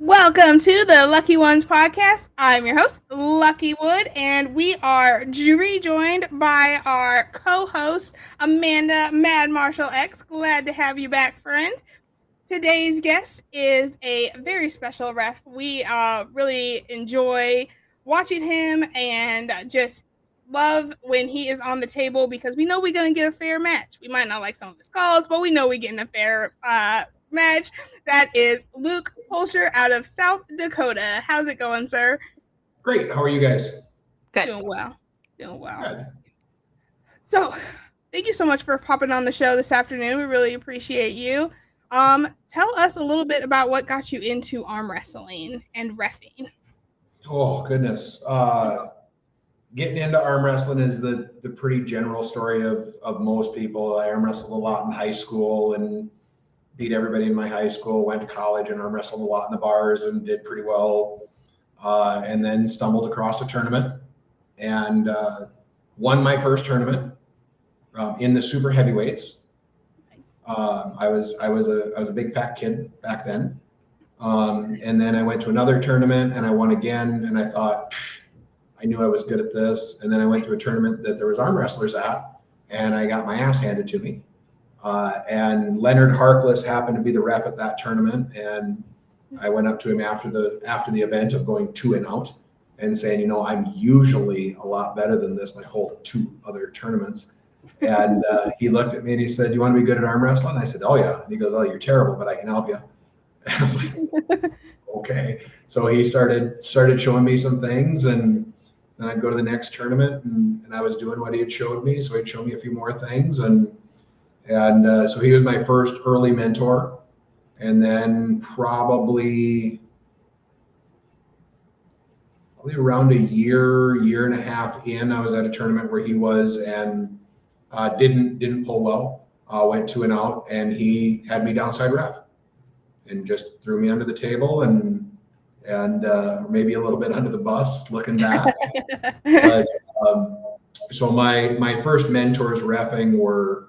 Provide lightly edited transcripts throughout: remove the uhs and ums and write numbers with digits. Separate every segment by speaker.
Speaker 1: Welcome to the Lucky Ones podcast. I'm your host, Lucky Wood, and we are rejoined by our co-host, Amanda Mad Marshall X. Glad to have you back, friend. Today's guest is a very special ref. We really enjoy watching him and just love when he is on the table because we know we're going to get a fair match. We might not like some of his calls, but we know we're getting a fair match. That is Luke Pulscher out of South Dakota. How's it going, sir?
Speaker 2: Great. How are you guys?
Speaker 3: Good.
Speaker 1: Doing well.
Speaker 2: Good.
Speaker 1: So, thank you so much for popping on the show this afternoon. We really appreciate you. Tell us a little bit about what got you into arm wrestling and reffing.
Speaker 2: Oh, goodness. Getting into arm wrestling is the pretty general story of most people. I arm wrestled a lot in high school and beat everybody in my high school, went to college and arm wrestled a lot in the bars and did pretty well. And then stumbled across a tournament and won my first tournament in the super heavyweights. I was a big fat kid back then. And then I went to another tournament and I won again. And I thought, I knew I was good at this. And then I went to a tournament that there was arm wrestlers at and I got my ass handed to me. And Leonard Harkless happened to be the ref at that tournament. And I went up to him after the event of going 2-0 and saying, I'm usually a lot better than this my whole 2 other tournaments. And he looked at me and he said, "You want to be good at arm wrestling?" I said, "Oh yeah." And he goes, "Oh, you're terrible, but I can help you." And I was like, okay. So he started showing me some things, and then I'd go to the next tournament, and I was doing what he had showed me. So he'd show me a few more things, and so he was my first early mentor. And then probably around a year and a half in, I was at a tournament where he was and didn't pull well. Went 2-0, and he had me downside ref and just threw me under the table and maybe a little bit under the bus looking back. But so my first mentors reffing were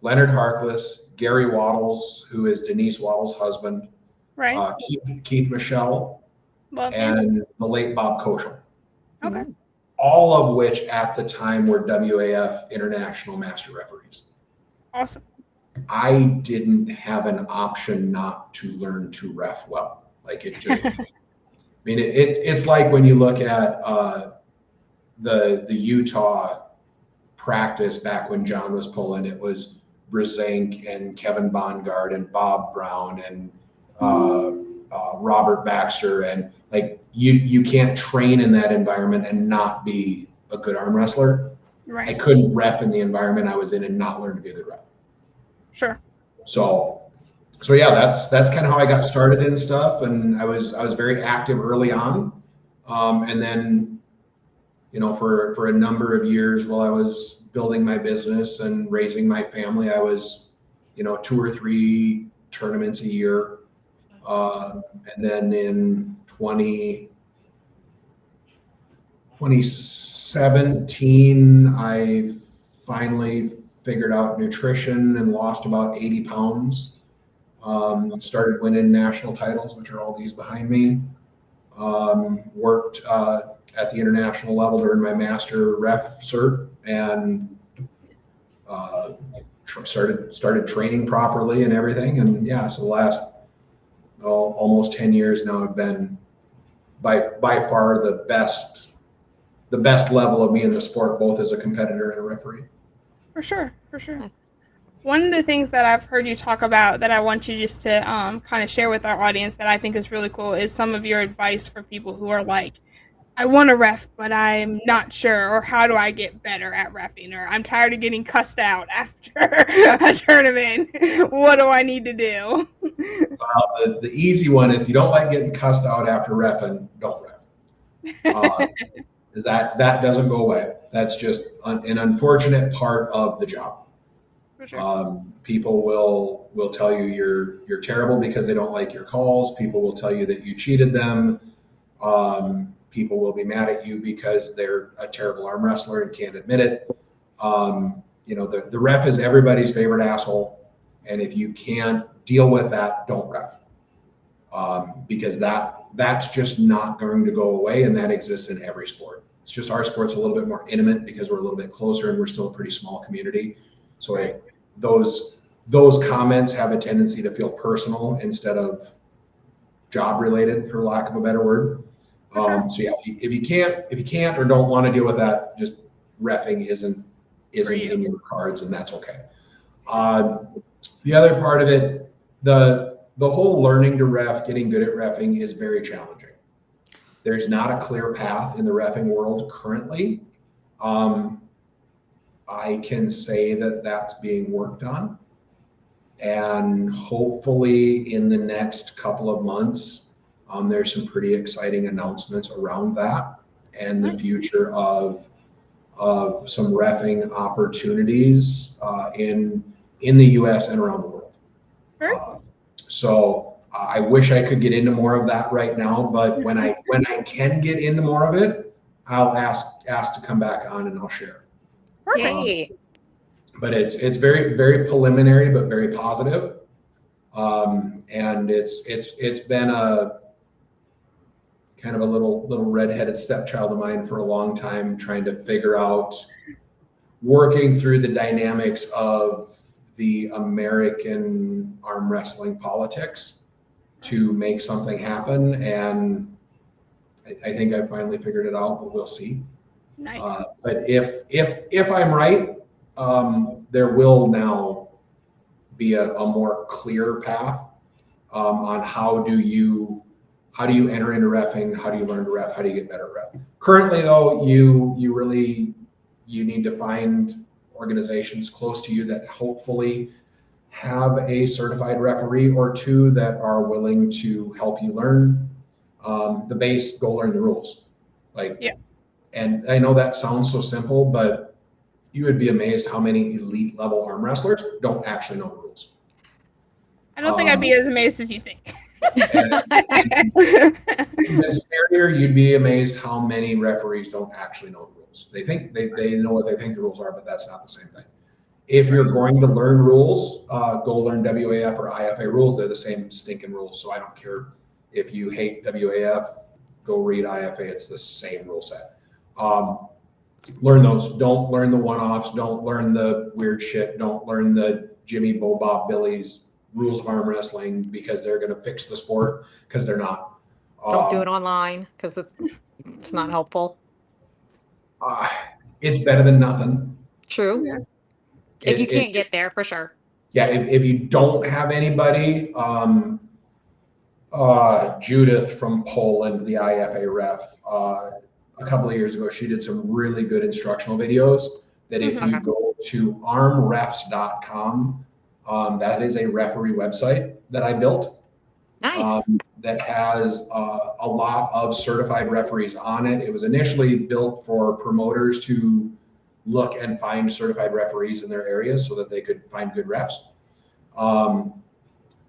Speaker 2: Leonard Harkless, Gary Waddles, who is Denise Waddles' husband,
Speaker 1: Right.
Speaker 2: Keith Michelle,
Speaker 1: Love him.
Speaker 2: and the late Bob Koschel.
Speaker 1: Okay.
Speaker 2: All of which at the time were WAF international master referees.
Speaker 1: Awesome.
Speaker 2: I didn't have an option not to learn to ref well. Like it just, I mean, it's like when you look at the Utah practice back when John was pulling, it was Brezink and Kevin Bongard and Bob Brown and Robert Baxter, and like you can't train in that environment and not be a good arm wrestler.
Speaker 1: Right.
Speaker 2: I couldn't ref in the environment I was in and not learn to be a good ref.
Speaker 1: Sure.
Speaker 2: So yeah, that's kind of how I got started in stuff, and I was very active early on, and then for a number of years while I was building my business and raising my family, I was 2 or 3 tournaments a year, and then in 2017 I finally figured out nutrition and lost about 80 pounds. Started winning national titles, which are all these behind me. Worked at the international level to earn my master ref cert, and started training properly and everything. And yeah, so the last almost 10 years now have been by far the best level of me in the sport, both as a competitor and a referee.
Speaker 1: For sure. One of the things that I've heard you talk about that I want you just to kind of share with our audience that I think is really cool is some of your advice for people who are like, I want to ref, but I'm not sure, or how do I get better at reffing, or I'm tired of getting cussed out after a tournament. What do I need to do?
Speaker 2: Well, the easy one, if you don't like getting cussed out after reffing, don't ref. That doesn't go away. That's just an unfortunate part of the job.
Speaker 1: For sure.
Speaker 2: People will tell you you're terrible because they don't like your calls. People will tell you that you cheated them. People will be mad at you because they're a terrible arm wrestler and can't admit it. The ref is everybody's favorite asshole, and if you can't deal with that, don't ref. because that's just not going to go away, and that exists in every sport. It's just our sport's a little bit more intimate because we're a little bit closer and we're still a pretty small community. So those comments have a tendency to feel personal instead of job related, for lack of a better word.
Speaker 1: Sure.
Speaker 2: So yeah, if you can't or don't want to deal with that, just reffing isn't in your cards, and that's okay. The other part of it, the whole learning to ref, getting good at reffing is very challenging. There's not a clear path in the reffing world currently. I can say that that's being worked on, and hopefully in the next couple of months, there's some pretty exciting announcements around that and the future of some reffing opportunities in the U.S. and around the world. So I wish I could get into more of that right now, but when I can get into more of it, I'll ask to come back on and I'll share.
Speaker 3: Perfect.
Speaker 2: But it's very, very preliminary, but very positive. And it's been a kind of a little redheaded stepchild of mine for a long time, trying to figure out, working through the dynamics of the American arm wrestling politics to make something happen. And I think I finally figured it out, but we'll see.
Speaker 1: Nice.
Speaker 2: But if I'm right, there will now be a more clear path on how do you enter into reffing, how do you learn to ref, how do you get better at ref. Currently though, you need to find organizations close to you that hopefully have a certified referee or two that are willing to help you learn the base, go learn the rules. And I know that sounds so simple, but you would be amazed how many elite level arm wrestlers don't actually know the rules.
Speaker 1: I don't think I'd be as amazed as you think.
Speaker 2: And scarier, you'd be amazed how many referees don't actually know the rules. They think they know what they think the rules are, but that's not the same thing. If you're going to learn rules, go learn WAF or IFA rules. They're the same stinking rules. So I don't care if you hate WAF, go read IFA. It's the same rule set. Learn those. Don't learn the one-offs. Don't learn the weird shit. Don't learn the Jimmy, Bo, Bob, Billy's rules of arm wrestling because they're going to fix the sport, because they're not.
Speaker 3: Don't do it online because it's not helpful.
Speaker 2: It's better than nothing.
Speaker 3: True. Yeah. If you can't get there, for sure.
Speaker 2: Yeah, if you don't have anybody, Judith from Poland, the IFA ref, a couple of years ago, she did some really good instructional videos that if you go to armrefs.com, that is a referee website that I built.
Speaker 3: Nice.
Speaker 2: That has a lot of certified referees on it. It was initially built for promoters to look and find certified referees in their areas so that they could find good refs.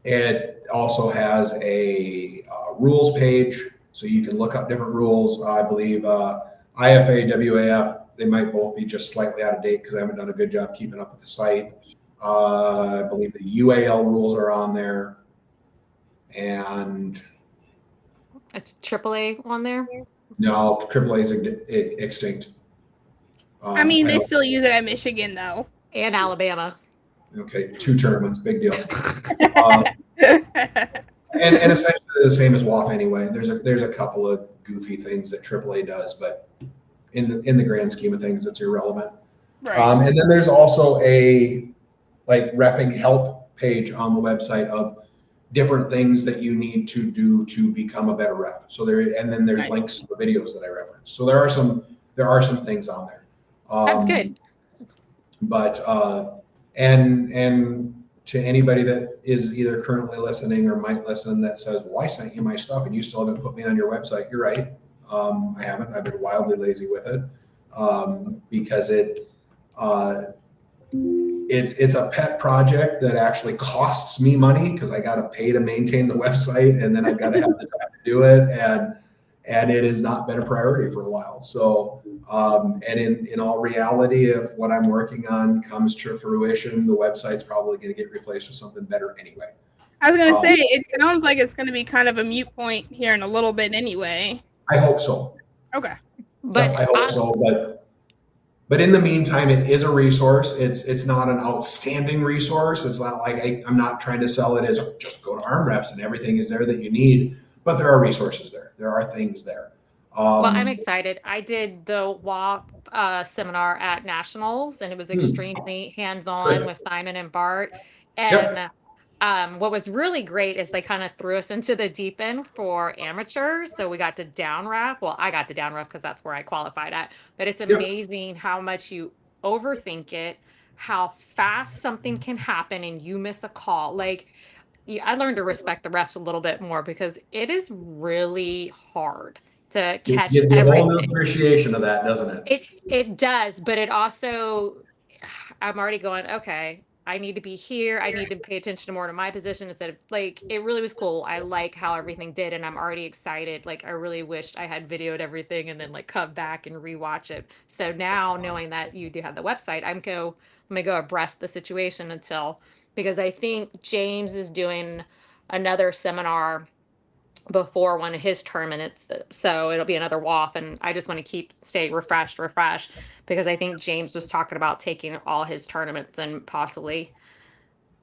Speaker 2: It also has a rules page, so you can look up different rules. I believe IFA, WAF, they might both be just slightly out of date because I haven't done a good job keeping up with the site. I believe the UAL rules are on there. And
Speaker 3: it's AAA on there?
Speaker 2: No, AAA is extinct.
Speaker 1: I mean, they still use it at Michigan, though.
Speaker 3: And Alabama.
Speaker 2: Okay, 2 tournaments, big deal. And essentially the same as WAF anyway. There's a couple of goofy things that AAA does, but in the grand scheme of things, it's irrelevant.
Speaker 1: Right.
Speaker 2: And then there's also a reffing help page on the website of different things that you need to do to become a better ref. So then there's links to the videos that I referenced. So there are some things on there.
Speaker 3: That's good.
Speaker 2: But and to anybody that is either currently listening or might listen that says, well, I sent you my stuff and you still haven't put me on your website. You're right. I haven't. I've been wildly lazy with it because it's a pet project that actually costs me money because I got to pay to maintain the website, and then I've got to have the time to do it, and it has not been a priority for a while. So, and in all reality, if what I'm working on comes to fruition, the website's probably going to get replaced with something better anyway.
Speaker 1: I was gonna say, it sounds like it's gonna be kind of a mute point here in a little bit anyway.
Speaker 2: I hope so.
Speaker 1: Okay.
Speaker 3: But
Speaker 2: I hope so, but in the meantime, it is a resource. It's not an outstanding resource. It's not like I'm not trying to sell it as just go to arm refs and everything is there that you need, but there are resources there. There are things there.
Speaker 3: well, I'm excited. I did the WAP seminar at Nationals, and it was extremely hands-on
Speaker 2: Good.
Speaker 3: with Simon and Bart.
Speaker 2: Yep.
Speaker 3: And what was really great is they kind of threw us into the deep end for amateurs. So we got to down ref. Well, I got to down ref because that's where I qualified at. But it's
Speaker 2: Yep.
Speaker 3: amazing how much you overthink it, how fast something can happen, and you miss a call. Like, I learned to respect the refs a little bit more because it is really hard to
Speaker 2: It
Speaker 3: catch
Speaker 2: gives you a whole new
Speaker 3: everything.
Speaker 2: appreciation of that, doesn't it?
Speaker 3: It does, but it also, I'm already going, okay, I need to be here. I need to pay attention more to my position instead of like, it really was cool. I like how everything did, and I'm already excited. Like, I really wished I had videoed everything and then like come back and rewatch it. So now knowing that you do have the website, let me go abreast the situation because I think James is doing another seminar before one of his tournaments, so it'll be another WAF, and I just want to stay refreshed because I think James was talking about taking all his tournaments and possibly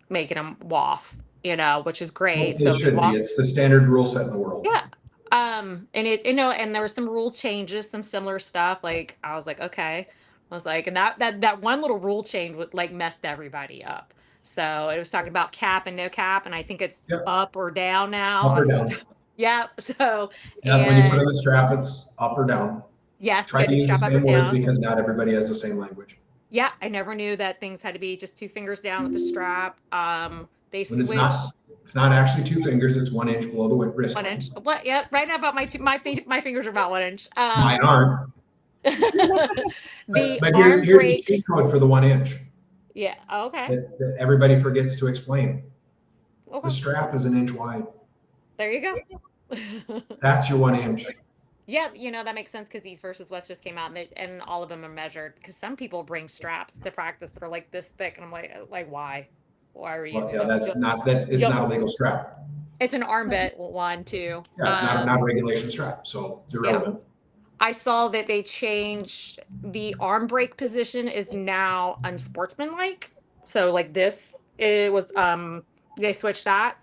Speaker 3: making them WAF, which is great.
Speaker 2: It
Speaker 3: So the
Speaker 2: should be.
Speaker 3: WAF,
Speaker 2: It's the standard rule set in the world.
Speaker 3: yeah. And and there were some rule changes, some similar stuff. Like I was like, okay, I was like, and that one little rule change would like messed everybody up. So it was talking about cap and no cap, and I think it's
Speaker 2: Yep.
Speaker 3: up or down now.
Speaker 2: Up or down.
Speaker 3: Yeah. So,
Speaker 2: Yeah, when you put
Speaker 3: and
Speaker 2: on the strap, it's up or down.
Speaker 3: yes,
Speaker 2: Try to use the
Speaker 3: strap up or
Speaker 2: same words
Speaker 3: down.
Speaker 2: because not everybody has the same language.
Speaker 3: Yeah, I never knew that things had to be just 2 fingers down with the strap. They
Speaker 2: When
Speaker 3: switched
Speaker 2: it's not actually 2 fingers, it's 1 inch below the wrist
Speaker 3: 1
Speaker 2: line.
Speaker 3: inch. What? Yeah, right now about my fingers are about 1 inch.
Speaker 2: Mine aren't.
Speaker 3: The
Speaker 2: But
Speaker 3: arm
Speaker 2: here's the
Speaker 3: break.
Speaker 2: cheat code for the 1 inch
Speaker 3: Yeah. Okay.
Speaker 2: that everybody forgets to explain. The
Speaker 3: Okay.
Speaker 2: strap is 1 inch wide.
Speaker 3: There you go.
Speaker 2: That's your 1 inch.
Speaker 3: Yeah, that makes sense because East versus West just came out, and all of them are measured. Because some people bring straps to practice that are like this thick, and I'm like, why? Why are we
Speaker 2: Well,
Speaker 3: using
Speaker 2: yeah,
Speaker 3: them?
Speaker 2: it's not a legal strap.
Speaker 3: It's an armbit one too.
Speaker 2: Yeah, it's not a regulation strap, so it's irrelevant.
Speaker 3: I saw that they changed the arm break position is now unsportsmanlike. So like this, it was they switched that.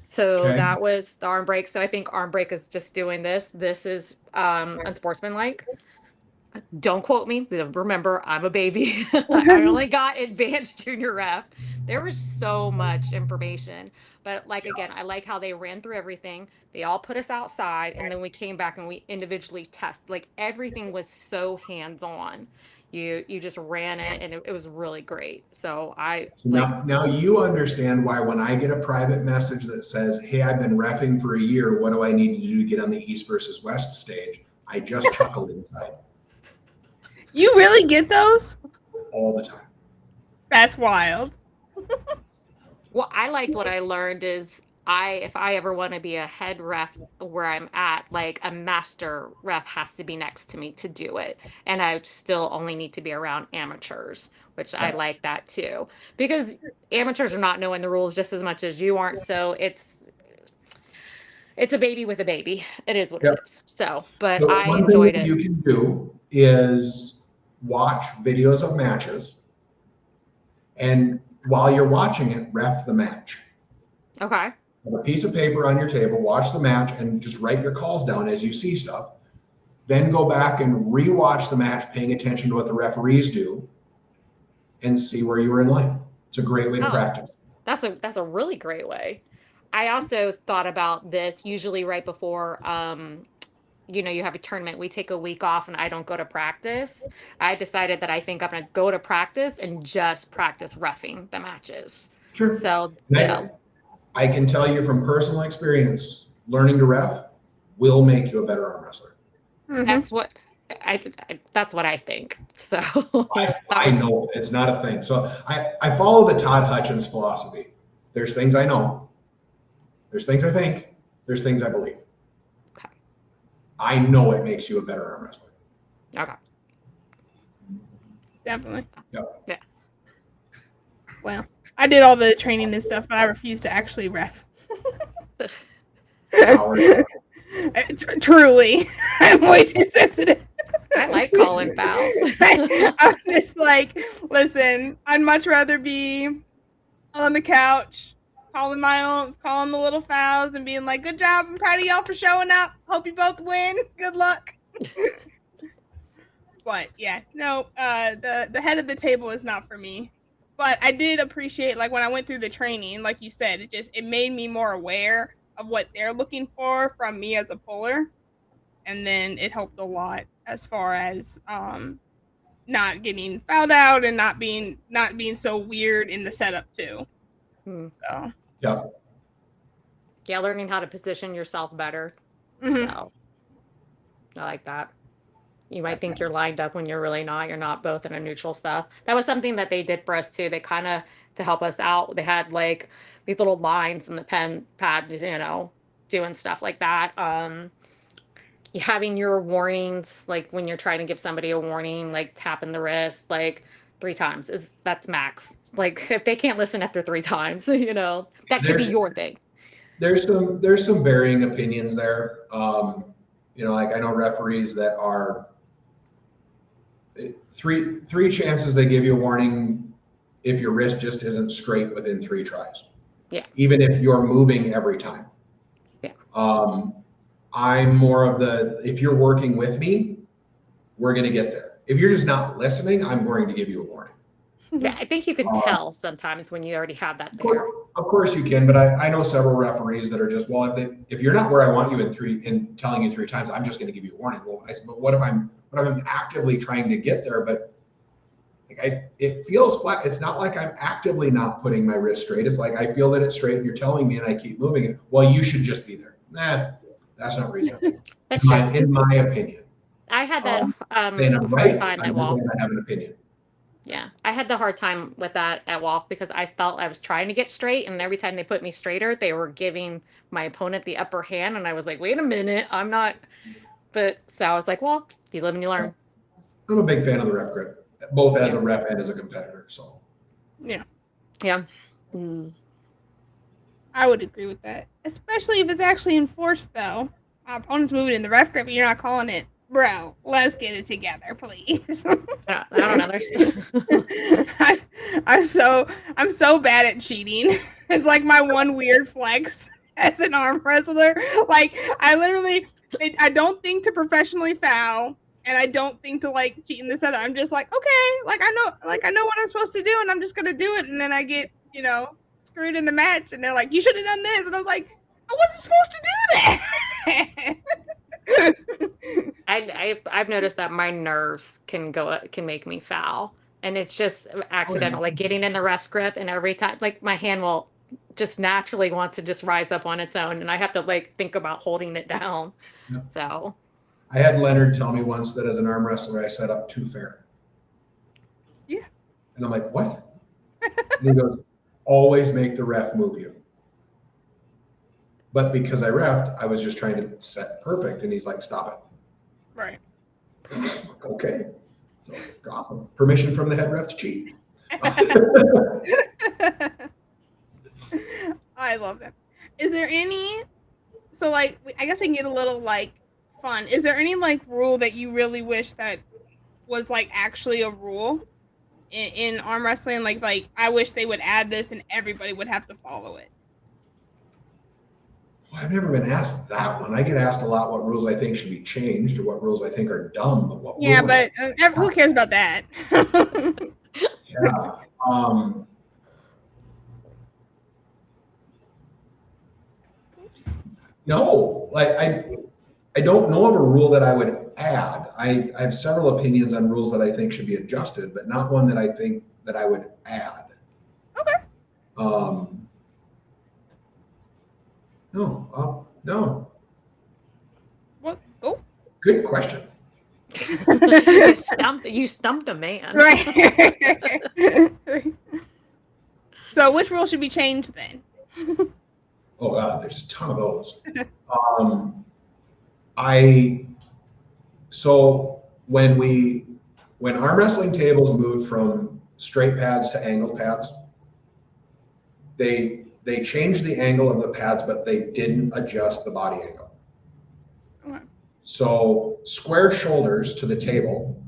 Speaker 3: So
Speaker 2: Okay.
Speaker 3: that was the arm break. So I think arm break is just doing this. This is unsportsmanlike. Don't quote me. Remember, I'm a baby. I only got advanced junior ref. There was so much information. But like again, I like how they ran through everything. They all put us outside and then we came back and we individually test. Like everything was so hands-on. You just ran it and it was really great. So
Speaker 2: now you understand why when I get a private message that says, "Hey, I've been reffing for a year. What do I need to do to get on the East versus West stage?" I just chuckle inside.
Speaker 1: You really get those?
Speaker 2: All the time.
Speaker 1: That's wild.
Speaker 3: Well, I liked what I learned is if I ever want to be a head ref where I'm at, like a master ref has to be next to me to do it. And I still only need to be around amateurs, which I like that too. Because amateurs are not knowing the rules just as much as you aren't. So it's a baby with a baby. It is what it is. So, but
Speaker 2: So
Speaker 3: I
Speaker 2: one thing
Speaker 3: enjoyed
Speaker 2: that
Speaker 3: it.
Speaker 2: you can do is watch videos of matches, and while you're watching it, ref the match.
Speaker 3: Okay.
Speaker 2: Have a piece of paper on your table, watch the match, and just write your calls down as you see stuff. Then go back and rewatch the match, paying attention to what the referees do, and see where you were in line. It's a great way to practice.
Speaker 3: That's a really great way. I also thought about this usually right before you have a tournament. We take a week off and I don't go to practice. I decided that I think I'm gonna go to practice and just practice reffing the matches.
Speaker 2: Sure.
Speaker 3: So
Speaker 2: I can tell you from personal experience, learning to ref will make you a better arm wrestler.
Speaker 3: That's what I think. So
Speaker 2: I know it's not a thing. So I follow the Todd Hutchins philosophy. There's things I know. There's things I think. There's things I believe.
Speaker 3: Okay.
Speaker 2: I know it makes you a better arm wrestler.
Speaker 3: Okay.
Speaker 1: Definitely.
Speaker 2: Yep.
Speaker 3: Yeah.
Speaker 1: Well, I did all the training and stuff, but I refuse to actually ref. Truly, I'm way too sensitive.
Speaker 3: I like calling fouls.
Speaker 1: I'm just like, listen, I'd much rather be on the couch, calling the little fouls and being like, good job, I'm proud of y'all for showing up. Hope you both win. Good luck. But yeah, no, the head of the table is not for me. But I did appreciate, like, when I went through the training, like you said, it made me more aware of what they're looking for from me as a puller. And then it helped a lot as far as not getting fouled out and not being so weird in the setup too. So
Speaker 3: yeah, learning how to position yourself better. So I like that. You might think you're lined up when you're really not. You're not, both in a neutral stuff. That was something that they did for us too. They kind of, to help us out, they had like these little lines in the pen pad, doing stuff like that. Having your warnings, like when you're trying to give somebody a warning, like tapping the wrist like 3 times, that's max. Like if they can't listen after 3 times, that could be your thing.
Speaker 2: There's some varying opinions there. Like I know referees that are three chances they give you a warning if your wrist just isn't straight within 3 tries.
Speaker 3: Yeah.
Speaker 2: Even if you're moving every time.
Speaker 3: Yeah.
Speaker 2: I'm more of if you're working with me, we're going to get there. If you're just not listening, I'm going to give you a warning.
Speaker 3: Yeah, I think you can tell sometimes when you already have that there.
Speaker 2: Of course you can, but I know several referees that are just, well, if you're not where I want you in telling you 3 times, I'm just going to give you a warning. Well, I said, but what if I'm actively trying to get there, but it feels flat. It's not like I'm actively not putting my wrist straight. It's like I feel that it's straight and you're telling me and I keep moving it. Well, you should just be there. Nah, that's not reasonable.
Speaker 3: That's true.
Speaker 2: In my opinion.
Speaker 3: I had that
Speaker 2: saying I'm right,
Speaker 3: time
Speaker 2: I'm
Speaker 3: at
Speaker 2: just
Speaker 3: WAF.
Speaker 2: going to have an opinion.
Speaker 3: Yeah, I had the hard time with that at WAF because I felt I was trying to get straight, and every time they put me straighter, they were giving my opponent the upper hand, and I was like, wait a minute, I'm not. But so I was like, well, you live and you learn.
Speaker 2: I'm a big fan of the ref grip, both as a ref and as a competitor. So.
Speaker 1: Yeah.
Speaker 3: Yeah.
Speaker 1: I would agree with that, especially if it's actually enforced, though. My opponent's moving in the ref grip, and you're not calling it. Bro, let's get it together, please.
Speaker 3: I don't know.
Speaker 1: I'm so bad at cheating. It's like my one weird flex as an arm wrestler. Like I don't think to professionally foul, and I don't think to like cheat in the setup. I'm just like, okay, I know what I'm supposed to do, and I'm just gonna do it, and then I get screwed in the match, and they're like, you should have done this, and I was like, I wasn't supposed to do that.
Speaker 3: I've noticed that my nerves can make me foul, and it's just accidental, like getting in the ref's grip, and every time, like my hand will just naturally want to just rise up on its own, and I have to like think about holding it down. Yep. So
Speaker 2: I had Leonard tell me once that as an arm wrestler, I set up too fair.
Speaker 1: Yeah.
Speaker 2: And I'm like, what? And he goes, always make the ref move you. But because I reffed, I was just trying to set perfect. And he's like, stop it.
Speaker 1: Right.
Speaker 2: Okay. So awesome. Permission from the head ref to cheat.
Speaker 1: I love that. Is there any, so like, I guess we can get a little like fun. Is there any like rule that you really wish that was like actually a rule in arm wrestling? Like I wish they would add this and everybody would have to follow it.
Speaker 2: Well, I've never been asked that one. I get asked a lot what rules I think should be changed or what rules I think are dumb. But
Speaker 1: who cares about that?
Speaker 2: Yeah. No, like I don't know of a rule that I would add. I have several opinions on rules that I think should be adjusted, but not one that I think that I would add.
Speaker 1: Okay.
Speaker 2: No.
Speaker 1: Well, oh.
Speaker 2: Good question.
Speaker 3: You stumped a man.
Speaker 1: Right. So which rule should be changed then?
Speaker 2: Oh God, there's a ton of those. So when arm wrestling tables moved from straight pads to angle pads, they they changed the angle of the pads, but they didn't adjust the body angle.
Speaker 1: Okay.
Speaker 2: So square shoulders to the table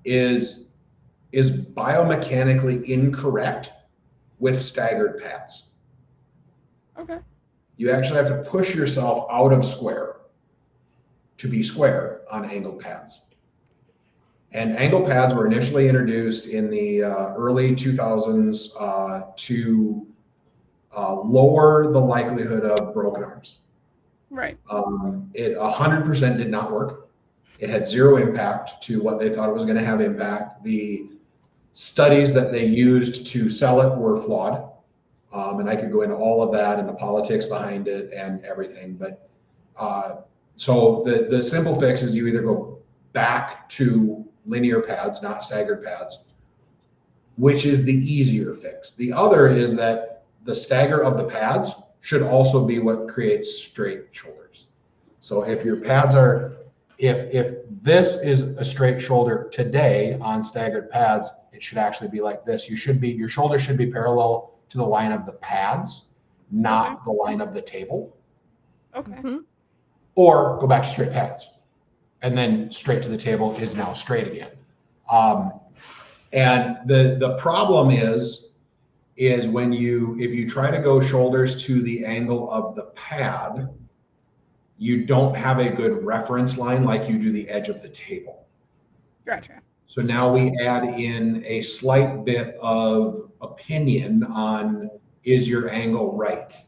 Speaker 2: is biomechanically incorrect with staggered pads.
Speaker 1: Okay.
Speaker 2: You actually have to push yourself out of square to be square on angled pads. And angled pads were initially introduced in the early 2000s to lower the likelihood of broken arms.
Speaker 1: Right.
Speaker 2: It 100% did not work. It had zero impact to what they thought it was going to have impact. The studies that they used to sell it were flawed. And I could go into all of that and the politics behind it and everything. But so the simple fix is you either go back to linear pads, not staggered pads, which is the easier fix. The other is that the stagger of the pads should also be what creates straight shoulders. So if your pads are, if this is a straight shoulder today on staggered pads, it should actually be like this. Your shoulder should be parallel to the line of the pads, not the line of the table.
Speaker 1: Okay.
Speaker 3: Mm-hmm.
Speaker 2: Or go back to straight pads. And then straight to the table is now straight again. And the problem is when if you try to go shoulders to the angle of the pad, you don't have a good reference line like you do the edge of the table.
Speaker 1: Gotcha.
Speaker 2: So now we add in a slight bit of opinion on, is your angle right?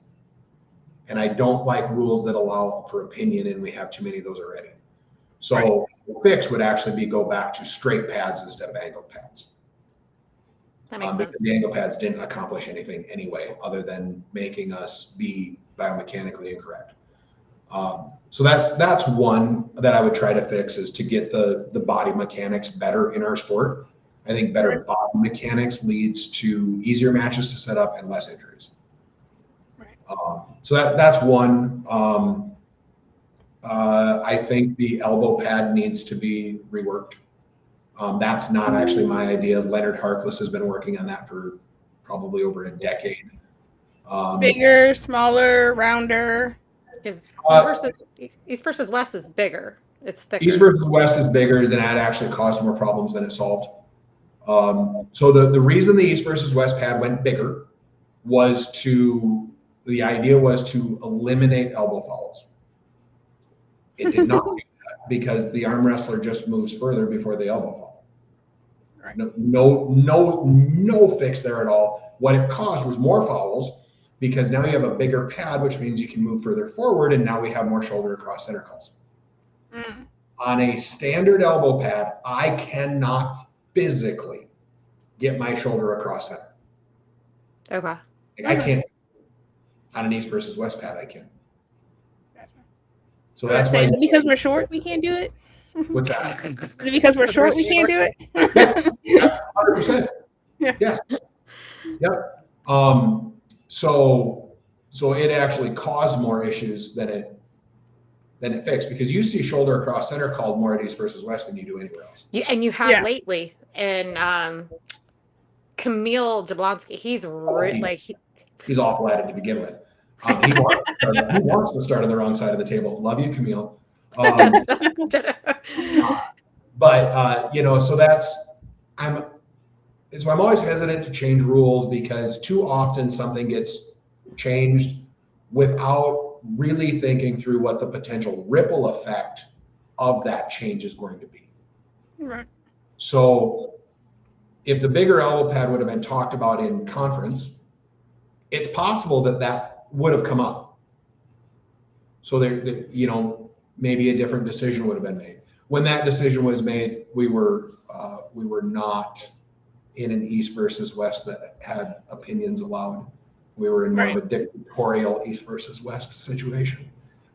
Speaker 2: And I don't like rules that allow for opinion, and we have too many of those already. So the fix would actually be go back to straight pads instead of angled pads.
Speaker 3: That makes sense.
Speaker 2: Because the angle pads didn't accomplish anything anyway, other than making us be biomechanically incorrect. So that's one that I would try to fix, is to get the body mechanics better in our sport. I think better body mechanics leads to easier matches to set up and less injuries. So that's one. I think the elbow pad needs to be reworked. That's not actually my idea. Leonard Harkless has been working on that for probably over a decade.
Speaker 1: Bigger, smaller, rounder.
Speaker 3: Because East versus West is bigger. It's thicker.
Speaker 2: East versus West is bigger, and that actually caused more problems than it solved. So the reason the East versus West pad went bigger was the idea was to eliminate elbow fouls. It did not do that because the arm wrestler just moves further before the elbow foul.
Speaker 1: Right.
Speaker 2: No fix there at all. What it caused was more fouls because now you have a bigger pad, which means you can move further forward, and now we have more shoulder across center calls. On a standard elbow pad, I cannot physically get my shoulder across center.
Speaker 3: Okay.
Speaker 2: I can't. On an East versus West pad, I can. So that's why.
Speaker 1: Is it because we're short we can't do it?
Speaker 2: What's that?
Speaker 1: Is it because we're short we can't do it?
Speaker 2: 100%.
Speaker 1: Yeah.
Speaker 2: Yes. Yep. So it actually caused more issues than it fixed, because you see shoulder across center called more at East versus West than you do anywhere else.
Speaker 3: And you have lately, and Camille Jablonski, he's
Speaker 2: awful at it to begin with. He wants to start on the wrong side of the table. Love you, Camille. But so I'm always hesitant to change rules, because too often something gets changed without really thinking through what the potential ripple effect of that change is going to be.
Speaker 1: Right.
Speaker 2: So if the bigger elbow pad would have been talked about in conference, it's possible that would have come up. So maybe a different decision would have been made. When that decision was made, we were not in an East versus West that had opinions allowed. We were in more of a dictatorial East versus West situation.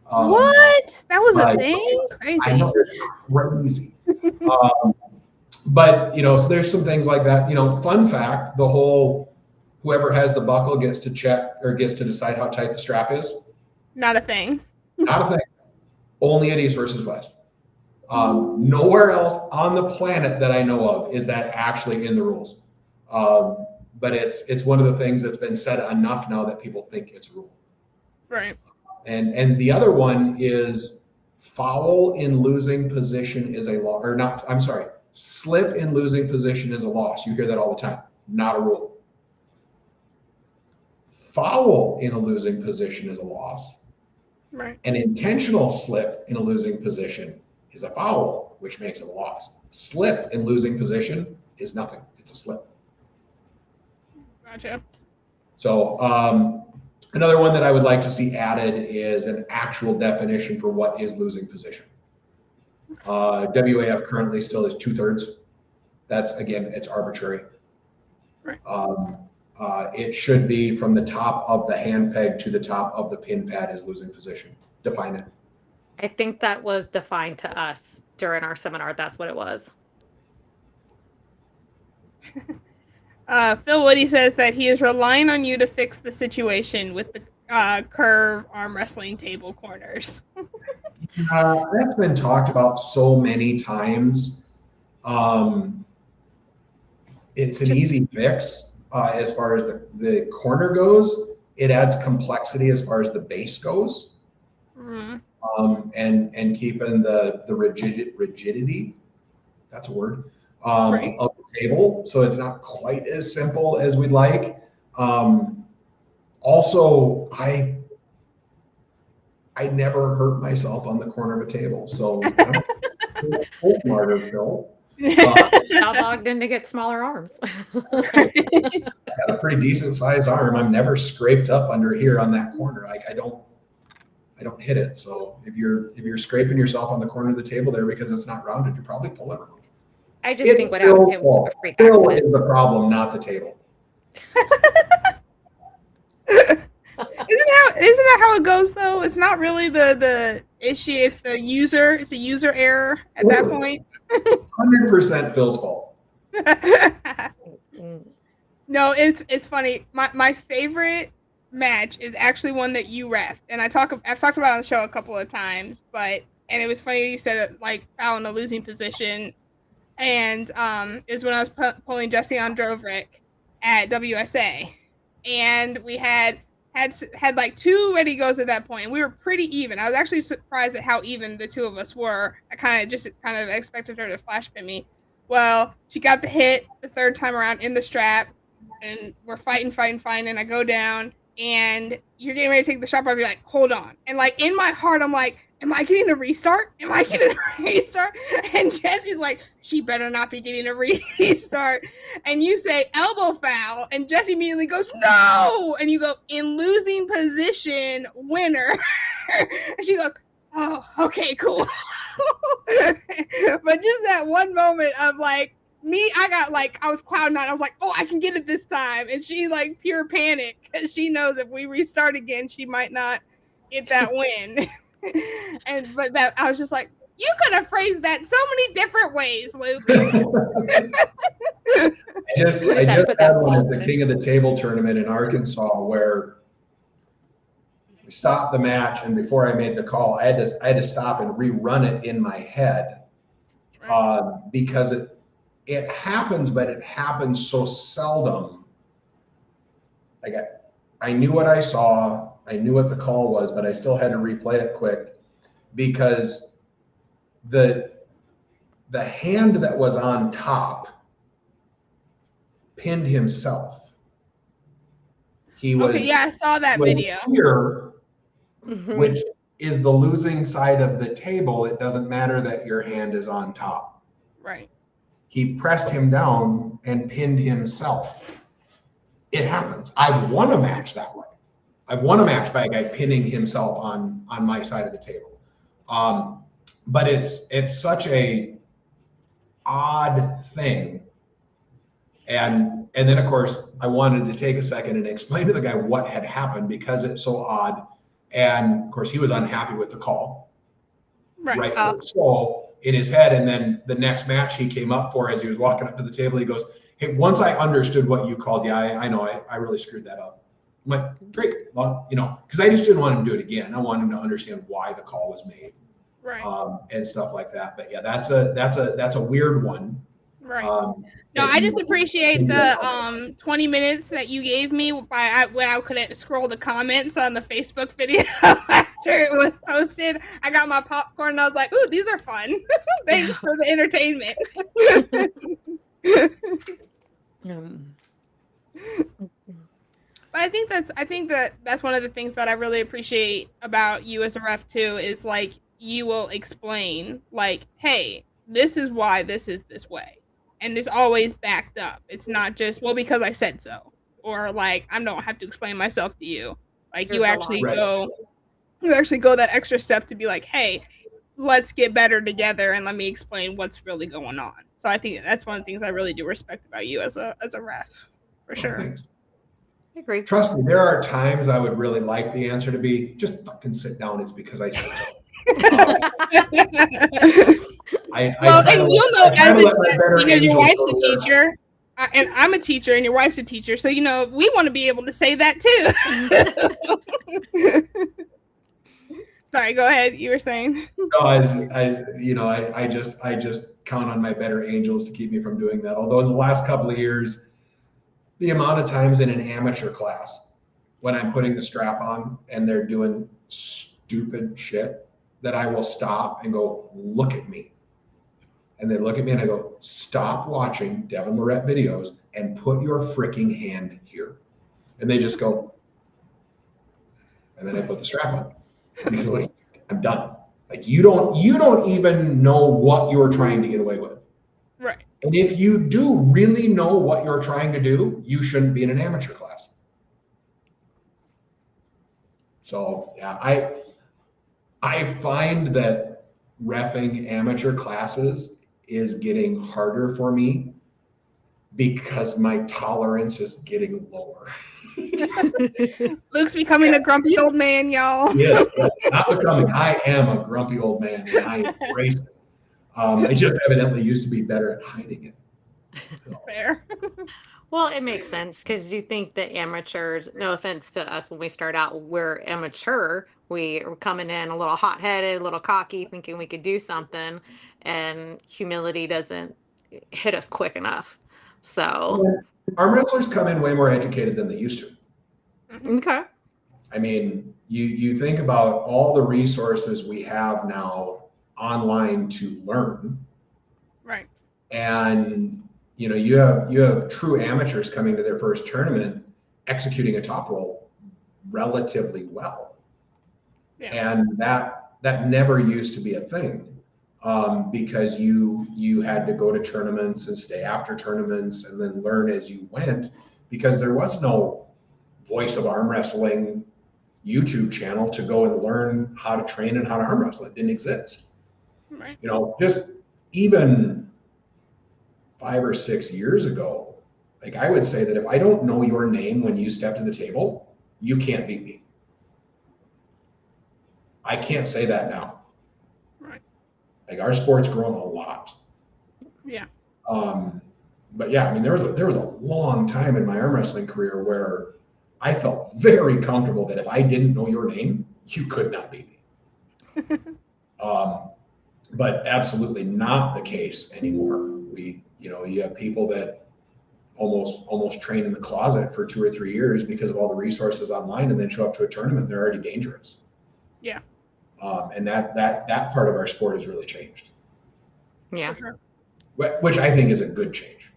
Speaker 1: What? That was a thing? Crazy.
Speaker 2: I know, it's crazy. But so there's some things like that. Fun fact: the whole whoever has the buckle gets to check or gets to decide how tight the strap is.
Speaker 1: Not a thing.
Speaker 2: Not a thing. Only at East versus West. Nowhere else on the planet that I know of is that actually in the rules. but it's one of the things that's been said enough now that people think it's a rule.
Speaker 1: Right.
Speaker 2: And the other one is foul in losing position is a loss, or not, I'm sorry, slip in losing position is a loss. You hear that all the time. Not a rule. Foul in a losing position is a loss.
Speaker 1: Right.
Speaker 2: An intentional slip in a losing position is a foul, which makes it a loss. Slip in losing position is nothing. It's a slip.
Speaker 1: Gotcha.
Speaker 2: So another one that I would like to see added is an actual definition for what is losing position. WAF currently still is 2/3. That's, again, it's arbitrary.
Speaker 1: Right.
Speaker 2: It should be from the top of the hand peg to the top of the pin pad is losing position. Define it.
Speaker 3: I think that was defined to us during our seminar. That's what it was.
Speaker 1: Phil Woody says that he is relying on you to fix the situation with the curve arm wrestling table corners.
Speaker 2: That's been talked about so many times. It's an easy fix as far as the corner goes. It adds complexity as far as the base goes.
Speaker 1: Mm-hmm.
Speaker 2: And keeping the rigidity, that's a word,
Speaker 1: Right.
Speaker 2: of the table. So it's not quite as simple as we'd like. Also, I never hurt myself on the corner of a table. So I'm smarter, Phil.
Speaker 3: How Bogdan to get smaller arms.
Speaker 2: I got a pretty decent sized arm. I'm never scraped up under here on that corner. Like I don't hit it. So if you're scraping yourself on the corner of the table there because it's not rounded, you're probably pulling wrong.
Speaker 3: I just think what happened to him was a freak
Speaker 2: Phil
Speaker 3: accident.
Speaker 2: is the problem, not the table.
Speaker 1: Isn't that how it goes though? It's not really the issue. It's the user. It's a user error at that point.
Speaker 2: 100% Phil's fault.
Speaker 1: No, it's funny. My favorite match is actually one that you ref, and I've talked about it on the show a couple of times. And it was funny you said it, like foul in a losing position, and is when I was pulling Jesse on Drovrik at WSA, and we had like 2 ready goes at that point. We were pretty even. I was actually surprised at how even the two of us were. I kind of expected her to flash pin me. Well, she got the hit the 3rd time around in the strap, and we're fighting, and I go down, and you're getting ready to take the strap off. You're like, hold on. And like in my heart, I'm like, am I getting a restart? And Jesse's like, she better not be getting a restart. And you say elbow foul, and Jesse immediately goes, no! And you go, in losing position, winner. And she goes, oh, okay, cool. But just that one moment of like, I was cloud 9. I was like, oh, I can get it this time. And she like pure panic because she knows if we restart again, she might not get that win. But I was just like, you could have phrased that so many different ways, Luke.
Speaker 2: I just had one at the King of the Table tournament in Arkansas where we stopped the match, and before I made the call, I had to stop and rerun it in my head because it happens, but it happens so seldom. Like I knew what I saw, I knew what the call was, but I still had to replay it quick because the hand that was on top pinned himself. He was
Speaker 1: okay, yeah, I saw that video.
Speaker 2: Here, which is the losing side of the table. It doesn't matter that your hand is on top.
Speaker 1: Right.
Speaker 2: He pressed him down and pinned himself. It happens. I've won a match that way. I've won a match by a guy pinning himself on my side of the table. But it's such a odd thing. And then of course I wanted to take a second and explain to the guy what had happened because it's so odd. And of course he was unhappy with the call. Right. So in his head, and then the next match he came up for, as he was walking up to the table, he goes, hey, once I understood what you called, yeah, I know I really screwed that up. I'm like, great, well, because I just didn't want him to do it again. I wanted him to understand why the call was made,
Speaker 1: right,
Speaker 2: and stuff like that. But yeah, that's a weird one.
Speaker 1: Right. No, I just appreciate the 20 minutes that you gave me when I couldn't scroll the comments on the Facebook video after it was posted. I got my popcorn and I was like, "Ooh, these are fun." Thanks for the entertainment. But I think that's one of the things that I really appreciate about you as a ref too is like you will explain like, "Hey, this is why this is this way." And it's always backed up. It's not just, well, because I said so, or like I don't have to explain myself to you. Like you actually go that extra step to be like, "Hey, let's get better together and let me explain what's really going on." So I think that's one of the things I really do respect about you as a ref, for sure.
Speaker 2: Thanks.
Speaker 3: I agree.
Speaker 2: Trust me, there are times I would really like the answer to be just fucking sit down. It's because I said so.
Speaker 1: And you'll know because your wife's a teacher, and I'm a teacher, and your wife's a teacher, so we want to be able to say that too. Sorry, go ahead. You were saying.
Speaker 2: No, I just count on my better angels to keep me from doing that. Although in the last couple of years, the amount of times in an amateur class when I'm putting the strap on and they're doing stupid shit that I will stop and go, "Look at me." And they look at me and I go, "Stop watching Devin Lorette videos and put your freaking hand here." And they just go, and then I put the strap on. Because like, I'm done. Like you don't even know what you're trying to get away with.
Speaker 1: Right.
Speaker 2: And if you do really know what you're trying to do, you shouldn't be in an amateur class. So yeah, I find that reffing amateur classes is getting harder for me because my tolerance is getting lower.
Speaker 1: Luke's becoming a grumpy old man, y'all.
Speaker 2: Yes, not becoming. I am a grumpy old man, and I embrace it. I just evidently used to be better at hiding it. So.
Speaker 1: Fair.
Speaker 3: Well, it makes sense because you think that amateurs, no offense to us when we start out, we're amateur. We are coming in a little hot-headed, a little cocky, thinking we could do something, and humility doesn't hit us quick enough. So
Speaker 2: arm wrestlers come in way more educated than they used to.
Speaker 3: Okay.
Speaker 2: I mean, you think about all the resources we have now online to learn.
Speaker 1: Right.
Speaker 2: And you have true amateurs coming to their first tournament executing a top roll relatively well. Yeah. And that never used to be a thing. Because you had to go to tournaments and stay after tournaments and then learn as you went, because there was no Voice of Arm Wrestling YouTube channel to go and learn how to train and how to arm wrestle. It didn't exist.
Speaker 1: Right.
Speaker 2: Just even 5 or 6 years ago, like I would say that if I don't know your name when you step to the table, you can't beat me. I can't say that now.
Speaker 1: Right.
Speaker 2: Like our sport's grown a lot.
Speaker 1: Yeah.
Speaker 2: But yeah, I mean, there was a long time in my arm wrestling career where I felt very comfortable that if I didn't know your name, you could not beat me. But absolutely not the case anymore. You have people that almost train in the closet for 2 or 3 years because of all the resources online, and then show up to a tournament, they're already dangerous.
Speaker 1: Yeah.
Speaker 2: And that part of our sport has really changed.
Speaker 3: Yeah.
Speaker 1: Sure.
Speaker 2: Which I think is a good change.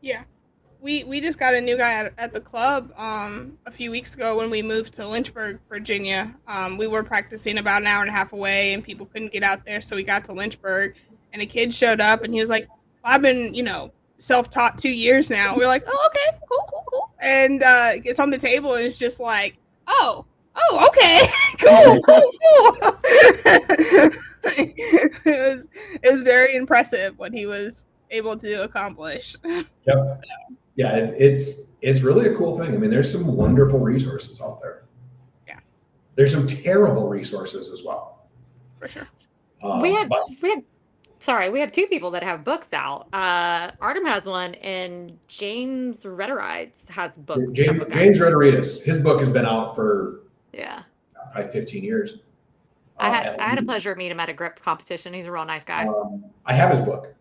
Speaker 1: Yeah. We just got a new guy at the club a few weeks ago when we moved to Lynchburg, Virginia. We were practicing about an hour and a half away, and people couldn't get out there, so we got to Lynchburg, and a kid showed up, and he was like, "I've been, self-taught 2 years now." We're like, "Oh, okay, cool." And it's on the table, and it's just like, "Oh, okay, cool." It was very impressive what he was able to accomplish.
Speaker 2: Yep. So. Yeah, it's really a cool thing. I mean, there's some wonderful resources out there.
Speaker 1: Yeah.
Speaker 2: There's some terrible resources as well.
Speaker 1: For sure.
Speaker 3: We have 2 people that have books out. Artem has one, and James Rederides has books.
Speaker 2: James Rederides, his book has been out for probably 15 years.
Speaker 3: I had a pleasure of meeting him at a grip competition. He's a real nice guy.
Speaker 2: I have his book.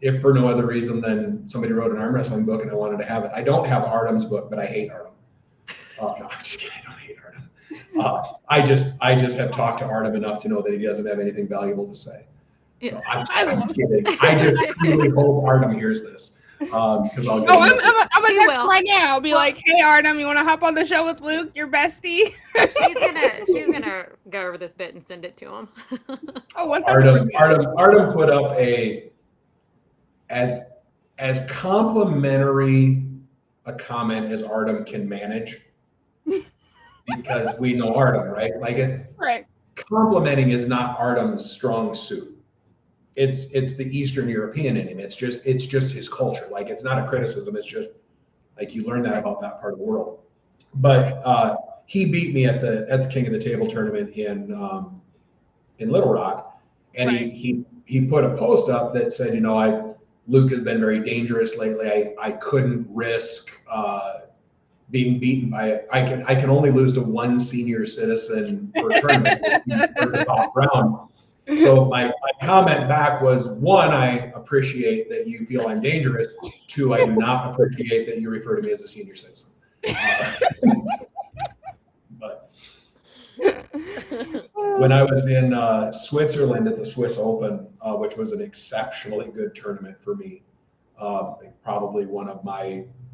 Speaker 2: if for no other reason than somebody wrote an arm wrestling book and I wanted to have it. I don't have Artem's book, but I hate Artem. No, I'm just kidding. I don't hate Artem. I just have talked to Artem enough to know that he doesn't have anything valuable to say. No, I'm kidding. I just really hope Artem hears this. Because I'll get
Speaker 1: I'm gonna text him right now. I'll be like, "Hey Artem, you want to hop on the show with Luke, your bestie?"
Speaker 3: she's gonna go over this bit and send it to him.
Speaker 1: Oh,
Speaker 2: Artem put up as complimentary a comment as Artem can manage, because we know Artem, right? Like
Speaker 1: right.
Speaker 2: Complimenting is not Artem's strong suit. It's the Eastern European in him. It's just his culture. Like, it's not a criticism. It's just like you learn that about that part of the world. But he beat me at the King of the Table tournament in Little Rock, and
Speaker 1: right.
Speaker 2: he put a post up that said, Luke has been very dangerous lately. I couldn't risk being beaten by I can only lose to one senior citizen per tournament for the top round. So my comment back was, 1, I appreciate that you feel I'm dangerous. 2, I do not appreciate that you refer to me as a senior citizen. But when I was in Switzerland at the Swiss Open, which was an exceptionally good tournament for me, probably one of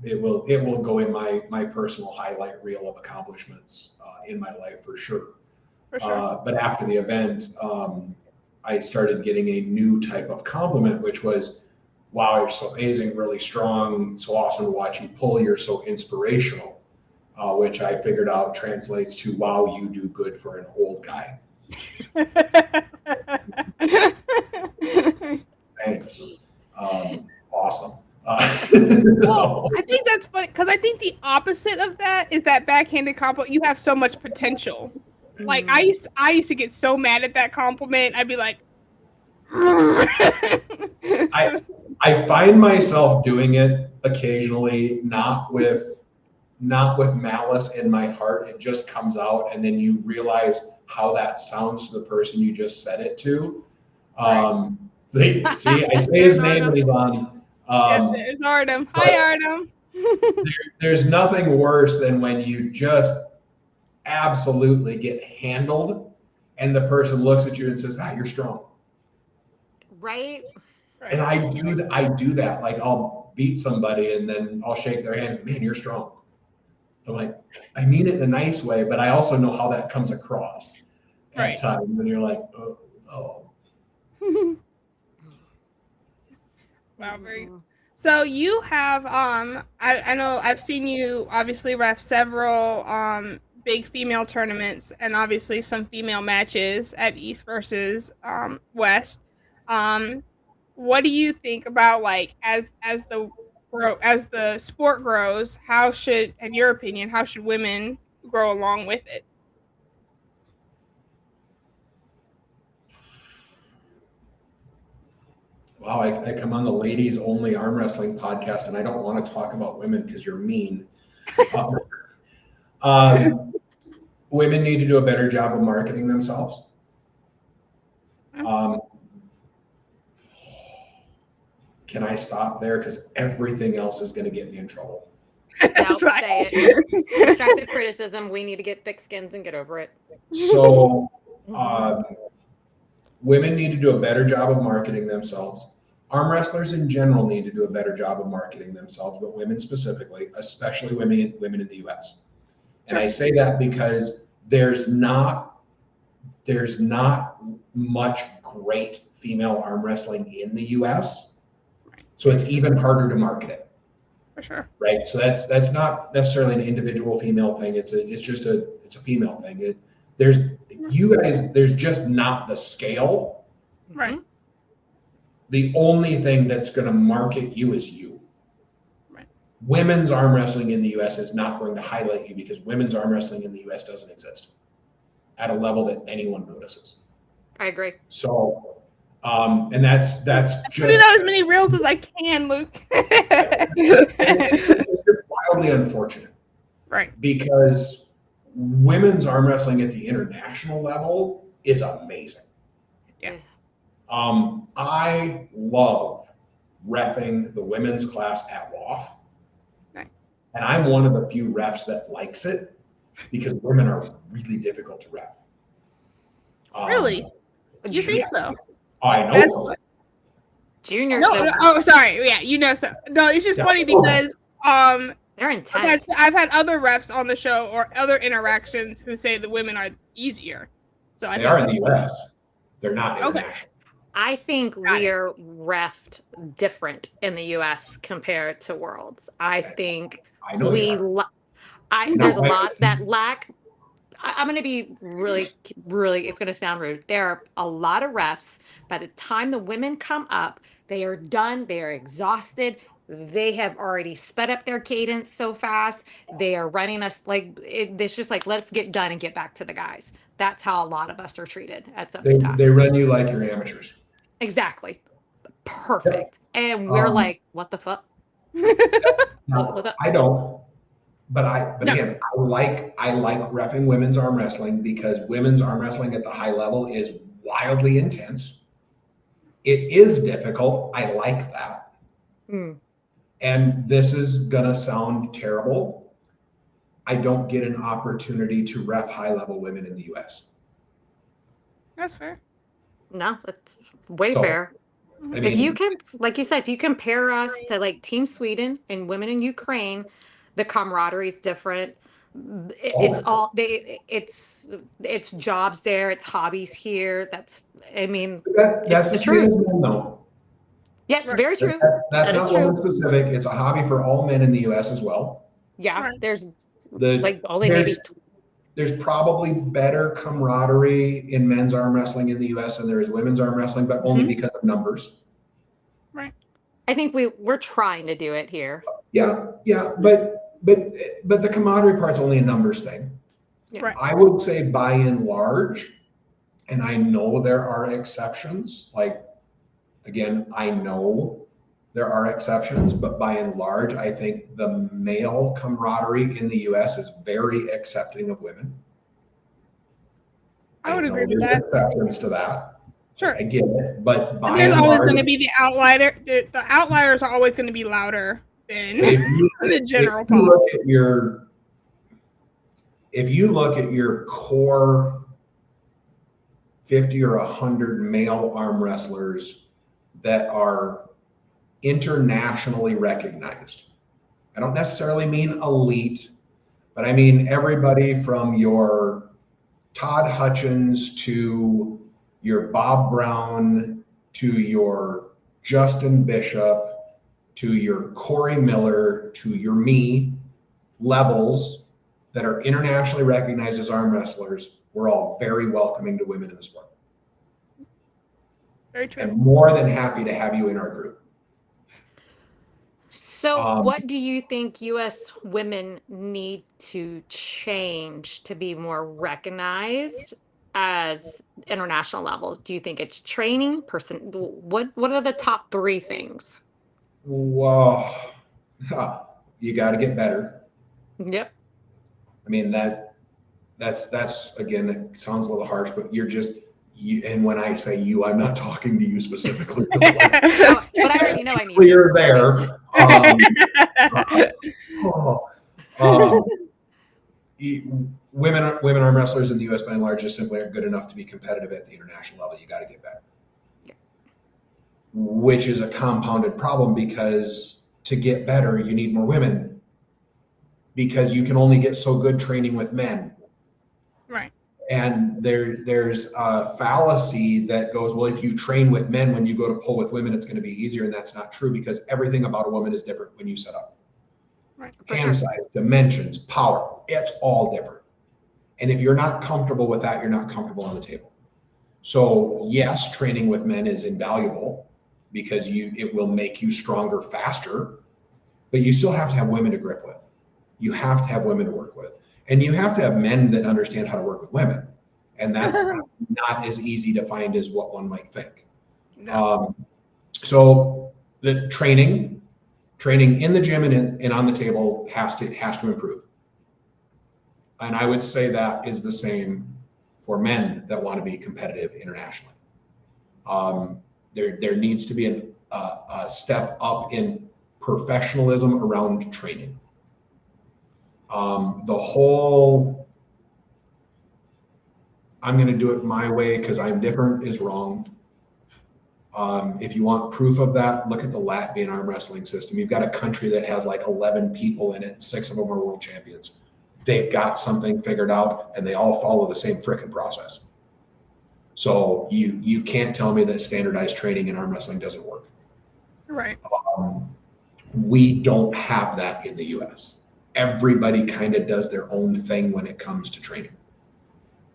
Speaker 2: it will go in my personal highlight reel of accomplishments in my life for sure.
Speaker 1: For sure.
Speaker 2: But after the event, I started getting a new type of compliment, which was, "Wow, you're so amazing, really strong, so awesome to watch you pull, you're so inspirational," which I figured out translates to, "Wow, you do good for an old guy." Thanks. Awesome.
Speaker 1: Well, I think that's funny, because I think the opposite of that is that backhanded compliment. You have so much potential. Like, I used to get so mad at that compliment. I'd be like,
Speaker 2: I find myself doing it occasionally, not with malice in my heart. It just comes out, and then you realize how that sounds to the person you just said it to. See, I say his name and he's on.
Speaker 1: There's Artem. Hi, Artem.
Speaker 2: There's nothing worse than when you just absolutely get handled and the person looks at you and says, "You're strong."
Speaker 3: Right.
Speaker 2: And I do that. Like, I'll beat somebody and then I'll shake their hand. "Man, you're strong." I'm like, I mean it in a nice way, but I also know how that comes across at times. And you're like, oh.
Speaker 1: Wow, very. So you have I know I've seen you obviously ref several big female tournaments and obviously some female matches at East versus West. What do you think about, like, as the sport grows, in your opinion, how should women grow along with it?
Speaker 2: Wow, I come on the ladies only arm wrestling podcast and I don't want to talk about women because you're mean. Women need to do a better job of marketing themselves. Can I stop there? Because everything else is going to get me in trouble.
Speaker 3: No, say it. Constructive criticism. We need to get thick skins and get over it.
Speaker 2: So women need to do a better job of marketing themselves. Arm wrestlers in general need to do a better job of marketing themselves, but women specifically, especially women in the US. And I say that because there's not much great female arm wrestling in the US. So it's even harder to market it.
Speaker 1: For sure.
Speaker 2: Right. So that's not necessarily an individual female thing. It's a female thing. There's just not the scale.
Speaker 1: Right.
Speaker 2: The only thing that's going to market you is you.
Speaker 1: Right.
Speaker 2: Women's arm wrestling in the US is not going to highlight you because women's arm wrestling in the US doesn't exist at a level that anyone notices.
Speaker 3: I agree.
Speaker 2: So, and that's just.
Speaker 1: I do that as many reels as I can, Luke.
Speaker 2: It's wildly unfortunate.
Speaker 1: Right.
Speaker 2: Because women's arm wrestling at the international level is amazing.
Speaker 1: Yeah.
Speaker 2: I love reffing the women's class at WAF.
Speaker 1: Nice.
Speaker 2: And I'm one of the few refs that likes it because women are really difficult to ref.
Speaker 1: Really? You think so?
Speaker 2: I know.
Speaker 1: That's-
Speaker 3: Junior.
Speaker 1: No, sorry. Yeah, so. No, it's just funny because
Speaker 3: they're intense.
Speaker 1: I've had other refs on the show or other interactions who say the women are easier. So
Speaker 2: they are in the US. They're not international.
Speaker 1: Okay.
Speaker 3: I think we are refed different in the US compared to Worlds. I think there's a lot that lack. I'm going to be really, it's going to sound rude. There are a lot of refs. By the time the women come up, they are done. They are exhausted. They have already sped up their cadence so fast. They are running us it's just like, let's get done and get back to the guys. That's how a lot of us are treated at some stuff.
Speaker 2: They run you like you're amateurs.
Speaker 3: Exactly. Perfect. Yep. And we're like, what the fuck?
Speaker 2: I don't. But again, I like reffing women's arm wrestling because women's arm wrestling at the high level is wildly intense. It is difficult. I like that. And this is gonna sound terrible. I don't get an opportunity to ref high level women in the US.
Speaker 1: That's fair.
Speaker 3: No, that's way fair. I mean, if you can, like you said, if you compare us to like Team Sweden and women in Ukraine, the camaraderie is different. It's it's jobs there, it's hobbies here. That's
Speaker 2: the truth. Though.
Speaker 3: Yeah, it's very true.
Speaker 2: That's not woman specific. It's a hobby for all men in the US as well.
Speaker 3: Yeah, there's
Speaker 2: there's probably better camaraderie in men's arm wrestling in the US than there is women's arm wrestling, but only because of numbers.
Speaker 1: Right.
Speaker 3: I think we're trying to do it here.
Speaker 2: Yeah, but the camaraderie part's only a numbers thing.
Speaker 1: Yeah. Right.
Speaker 2: I would say by and large, and I know there are exceptions, again, I know there are exceptions, but by and large, I think the male camaraderie in the US is very accepting of women.
Speaker 1: I would agree with that.
Speaker 2: Exceptions to that.
Speaker 1: Sure.
Speaker 2: I get it, but
Speaker 1: there's always going to be the outlier. The outliers are always going to be louder than the general pop.
Speaker 2: If you look at your core 50 or 100 male arm wrestlers that are internationally recognized. I don't necessarily mean elite, but I mean everybody from your Todd Hutchins to your Bob Brown to your Justin Bishop to your Corey Miller to your me levels that are internationally recognized as arm wrestlers. We're all very welcoming to women in the sport.
Speaker 1: Very true.
Speaker 2: And more than happy to have you in our group.
Speaker 3: So what do you think U.S. women need to change to be more recognized as international level? Do you think it's training, what are the top 3 things?
Speaker 2: Well, you got to get better.
Speaker 3: Yep.
Speaker 2: I mean, that's again, it sounds a little harsh, but you're just, and when I say you, I'm not talking to you specifically.
Speaker 3: But I already know I need
Speaker 2: clear there. Women arm wrestlers in the U.S. by and large just simply aren't good enough to be competitive at the international level. You got to get better. Yeah. Which is a compounded problem because to get better, you need more women because you can only get so good training with men.
Speaker 1: Right.
Speaker 2: And there's a fallacy that goes, well, if you train with men, when you go to pull with women, it's going to be easier. And that's not true because everything about a woman is different when you set up.
Speaker 1: Right.
Speaker 2: Hand size, dimensions, power, it's all different. And if you're not comfortable with that, you're not comfortable on the table. So yes, training with men is invaluable because it will make you stronger faster, but you still have to have women to grip with. You have to have women to work with. And you have to have men that understand how to work with women. And that's not as easy to find as what one might think. No. So the training in the gym and on the table has to improve. And I would say that is the same for men that want to be competitive internationally. There needs to be a step up in professionalism around training. The whole, I'm going to do it my way because I'm different is wrong. If you want proof of that, look at the Latvian arm wrestling system. You've got a country that has like 11 people in it, 6 of them are world champions. They've got something figured out and they all follow the same frickin' process. So you can't tell me that standardized training in arm wrestling doesn't work.
Speaker 1: Right.
Speaker 2: We don't have that in the US. Everybody kind of does their own thing when it comes to training.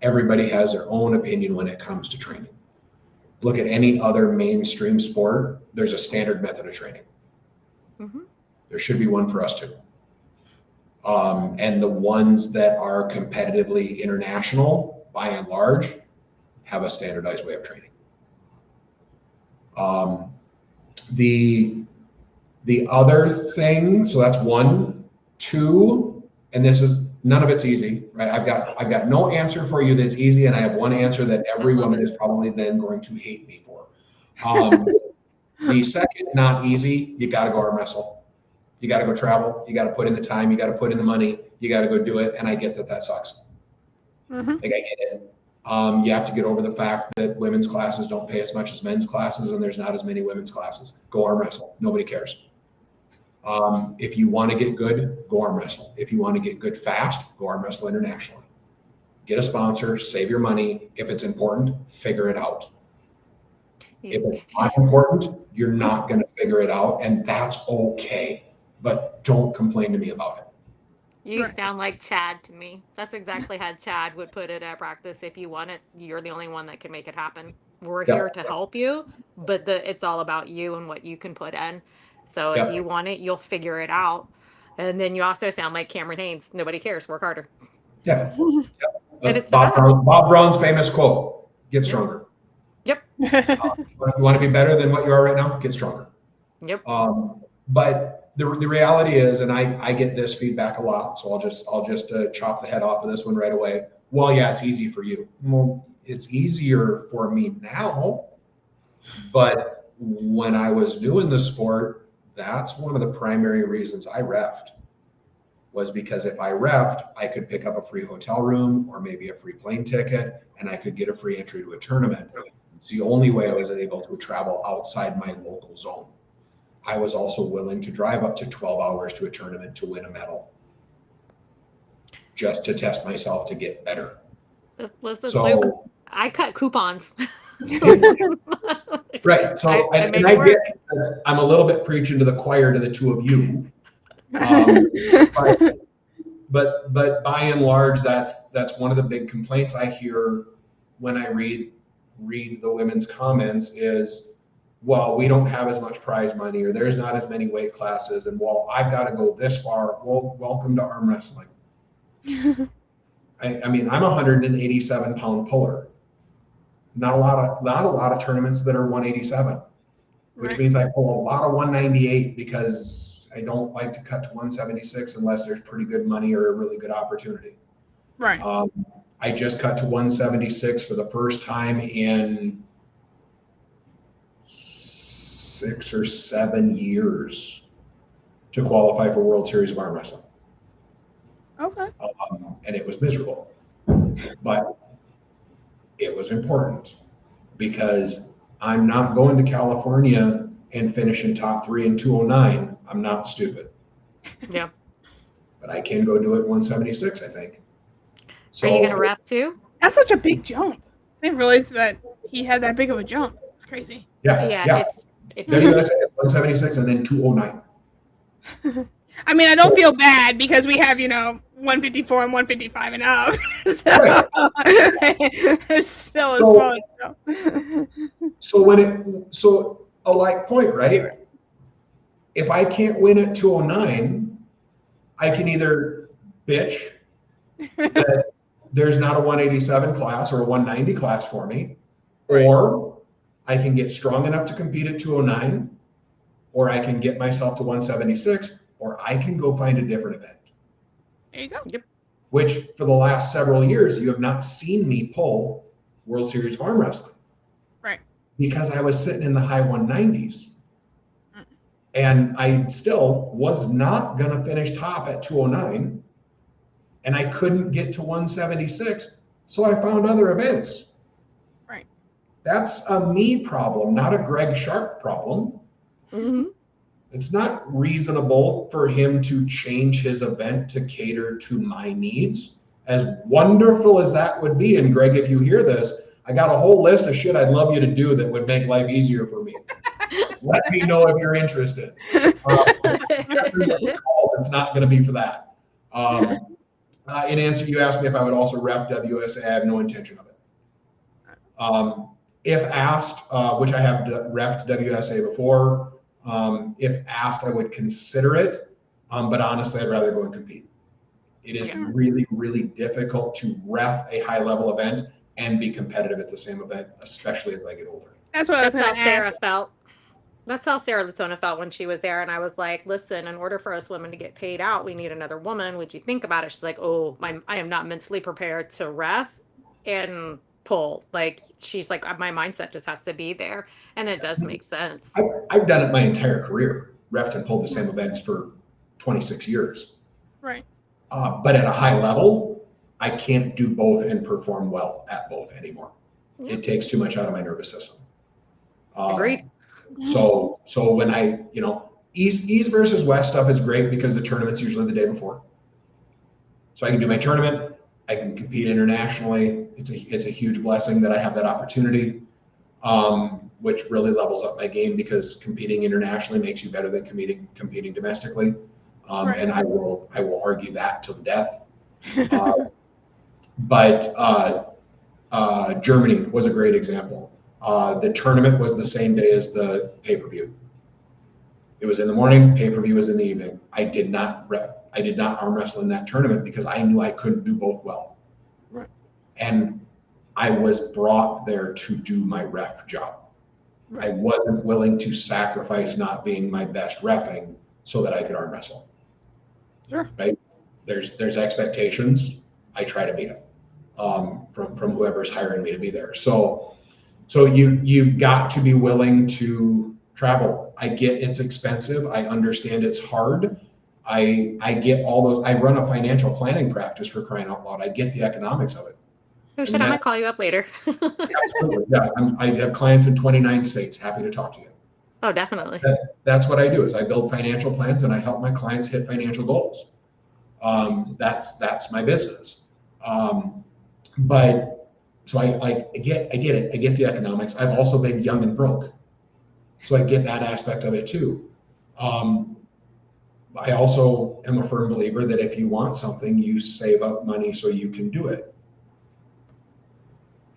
Speaker 2: Everybody has their own opinion when it comes to training. Look at any other mainstream sport, there's a standard method of training.
Speaker 3: Mm-hmm.
Speaker 2: There should be one for us too. And the ones that are competitively international, by and large, have a standardized way of training. The other thing, so that's 1, 2, and this is, none of it's easy, right? I've got no answer for you that's easy, and I have one answer that every woman is probably then going to hate me for. The second, not easy, you got to go arm wrestle. You got to go travel. You got to put in the time. You got to put in the money. You got to go do it. And I get that sucks.
Speaker 1: Mm-hmm.
Speaker 2: Like, I get it. You have to get over the fact that women's classes don't pay as much as men's classes, and there's not as many women's classes. Go arm wrestle. Nobody cares. If you want to get good, go arm wrestle. If you want to get good fast, go arm wrestle internationally. Get a sponsor, save your money. If it's important, figure it out. If it's not important, you're not going to figure it out, and that's okay. But don't complain to me about it.
Speaker 3: You
Speaker 1: Right.
Speaker 3: sound like Chad to me. That's exactly how Chad would put it at practice. If you want it, you're the only one that can make it happen. We're
Speaker 2: Yeah.
Speaker 3: here to help you, but it's all about you and what you can put in. So if
Speaker 2: Yeah.
Speaker 3: you want it, you'll figure it out. And then you also sound like Cameron Haynes. Nobody cares. Work harder.
Speaker 2: Yeah.
Speaker 3: And it's
Speaker 2: Bob Brown's famous quote, get stronger.
Speaker 3: Yep.
Speaker 2: You want to be better than what you are right now? Get stronger.
Speaker 3: Yep.
Speaker 2: But the reality is, and I get this feedback a lot, so I'll just chop the head off of this one right away. Well, yeah, it's easy for you. Well, it's easier for me now, but when I was doing the sport, that's one of the primary reasons I reffed, was because if I reffed, I could pick up a free hotel room or maybe a free plane ticket, and I could get a free entry to a tournament. It's the only way I was able to travel outside my local zone. I was also willing to drive up to 12 hours to a tournament to win a medal, just to test myself to get better.
Speaker 3: Listen,
Speaker 2: So,
Speaker 3: Luke, I cut coupons.
Speaker 2: right. So,
Speaker 3: I
Speaker 2: and
Speaker 3: made
Speaker 2: I
Speaker 3: it work.
Speaker 2: get, I'm a little bit preaching to the choir to the two of you. But by and large, that's one of the big complaints I hear when I read the women's comments is, well, we don't have as much prize money, or there's not as many weight classes, and well, I've got to go this far. Well, welcome to arm wrestling. I mean, I'm a 187-pound puller. Not a lot of tournaments that are 187, which
Speaker 1: Right.
Speaker 2: means I pull a lot of 198 because I don't like to cut to 176 unless there's pretty good money or a really good opportunity.
Speaker 1: Right.
Speaker 2: I just cut to 176 for the first time in 6 or 7 years to qualify for World Series of Arm Wrestling.
Speaker 1: Okay.
Speaker 2: And it was miserable, but it was important because I'm not going to California and finishing top 3 in 209. I'm not stupid.
Speaker 3: Yeah.
Speaker 2: But I can go do it 176, I think. So,
Speaker 3: Are you gonna rep too?
Speaker 1: That's such a big jump. I didn't realize that he had that big of a jump. It's crazy.
Speaker 2: Yeah.
Speaker 3: It's
Speaker 2: There you
Speaker 3: huge.
Speaker 2: guys, 176 and then 209.
Speaker 1: I mean, I don't feel bad because we have, 154 and 155 and up. So
Speaker 2: Right.
Speaker 1: it's still a
Speaker 2: So-
Speaker 1: smaller jump.
Speaker 2: So a like point, right? If I can't win at 209, I can either bitch that there's not a 187 class or a 190 class for me,
Speaker 1: Right.
Speaker 2: or I can get strong enough to compete at 209, or I can get myself to 176, or I can go find a different event.
Speaker 1: There you go.
Speaker 2: Which for the last several years, you have not seen me pull World Series of Arm Wrestling.
Speaker 1: Right.
Speaker 2: Because I was sitting in the high 190s. And I still was not going to finish top at 209, and I couldn't get to 176. So I found other events.
Speaker 1: Right.
Speaker 2: That's a me problem, not a Greg Sharp problem.
Speaker 3: Mm-hmm.
Speaker 2: It's not reasonable for him to change his event to cater to my needs. As wonderful as that would be, and Greg, if you hear this, I got a whole list of shit I'd love you to do that would make life easier for me. Let me know if you're interested. It's not going to be for that. In answer, you asked me if I would also ref WSA. I have no intention of it. If asked, which I have refed WSA before, if asked, I would consider it. But honestly, I'd rather go and compete. It is really, really difficult to ref a high-level event and be competitive at the same event, especially as I get older.
Speaker 1: That's what I was
Speaker 3: That's
Speaker 1: going
Speaker 3: how
Speaker 1: to
Speaker 3: Sarah
Speaker 1: ask.
Speaker 3: felt. That's how Sarah Latona felt when she was there. And I was like, listen, in order for us women to get paid out, we need another woman. Would you think about it? She's like, oh, I am not mentally prepared to ref and pull. Like, she's like, my mindset just has to be there. And it does make sense.
Speaker 2: I've done it my entire career, refed and pulled the same events for 26 years.
Speaker 1: Right.
Speaker 2: But at a high level, I can't do both and perform well at both anymore. Yeah. It takes too much out of my nervous system.
Speaker 3: Agreed.
Speaker 2: So when I, East versus West stuff is great because the tournament's usually the day before. So I can do my tournament. I can compete internationally. It's a huge blessing that I have that opportunity, which really levels up my game because competing internationally makes you better than competing domestically. Right. And I will argue that to the death. But Germany was a great example. The tournament was the same day as the pay-per-view. It was in the morning, pay-per-view was in the evening. I did not arm wrestle in that tournament because I knew I couldn't do both well.
Speaker 1: Right.
Speaker 2: And I was brought there to do my ref job. Right. I wasn't willing to sacrifice not being my best reffing so that I could arm wrestle.
Speaker 1: Sure.
Speaker 2: Right? There's expectations. I try to meet them from whoever's hiring me to be there. So you've got to be willing to travel. I get it's expensive. I understand it's hard. I get all those. I run a financial planning practice, for crying out loud. I get the economics of it.
Speaker 3: Oh shit, I might call you up later.
Speaker 2: Absolutely. Yeah, I have clients in 29 states. Happy to talk to you.
Speaker 3: Oh, definitely.
Speaker 2: That's what I do is I build financial plans and I help my clients hit financial goals. That's my business. But so I get it. I get the economics. I've also been young and broke. So I get that aspect of it too. I also am a firm believer that if you want something, you save up money so you can do it.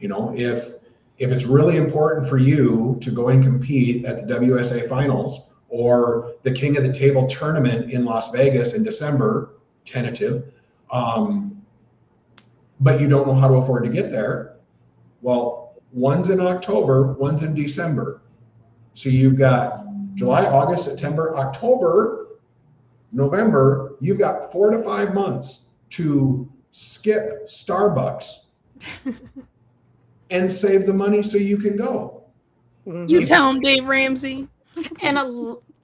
Speaker 2: If it's really important for you to go and compete at the WSA finals or the King of the Table tournament in Las Vegas in December, tentative, but you don't know how to afford to get there, well, one's in October, one's in December. So you've got July, August, September, October, November, you've got 4 to 5 months to skip Starbucks and save the money so you can go.
Speaker 1: You tell him, Dave Ramsey.
Speaker 3: And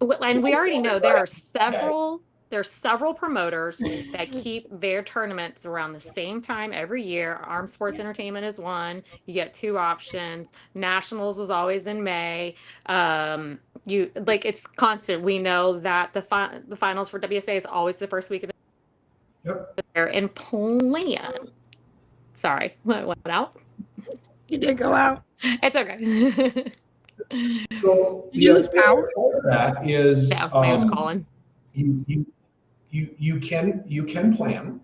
Speaker 3: we already know there are several promoters that keep their tournaments around the same time every year. Armed Sports Entertainment is one. You get 2 options. Nationals is always in May. It's constant. We know that the finals for WSA is always the first week of the year. And plan. Sorry, what went out?
Speaker 1: You did go out.
Speaker 3: It's okay.
Speaker 2: So
Speaker 1: use power.
Speaker 2: That is
Speaker 3: calling.
Speaker 2: You can plan,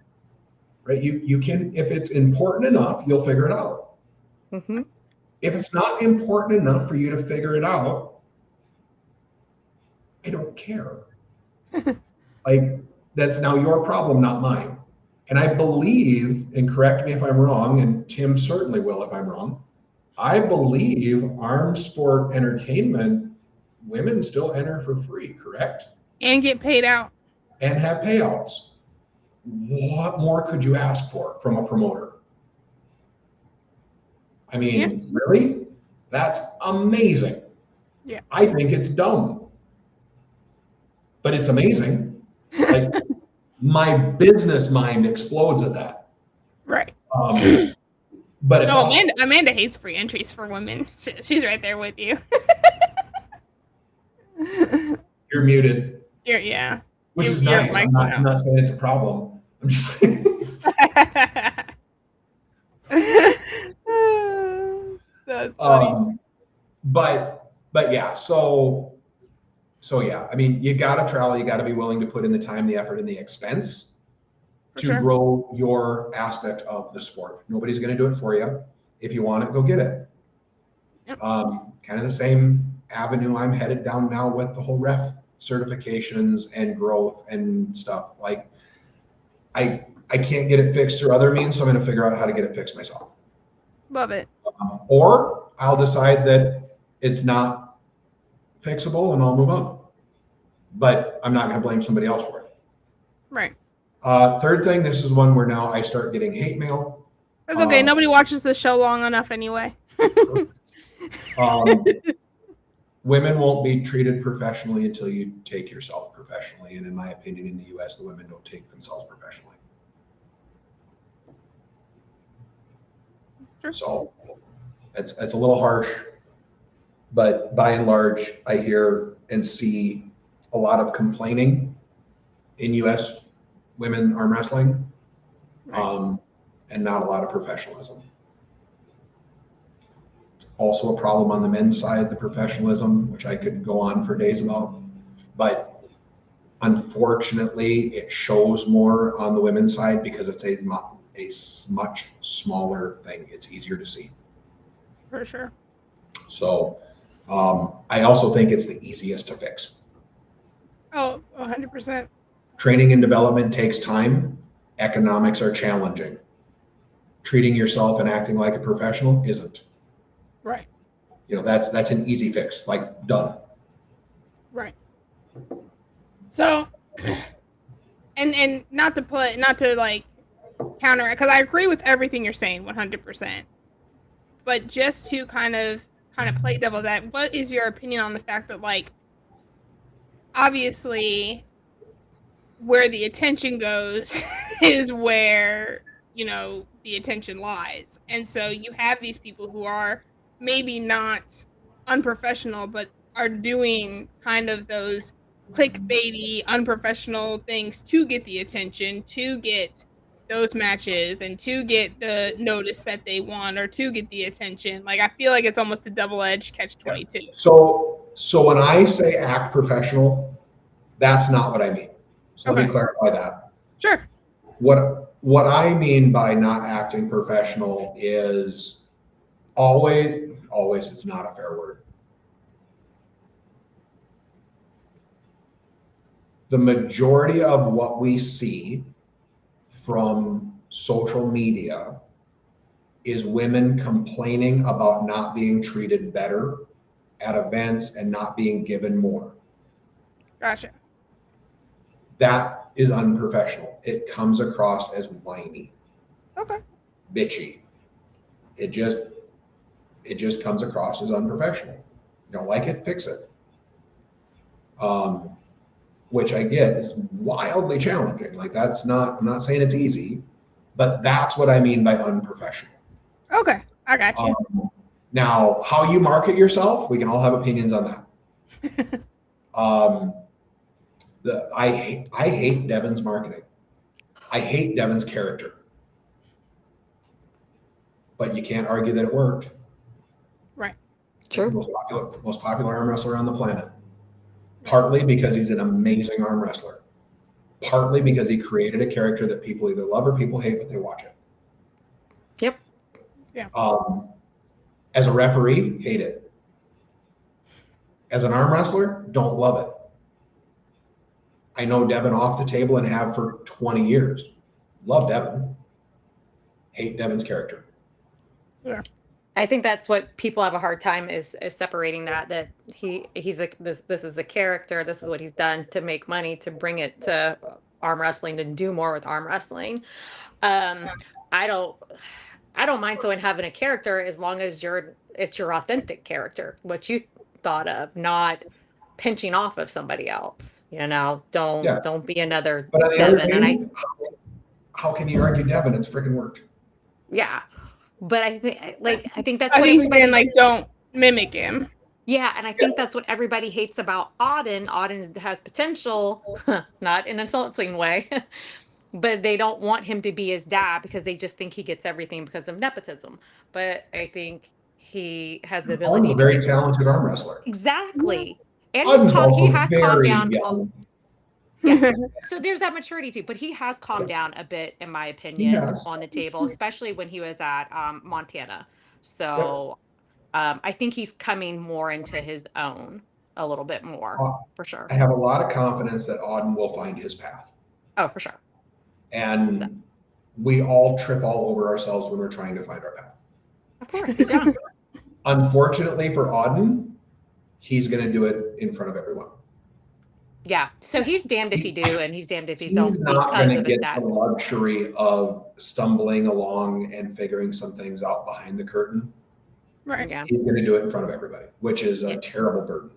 Speaker 2: right? You can, if it's important enough, you'll figure it out.
Speaker 3: Mm-hmm.
Speaker 2: If it's not important enough for you to figure it out, I don't care. That's now your problem, not mine. And I believe, and correct me if I'm wrong, and Tim certainly will if I'm wrong, I believe armed sport entertainment, women still enter for free, correct?
Speaker 1: And get paid out.
Speaker 2: And have payouts. What more could you ask for from a promoter? I mean, Really? That's amazing.
Speaker 1: Yeah.
Speaker 2: I think it's dumb. but it's amazing. Like my business mind explodes at that.
Speaker 1: Right.
Speaker 2: But it's
Speaker 1: No,
Speaker 2: also,
Speaker 1: Amanda hates free entries for women. She's right there with you.
Speaker 2: you're muted,
Speaker 1: Yeah.
Speaker 2: which is
Speaker 1: Your
Speaker 2: nice.
Speaker 1: mic
Speaker 2: I'm
Speaker 1: went out.
Speaker 2: not saying it's a problem. I'm just saying.
Speaker 1: That's funny.
Speaker 2: But yeah, so yeah, I mean, you got to travel. You got to be willing to put in the time, the effort, and the expense
Speaker 1: For
Speaker 2: to
Speaker 1: sure.
Speaker 2: grow your aspect of the sport. Nobody's going to do it for you. If you want it, go get it.
Speaker 1: Yep.
Speaker 2: Kind of the same avenue I'm headed down now with the whole ref certifications and growth and stuff. Like I can't get it fixed through other means, so I'm going to figure out how to get it fixed myself.
Speaker 1: Love it.
Speaker 2: Or I'll decide that it's not fixable and I'll move on. But I'm not going to blame somebody else for it.
Speaker 1: Right.
Speaker 2: Third thing, this is one where now I start getting hate mail.
Speaker 1: That's okay. Nobody watches the show long enough anyway.
Speaker 2: Women won't be treated professionally until you take yourself professionally. And in my opinion, in the US, the women don't take themselves professionally.
Speaker 1: Sure.
Speaker 2: So it's a little harsh, but by and large, I hear and see a lot of complaining in US women arm wrestling,
Speaker 1: Right.
Speaker 2: and not a lot of professionalism. It's also a problem on the men's side, the professionalism, which I could go on for days about. But unfortunately, it shows more on the women's side because it's a much smaller thing. It's easier to see.
Speaker 1: For sure.
Speaker 2: So I also think it's the easiest to fix.
Speaker 1: Oh, 100%.
Speaker 2: Training and development takes time. Economics are challenging. Treating yourself and acting like a professional isn't.
Speaker 1: Right.
Speaker 2: You know, that's an easy fix, like done.
Speaker 1: Right. So, and not to like counter it, because I agree with everything you're saying 100%. But just to kind of play devil's advocate, what is your opinion on the fact that, like, obviously where the attention goes is where, the attention lies. And so you have these people who are maybe not unprofessional, but are doing kind of those clickbaity, unprofessional things to get the attention, to get those matches, and to get the notice that they want, or to get the attention. Like, I feel like it's almost a double-edged catch-22.
Speaker 2: So when I say act professional, that's not what I mean. So let me clarify that.
Speaker 1: Sure.
Speaker 2: What I mean by not acting professional is always is not a fair word. The majority of what we see from social media is women complaining about not being treated better at events and not being given more.
Speaker 1: Gotcha.
Speaker 2: That is unprofessional. It comes across as whiny.
Speaker 1: Okay.
Speaker 2: Bitchy. It just comes across as unprofessional. You don't like it, fix it. Which I get is wildly challenging. Like I'm not saying it's easy, but that's what I mean by unprofessional.
Speaker 1: Okay, I got you.
Speaker 2: Now, how you market yourself, we can all have opinions on that. I hate Devin's marketing. I hate Devin's character. But you can't argue that it worked.
Speaker 1: Right.
Speaker 3: True.
Speaker 2: Most popular arm wrestler on the planet. Partly because he's an amazing arm wrestler. Partly because he created a character that people either love or people hate, but they watch it.
Speaker 3: Yep.
Speaker 1: Yeah.
Speaker 2: As a referee, hate it. As an arm wrestler, don't love it. I know Devin off the table and have for 20 years. Love Devin. Hate Devin's character.
Speaker 1: Yeah.
Speaker 3: I think that's what people have a hard time is separating that he's like this is a character, this is what he's done to make money, to bring it to arm wrestling, to do more with arm wrestling. I don't mind someone having a character as long as it's your authentic character, what you thought of, not pinching off of somebody else. Don't be another
Speaker 2: But on the
Speaker 3: Devin.
Speaker 2: other
Speaker 3: And
Speaker 2: hand, how can you argue Devin? It's freaking worked.
Speaker 3: but I think that's
Speaker 1: I
Speaker 3: what
Speaker 1: think he's saying
Speaker 3: everybody.
Speaker 1: don't mimic him.
Speaker 3: Yeah, and I think that's what everybody hates about Auden. Auden has potential, not in an insulting way, but they don't want him to be his dad because they just think he gets everything because of nepotism. But I think he has the
Speaker 2: Auden's
Speaker 3: ability
Speaker 2: a
Speaker 3: to
Speaker 2: very
Speaker 3: get
Speaker 2: talented arm wrestler.
Speaker 3: exactly. And
Speaker 2: Auden's
Speaker 3: he
Speaker 2: also
Speaker 3: has calmed
Speaker 2: very
Speaker 3: down.
Speaker 2: young.
Speaker 3: Yeah. So there's that maturity too, but he has calmed down a bit, in my
Speaker 2: He
Speaker 3: opinion,
Speaker 2: has.
Speaker 3: on the table, especially when he was at Montana.
Speaker 2: Yep.
Speaker 3: So I think he's coming more into his own a little bit more, for sure.
Speaker 2: I have a lot of confidence that Auden will find his path.
Speaker 3: Oh, for sure.
Speaker 2: And we all trip all over ourselves when we're trying to find our path.
Speaker 3: Of course, he's young.
Speaker 2: Unfortunately for Auden, he's going to do it in front of everyone.
Speaker 3: Yeah. So he's damned if he do, and he's damned if he
Speaker 2: He's
Speaker 3: don't,
Speaker 2: not going
Speaker 3: because
Speaker 2: to
Speaker 3: of his
Speaker 2: get
Speaker 3: dad.
Speaker 2: the luxury of stumbling along and figuring some things out behind the curtain.
Speaker 1: Right.
Speaker 3: Yeah.
Speaker 2: He's going to do it in front of everybody, which is a terrible burden.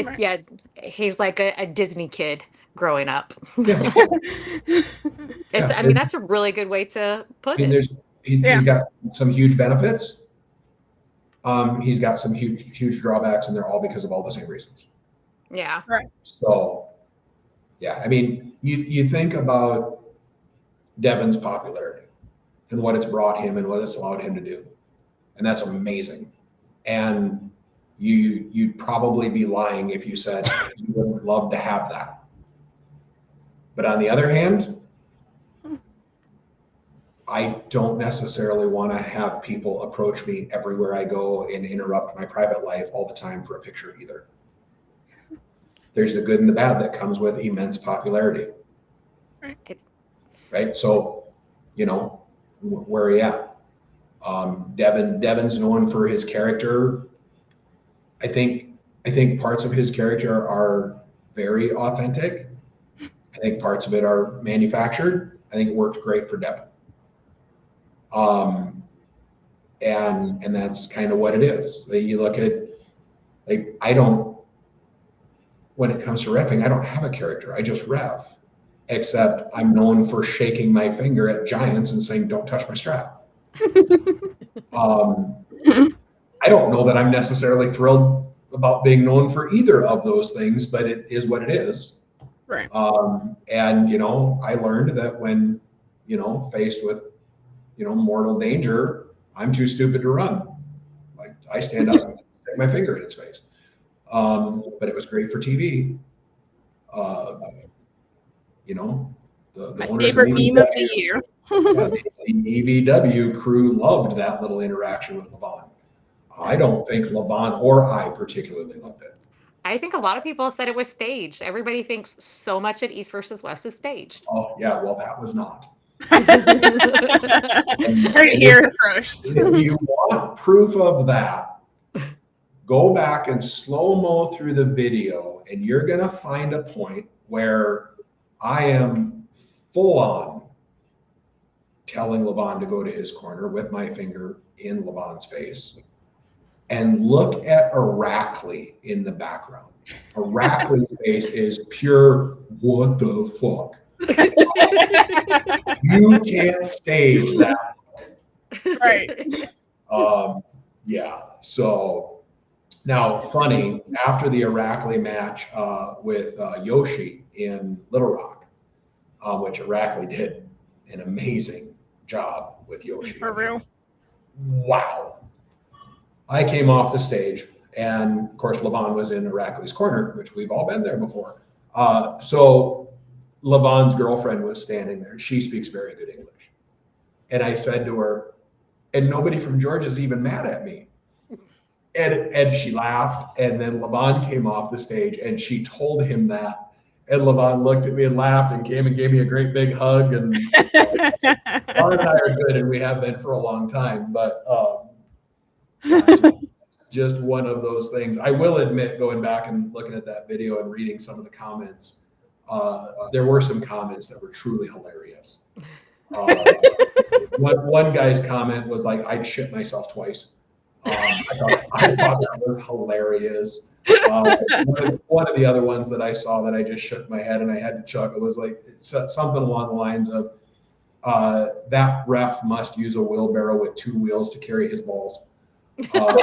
Speaker 1: Right.
Speaker 3: Yeah, he's like a Disney kid growing up.
Speaker 2: Yeah.
Speaker 3: I mean, that's a really good way to put it.
Speaker 2: He's got some huge benefits. He's got some huge drawbacks, and they're all because of all the same reasons.
Speaker 3: Yeah.
Speaker 1: Right.
Speaker 2: So, yeah, I mean, you think about Devin's popularity and what it's brought him and what it's allowed him to do, and that's amazing. And you'd probably be lying if you said you would love to have that. But on the other hand, I don't necessarily want to have people approach me everywhere I go and interrupt my private life all the time for a picture either. There's the good and the bad that comes with immense popularity. Right? So, where are you at? Devin's known for his character. I think parts of his character are very authentic. I think parts of it are manufactured. I think it worked great for Devin. And that's kind of what it is. You look at, when it comes to reffing, I don't have a character. I just ref, except I'm known for shaking my finger at giants and saying, "Don't touch my strap." I don't know that I'm necessarily thrilled about being known for either of those things, but it is what it is.
Speaker 1: Right.
Speaker 2: And I learned that when faced with mortal danger, I'm too stupid to run. Like, I stand up and stick my finger in its face. But it was great for TV. The
Speaker 1: My
Speaker 2: owners
Speaker 1: favorite
Speaker 2: of
Speaker 1: meme of the year.
Speaker 2: the EVW crew loved that little interaction with Levon. I don't think Levon or I particularly loved it.
Speaker 3: I think a lot of people said it was staged. Everybody thinks so much at East versus West is staged.
Speaker 2: Oh yeah, well, that was not.
Speaker 1: Right here first.
Speaker 2: If you want proof of that, go back and slow-mo through the video, and you're going to find a point where I am full on telling Levon to go to his corner with my finger in Levon's face. And look at Aracely in the background. Aracely's face is pure, what the fuck? You can't stage that.
Speaker 1: Right.
Speaker 2: Yeah. So now, funny, after the Aracely match with Yoshi in Little Rock, which Aracely did an amazing job with Yoshi.
Speaker 1: For real.
Speaker 2: Wow. I came off the stage, and of course, Levon was in Aracely's corner, which we've all been there before. So Levon's girlfriend was standing there. She speaks very good English. And I said to her, and nobody from Georgia's even mad at me. And she laughed. And then Levon came off the stage and she told him that. And Levon looked at me and laughed and came and gave me a great big hug. And Levon and I are good, and we have been for a long time. But just one of those things. I will admit, going back and looking at that video and reading some of the comments, there were some comments that were truly hilarious. One guy's comment was like, "I'd shit myself twice." I thought I thought that was hilarious. One of the other ones that I saw that I just shook my head and I had to chuckle was like, it said something along the lines of, that ref must use a wheelbarrow with 2 wheels to carry his balls.
Speaker 3: That's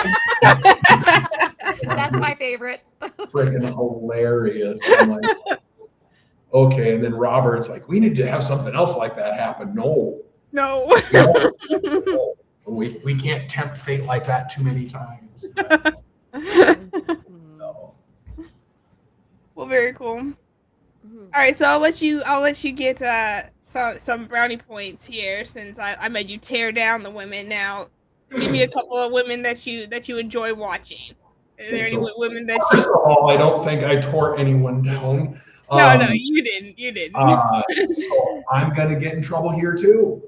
Speaker 3: my favorite.
Speaker 2: Freaking hilarious. I'm like, okay. And then Robert's like, we need to have something else like that happen. No,
Speaker 1: No.
Speaker 2: we can't tempt fate like that too many times. No.
Speaker 1: Well, very cool. All right, so I'll let you get some brownie points here since I made you tear down the women. Now, give me a couple of women that you enjoy watching. Are there any women that
Speaker 2: First of all, I don't think I tore anyone down.
Speaker 1: No, you didn't. You didn't.
Speaker 2: So I'm gonna get in trouble here too.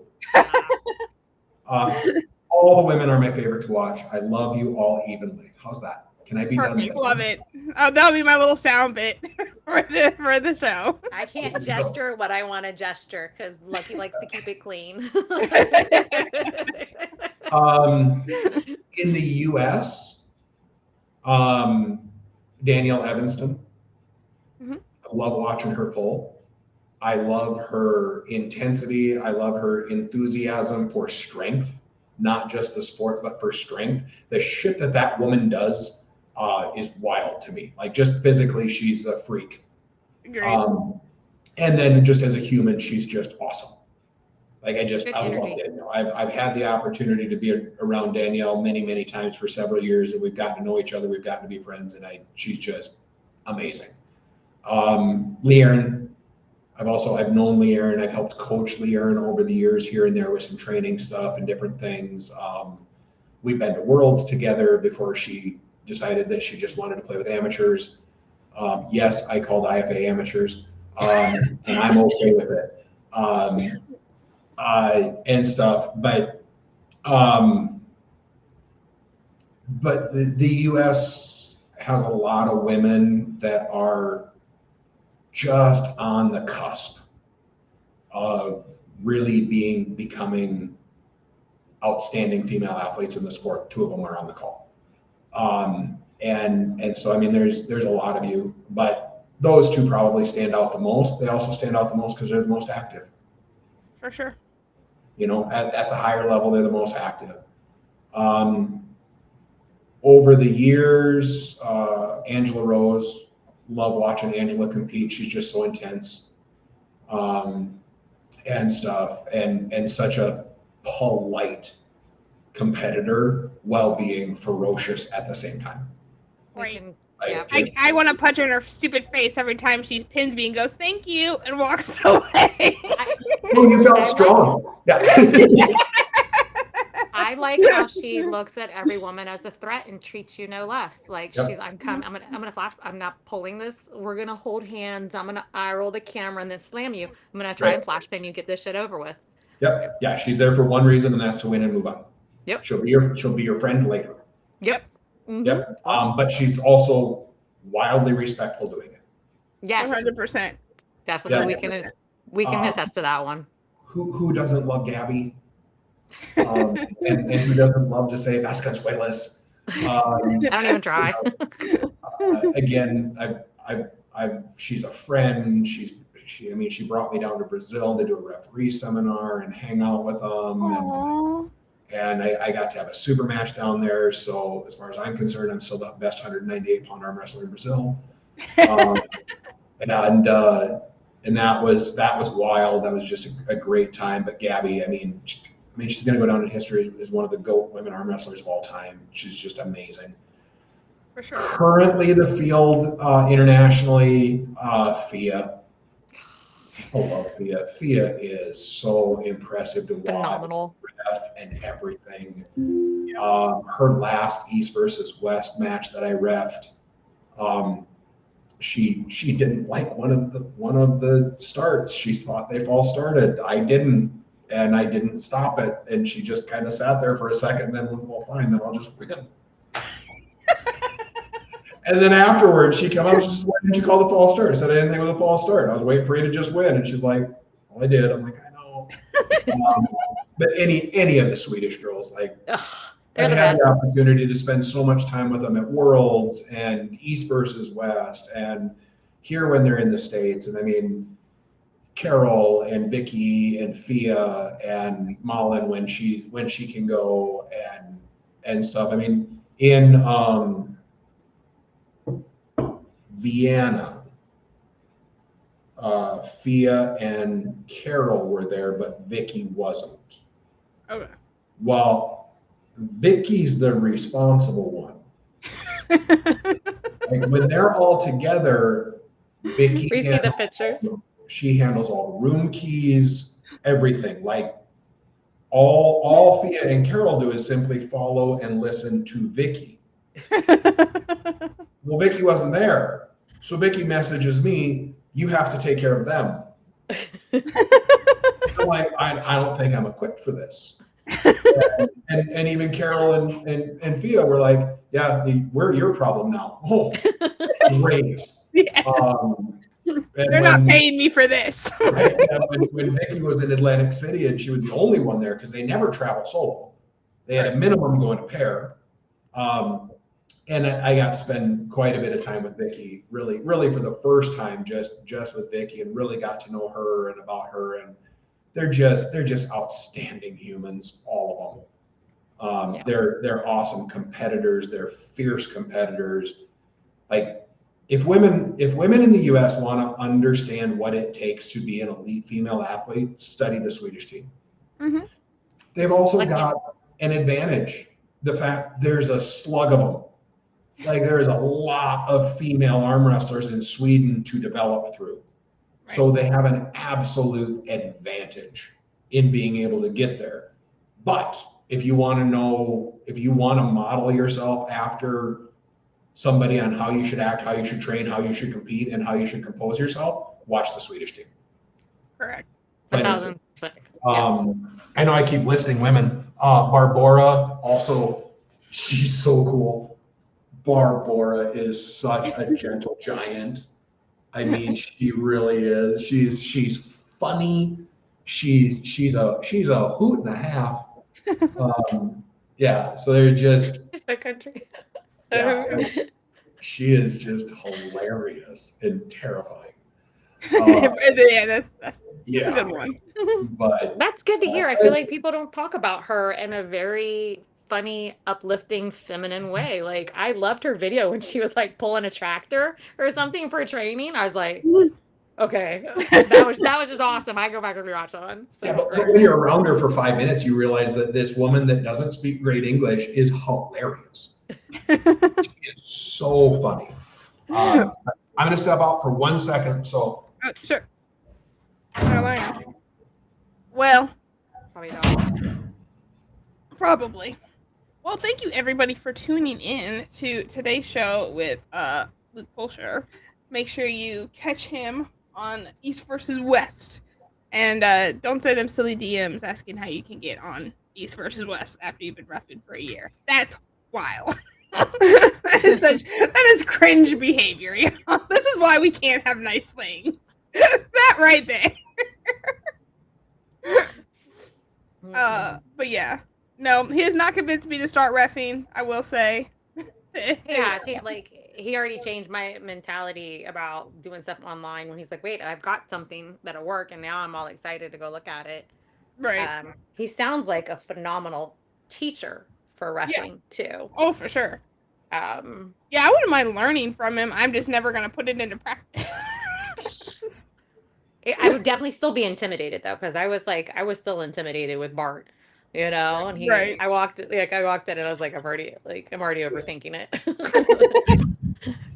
Speaker 2: All the women are my favorite to watch. I love you all evenly. How's that? Can I be
Speaker 1: Perfect.
Speaker 2: done?
Speaker 1: Love it. Oh, that'll be my little sound bit for the show.
Speaker 3: I can't gesture what I want to gesture because Lucky likes to keep it clean.
Speaker 2: In the U.S., Danielle Evanston.
Speaker 1: Mm-hmm.
Speaker 2: I love watching her pull. I love her intensity. I love her enthusiasm for strength, not just the sport, but for strength. The shit that woman does is wild to me. Like, just physically, she's a freak.
Speaker 1: Great.
Speaker 2: And then just as a human, she's just awesome. Like, I love Danielle. I've had the opportunity to be around Danielle many, many times for several years, and we've gotten to know each other. We've gotten to be friends, and she's just amazing. Leanne, I've known Leanne. I've helped coach Leanne over the years here and there with some training stuff and different things. We've been to Worlds together before she decided that she just wanted to play with amateurs. Yes, I called IFA amateurs, and I'm okay with it. And stuff, but the U.S. has a lot of women that are just on the cusp of really becoming outstanding female athletes in the sport. 2 of them are on the call, and so I mean, there's a lot of you, but those 2 probably stand out the most. They also stand out the most because they're the most active.
Speaker 1: For sure.
Speaker 2: You know, at the higher level, they're the most active. Over the years, Angela Rose, love watching Angela compete. She's just so intense, and stuff, and such a polite competitor while being ferocious at the same time.
Speaker 1: Right. I want to punch her in her stupid face every time she pins me and goes, "Thank you," and walks away.
Speaker 2: You felt strong. Yeah.
Speaker 3: I like how she looks at every woman as a threat and treats you no less. Like, she's, I'm gonna flash. I'm not pulling this. We're gonna hold hands. I'm gonna eye roll the camera and then slam you. I'm gonna try and flash pin you. Get this shit over with.
Speaker 2: Yep. Yeah. She's there for one reason, and that's to win and move on.
Speaker 3: Yep.
Speaker 2: She'll be your friend later.
Speaker 3: Yep. Mm-hmm.
Speaker 2: Yep. But she's also wildly respectful doing it.
Speaker 3: Yes.
Speaker 1: 100%.
Speaker 3: Definitely. Yeah. We can attest to that one.
Speaker 2: Who doesn't love Gabby? And who doesn't love to say Vas Consuelos?
Speaker 3: I don't even try.
Speaker 2: Again, she's a friend. She brought me down to Brazil to do a referee seminar and hang out with them. And I got to have a super match down there. So as far as I'm concerned, I'm still the best 198-pound arm wrestler in Brazil. And that was wild. That was just a great time. But Gabby, she's going to go down in history as one of the GOAT women arm wrestlers of all time. She's just amazing.
Speaker 1: For sure.
Speaker 2: Currently, the field internationally, Fia. I love Fia. Fia is so impressive to watch.
Speaker 3: Phenomenal.
Speaker 2: Ref and everything. Her last East versus West match that I refed, she didn't like one of the starts. She thought they false started. I didn't. And I didn't stop it. And she just kind of sat there for a second and then went, well, fine, then I'll just win. And then afterwards, she came out and was just, why didn't you call the false start? I said, I didn't think it was a false start. I was waiting for you to just win. And she's like, well, I did. I'm like, I know. But any of the Swedish girls, like,
Speaker 3: They're the
Speaker 2: had
Speaker 3: best.
Speaker 2: the opportunity to spend so much time with them at Worlds and East versus West, and here when they're in the States. And I mean, Carol and Vicky and Fia and Malin when she can go and stuff. I mean, in Vienna, Fia and Carol were there, but Vicky wasn't.
Speaker 1: Okay.
Speaker 2: Well, Vicky's the responsible one. Like when they're all together, Vicky
Speaker 3: We see the pictures.
Speaker 2: She handles all the room keys, everything. Like all Fia and Carol do is simply follow and listen to Vicky. Well, Vicky wasn't there. So Vicky messages me, you have to take care of them. I'm like, I don't think I'm equipped for this. and even Carol and Fia were like, yeah, we're your problem now. Oh, great.
Speaker 1: Yeah. They're not paying me for this.
Speaker 2: Right, when Vicky was in Atlantic City and she was the only one there because they never travel solo. They had a minimum going a pair. And I got to spend quite a bit of time with Vicky, really for the first time, just with Vicky, and really got to know her and about her. And they're just outstanding humans, all of them. They're awesome competitors. They're fierce competitors. Like if women in the U.S. want to understand what it takes to be an elite female athlete, study the Swedish team.
Speaker 1: Mm-hmm.
Speaker 2: They've also got an advantage. The fact there's a slug of them. Like there is a lot of female arm wrestlers in Sweden to develop through. Right. So they have an absolute advantage in being able to get there. But if you want to model yourself after somebody on how you should act, how you should train, how you should compete, and how you should compose yourself, watch the Swedish team.
Speaker 1: Correct.
Speaker 3: 1,000%.
Speaker 2: I know I keep listing women. Barbora, also, she's so cool. Barbora is such a gentle giant. I mean, she really is. She's funny. She's a hoot and a half. Yeah, so they're just.
Speaker 3: It's the country.
Speaker 2: Yeah, she is just hilarious and terrifying.
Speaker 1: That's a good one.
Speaker 2: But
Speaker 3: that's good to hear. I feel like people don't talk about her in a very funny, uplifting, feminine way. Like I loved her video when she was like pulling a tractor or something for training. I was like, okay, that was just awesome. I go back and rewatch that one. So,
Speaker 2: yeah, but when you're around her for 5 minutes, you realize that this woman that doesn't speak great English is hilarious. She is so funny. I'm going to step out for 1 second. So
Speaker 1: sure. Well,
Speaker 3: probably not.
Speaker 1: Probably. Well, thank you everybody for tuning in to today's show with Luke Pulscher. Make sure you catch him on East versus West, and don't send him silly DMs asking how you can get on East versus West after you've been reffing for a year. That's wild. that is cringe behavior. You know? This is why we can't have nice things. That right there. But yeah. No, he has not convinced me to start reffing, I will say.
Speaker 3: Yeah, he already changed my mentality about doing stuff online when he's like, wait, I've got something that'll work, and now I'm all excited to go look at it.
Speaker 1: Right.
Speaker 3: He sounds like a phenomenal teacher for reffing, too.
Speaker 1: Oh, for sure. Yeah, I wouldn't mind learning from him. I'm just never going to put it into practice.
Speaker 3: I would definitely still be intimidated, though, because I was still intimidated with Bart. You know, and I walked in and I was like, I'm already overthinking it.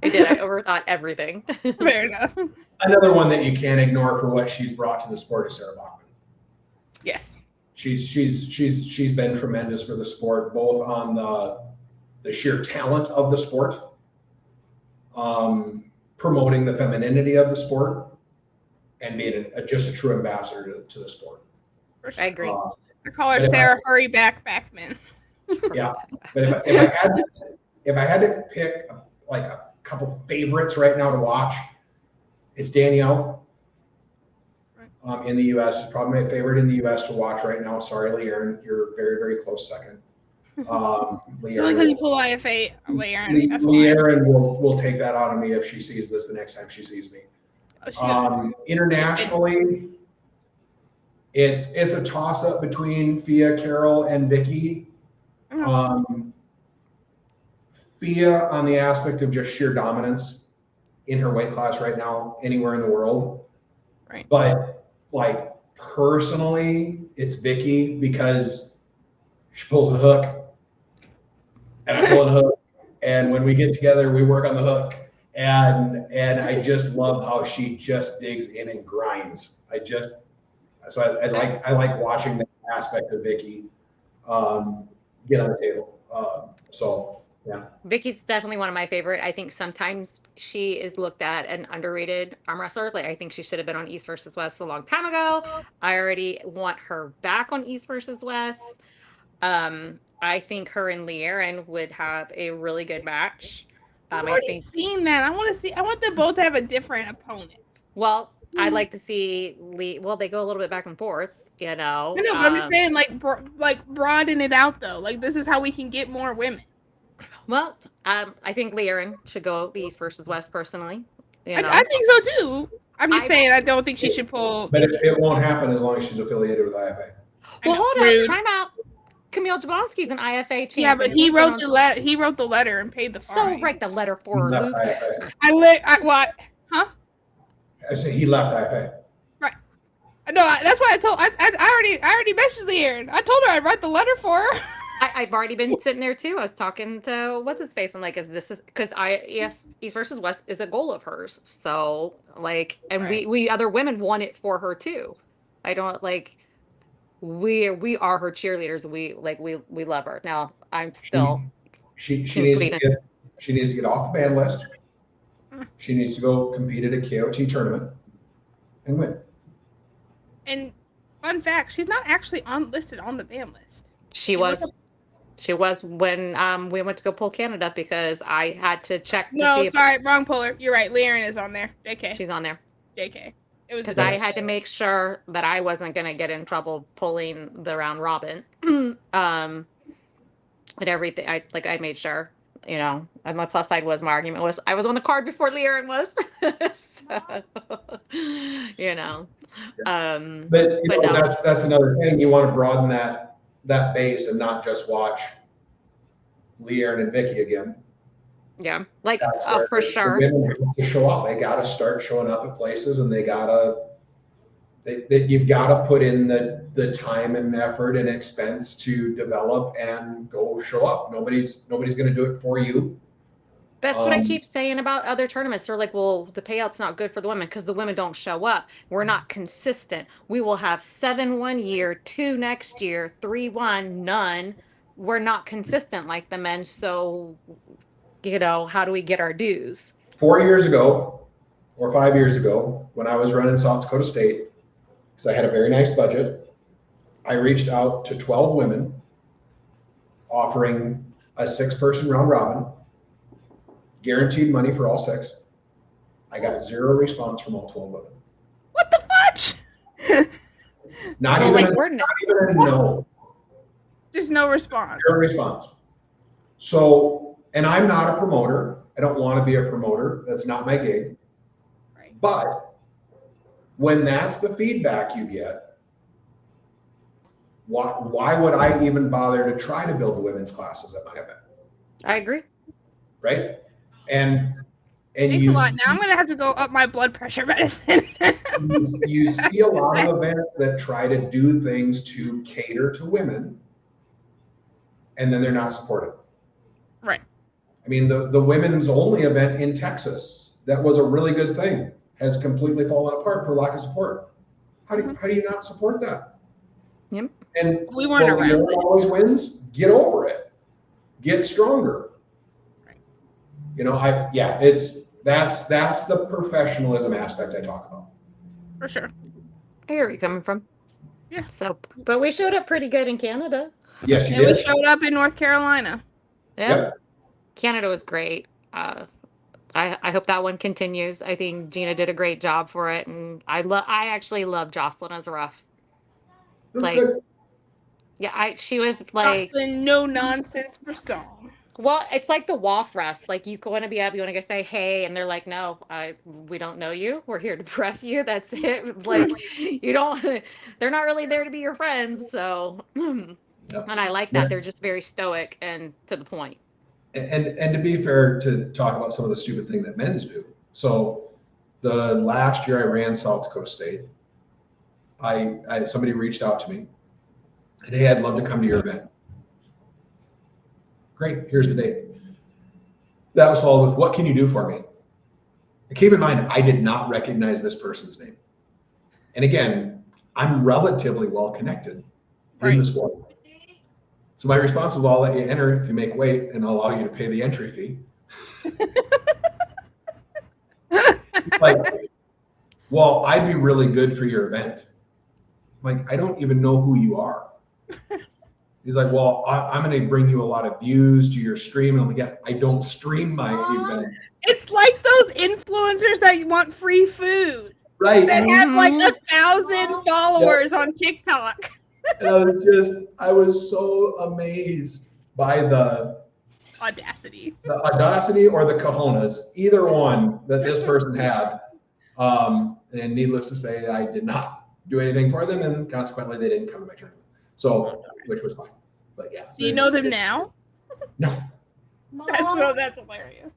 Speaker 3: I overthought everything.
Speaker 1: Fair enough.
Speaker 2: Another one that you can't ignore for what she's brought to the sport is Sarah Bachman.
Speaker 1: Yes.
Speaker 2: She's been tremendous for the sport, both on the sheer talent of the sport, promoting the femininity of the sport, and being just a true ambassador to the sport.
Speaker 1: For sure.
Speaker 3: I agree.
Speaker 1: I call her Sarah Hurry Backman.
Speaker 2: Yeah, but if I had to pick like a couple favorites right now to watch, it's Danielle. In the U.S. is probably my favorite in the U.S. to watch right now. Sorry, Leanne, you're very, very close second.
Speaker 1: It's only because you pull IFA, Leanne. That's why.
Speaker 2: Leanne will take that out of me if she sees this the next time she sees me. Internationally, it's a toss up between Fia, Carol, and Vicky. Fia on the aspect of just sheer dominance in her weight class right now, anywhere in the world.
Speaker 1: Right.
Speaker 2: But like personally, it's Vicky because she pulls the hook, and I pull the hook, and when we get together, we work on the hook, and I just love how she just digs in and grinds. I like watching that aspect of Vicky get on the table. So yeah.
Speaker 3: Vicky's definitely one of my favorite. I think sometimes she is looked at an underrated arm wrestler. Like I think she should have been on East versus West a long time ago. I already want her back on East versus West. I think her and Leanne would have a really good match.
Speaker 1: I've already seen that. I want them both to have a different opponent.
Speaker 3: Well, I'd like to see Well, they go a little bit back and forth, you know.
Speaker 1: I know, but I'm just saying, like broaden it out though. Like this is how we can get more women.
Speaker 3: Well, I think Leanne should go East versus West personally. You know?
Speaker 1: I think so too. I'm just saying I don't think she should pull.
Speaker 2: But it won't happen as long as she's affiliated with IFA.
Speaker 3: Well, hold on. Time out. Camille Jablonski's an IFA champion.
Speaker 1: Yeah, but he wrote the letter. He wrote the letter and paid the fine.
Speaker 3: So write the letter for her.
Speaker 1: What? Huh?
Speaker 2: I said he left IFA.
Speaker 1: Right. No, that's why I already messaged Leanne. I told her I'd write the letter for her.
Speaker 3: I've already been sitting there too. I was talking to what's his face. I'm like, because East versus West is a goal of hers. So like, and right. we other women want it for her too. I don't like. We are her cheerleaders. We love her. Now I'm still.
Speaker 2: She needs to get off the ban list. She needs to go compete at a KOT tournament and win.
Speaker 1: And fun fact, she's not actually listed on the ban list.
Speaker 3: She was when we went to go pull Canada because I had to check.
Speaker 1: Wrong puller. You're right. Leanne is on there. JK.
Speaker 3: She's on there.
Speaker 1: JK. It was
Speaker 3: because I had to make sure that I wasn't going to get in trouble pulling the round robin. And everything. I made sure, you know. And my plus side was my argument was I was on the card before Leanne was. So, you know.
Speaker 2: But no. That's another thing. You want to broaden that base and not just watch Leanne and Vicky again.
Speaker 3: Yeah, for sure.
Speaker 2: The women have to show up. They got to start showing up at places, and you've got to put in the time and effort and expense to develop and go show up. Nobody's going to do it for you.
Speaker 3: That's what I keep saying about other tournaments. They're like, well, the payout's not good for the women because the women don't show up. We're not consistent. We will have 7 one year, 2 next year, 3 1, none. We're not consistent like the men. So, you know, how do we get our dues?
Speaker 2: 4 years ago or 5 years ago, when I was running South Dakota State, because I had a very nice budget, I reached out to 12 women offering a 6-person round robin, guaranteed money for all 6. I got 0 response from all 12 women.
Speaker 1: What the fudge?
Speaker 2: Not even a no.
Speaker 1: Just no response.
Speaker 2: 0 response. So, and I'm not a promoter. I don't want to be a promoter. That's not my gig.
Speaker 1: Right.
Speaker 2: But when that's the feedback you get, why would I even bother to try to build the women's classes at my event?
Speaker 3: I agree.
Speaker 2: Right? And
Speaker 1: thanks a lot. Now I'm gonna have to go up my blood pressure medicine.
Speaker 2: you see a lot of events that try to do things to cater to women, and then they're not supported.
Speaker 1: Right.
Speaker 2: I mean, the women's only event in Texas that was a really good thing has completely fallen apart for lack of support. How do you not support that?
Speaker 3: Yep.
Speaker 2: And
Speaker 1: we weren't around.
Speaker 2: Always wins. Get over it. Get stronger. You know, that's the professionalism aspect I talk about.
Speaker 1: For sure.
Speaker 3: I hear where you're coming from.
Speaker 1: Yeah.
Speaker 3: So, but we showed up pretty good in Canada.
Speaker 2: Yes, you did.
Speaker 1: We showed up in North Carolina.
Speaker 3: Yeah. Yep. Canada was great. I hope that one continues. I think Gina did a great job for it, and I actually love Jocelyn as a ref.
Speaker 2: Good.
Speaker 3: Yeah, she was like,
Speaker 1: That's the no nonsense person.
Speaker 3: well, it's like the wall thrust. Like you want to be up, you want to go say hey, and they're like, no, we don't know you. We're here to press you. That's it. Like you don't. They're not really there to be your friends. So, and I like that. They're just very stoic and to the point.
Speaker 2: And to be fair, to talk about some of the stupid thing that men's do. So the last year I ran South Dakota State, I somebody reached out to me and hey, I'd love to come to your event. Great, here's the date. That was followed with, what can you do for me? And keep in mind, I did not recognize this person's name. And again, I'm relatively well connected in the sport. So my response was, well, I'll let you enter if you make weight and I'll allow you to pay the entry fee. Like, well, I'd be really good for your event. I'm like, I don't even know who you are. He's like, well, I'm going to bring you a lot of views to your stream. And I'm like, yeah, I don't stream my event.
Speaker 1: It's like those influencers that want free food.
Speaker 2: Right.
Speaker 1: That have like 1,000 followers on TikTok.
Speaker 2: And I was so amazed by the
Speaker 1: audacity
Speaker 2: or the cojones, either one that this person had. And needless to say, I did not do anything for them, and consequently, they didn't come to my tournament. So, which was fine. But yeah.
Speaker 1: Do you know them now?
Speaker 2: No.
Speaker 1: That's hilarious.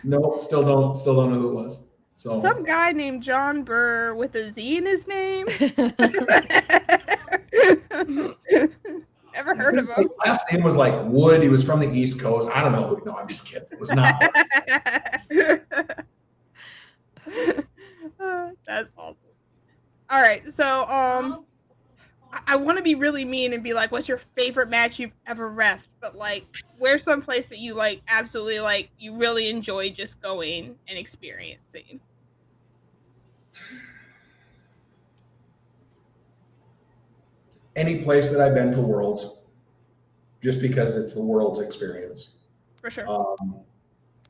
Speaker 2: No, still don't know who it was. So
Speaker 1: some guy named John Burr with a Z in his name. Never heard of him.
Speaker 2: His last name was like Wood. He was from the East Coast. I don't know who. No, I'm just kidding. It was not.
Speaker 1: That's awesome. All right, so I want to be really mean and be like, what's your favorite match you've ever reffed? But like, where's some place that you like absolutely like you really enjoy just going and experiencing?
Speaker 2: Any place that I've been for Worlds, just because it's the Worlds experience.
Speaker 1: For sure.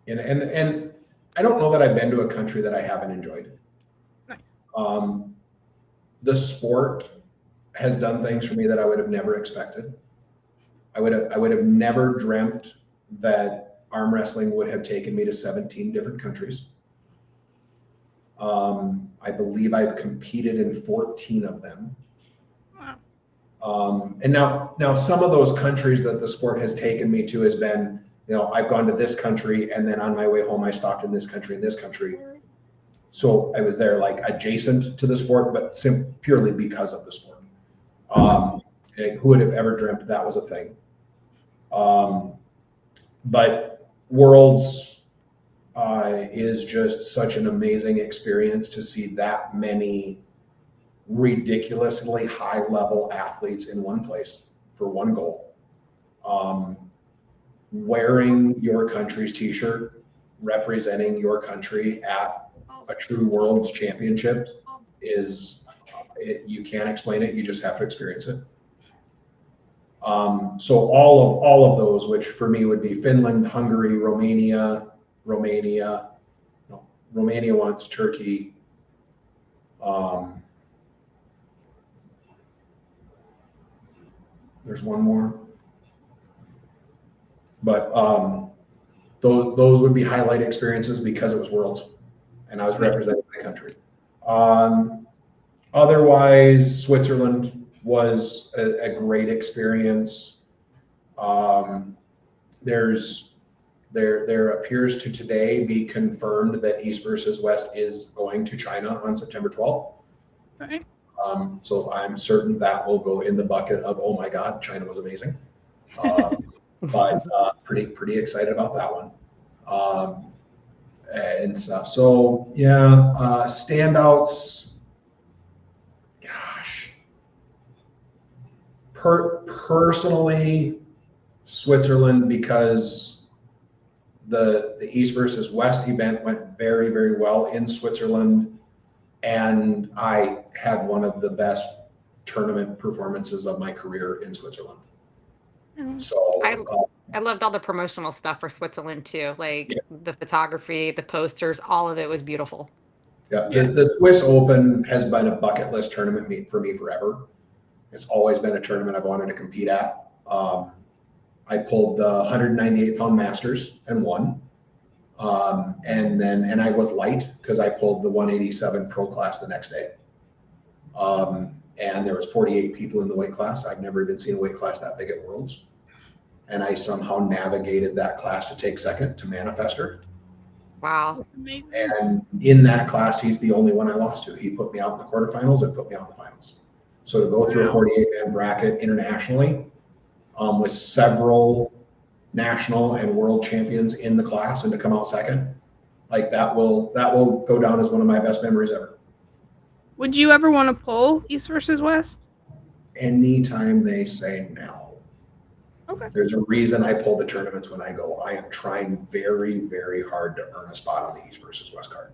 Speaker 2: And I don't know that I've been to a country that I haven't enjoyed.
Speaker 1: Nice.
Speaker 2: The sport has done things for me that I would have never expected. I would have never dreamt that arm wrestling would have taken me to 17 different countries. I believe I've competed in 14 of them.
Speaker 1: Wow.
Speaker 2: And now some of those countries that the sport has taken me to has been, I've gone to this country and then on my way home I stopped in this country and this country. So I was there like adjacent to the sport, but purely because of the sport. Who would have ever dreamt that was a thing? But Worlds is just such an amazing experience to see that many ridiculously high level athletes in one place for one goal. Wearing your country's t-shirt, representing your country at a true Worlds Championship is, you can't explain it, you just have to experience it. So all of those, which for me would be Finland, Hungary, Romania once, Turkey, there's one more, but those would be highlight experiences because it was Worlds and I was representing my country. Otherwise, Switzerland was a great experience. There appears to today be confirmed that East versus West is going to China on September 12th.
Speaker 1: Okay.
Speaker 2: So I'm certain that will go in the bucket of, oh my God, China was amazing. But pretty excited about that one. And stuff. So yeah, standouts. Gosh, personally, Switzerland, because the East versus West event went very, very well in Switzerland, and I had one of the best tournament performances of my career in Switzerland. So
Speaker 3: I loved all the promotional stuff for Switzerland too, like the photography, the posters, all of it was beautiful.
Speaker 2: Yeah, the Swiss Open has been a bucket list tournament meet for me forever. It's always been a tournament I've wanted to compete at. I pulled the 198-pound Masters and won. And I was light because I pulled the 187 pro class the next day. And there was 48 people in the weight class. I've never even seen a weight class that big at Worlds. And I somehow navigated that class to take second to Manifester.
Speaker 3: Wow.
Speaker 2: And in that class, he's the only one I lost to. He put me out in the quarterfinals and put me out in the finals. So to go through a 48-man bracket internationally with several national and world champions in the class and to come out second, like that will go down as one of my best memories ever.
Speaker 1: Would you ever want to pull East versus West?
Speaker 2: Anytime they say no.
Speaker 1: Okay.
Speaker 2: There's a reason I pull the tournaments when I go. I am trying very, very hard to earn a spot on the East versus West card.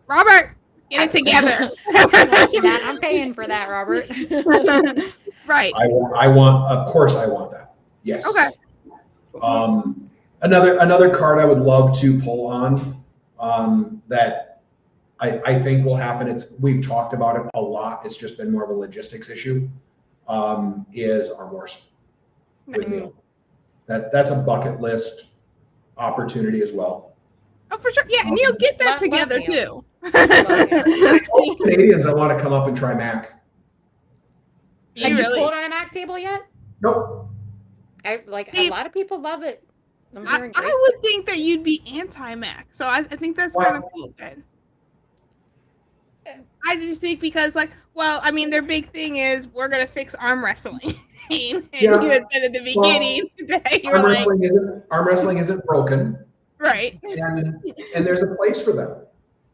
Speaker 1: Robert, get it together.
Speaker 3: I'm watching that. I'm paying for that, Robert.
Speaker 1: Right.
Speaker 2: I want, of course I want that. Yes.
Speaker 1: Okay.
Speaker 2: Another card I would love to pull on that I think will happen. We've talked about it a lot. It's just been more of a logistics issue. Is Arm Wars with Neil. That's a bucket list opportunity as well.
Speaker 1: Oh, for sure. Yeah, Neil, get that together too.
Speaker 2: All Canadians, I want to come up and try Mac.
Speaker 3: Have you pulled on a Mac table yet?
Speaker 2: Nope.
Speaker 3: A lot of people love it.
Speaker 1: I would think that you'd be anti-Mac, so I think that's kind of cool. Then I just think because, their big thing is we're gonna fix arm wrestling. And you had said at the beginning that you were
Speaker 2: arm wrestling isn't broken,
Speaker 1: right?
Speaker 2: And there's a place for them.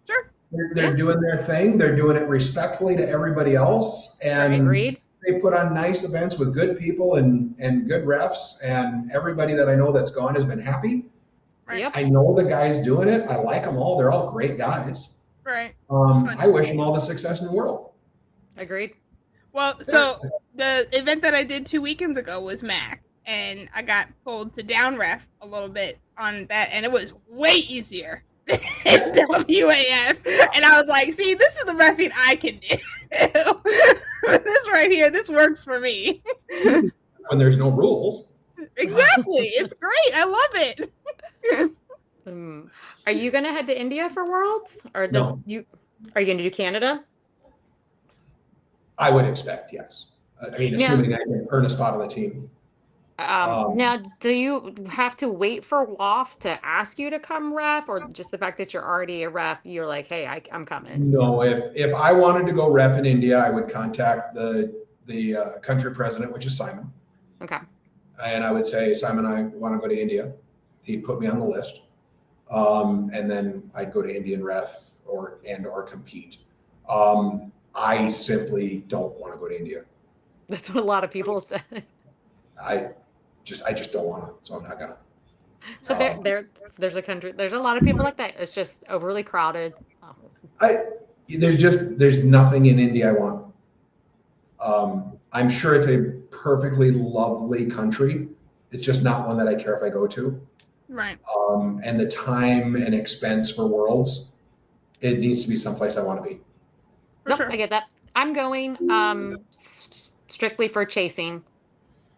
Speaker 1: Sure.
Speaker 2: They're doing their thing. They're doing it respectfully to everybody else, and
Speaker 3: agreed.
Speaker 2: They put on nice events with good people and good refs, and everybody that I know that's gone has been happy.
Speaker 1: Right.
Speaker 3: Yep.
Speaker 2: I know the guys doing it. I like them all. They're all great guys.
Speaker 1: Right.
Speaker 2: I wish them all the success in the world.
Speaker 3: Agreed.
Speaker 1: Well, so the event that I did 2 weekends ago was MAC, and I got pulled to down ref a little bit on that, and it was way easier than WAF. And I was like, see, this is the reffing I can do. This right here, this works for me.
Speaker 2: When there's no rules.
Speaker 1: Exactly. It's great. I love it.
Speaker 3: Are you going to head to India for Worlds? Or are you going to do Canada?
Speaker 2: I would expect, yes. Assuming I can earn a spot on the team.
Speaker 3: Now, do you have to wait for WAF to ask you to come ref, or just the fact that you're already a ref, you're like, hey, I'm coming?
Speaker 2: No, if I wanted to go ref in India, I would contact the country president, which is Simon.
Speaker 3: Okay.
Speaker 2: And I would say, Simon, I want to go to India. He'd put me on the list. And then I'd go to Indian ref or compete. I simply don't want to go to India.
Speaker 3: That's what a lot of people say.
Speaker 2: I just don't want to, so I'm not gonna.
Speaker 3: So there's a lot of people like that. It's just overly crowded.
Speaker 2: There's nothing in India I want. I'm sure it's a perfectly lovely country. It's just not one that I care if I go to.
Speaker 1: Right.
Speaker 2: And the time and expense for Worlds, it needs to be someplace I want to be.
Speaker 3: Sure. I get that. I'm going strictly for chasing.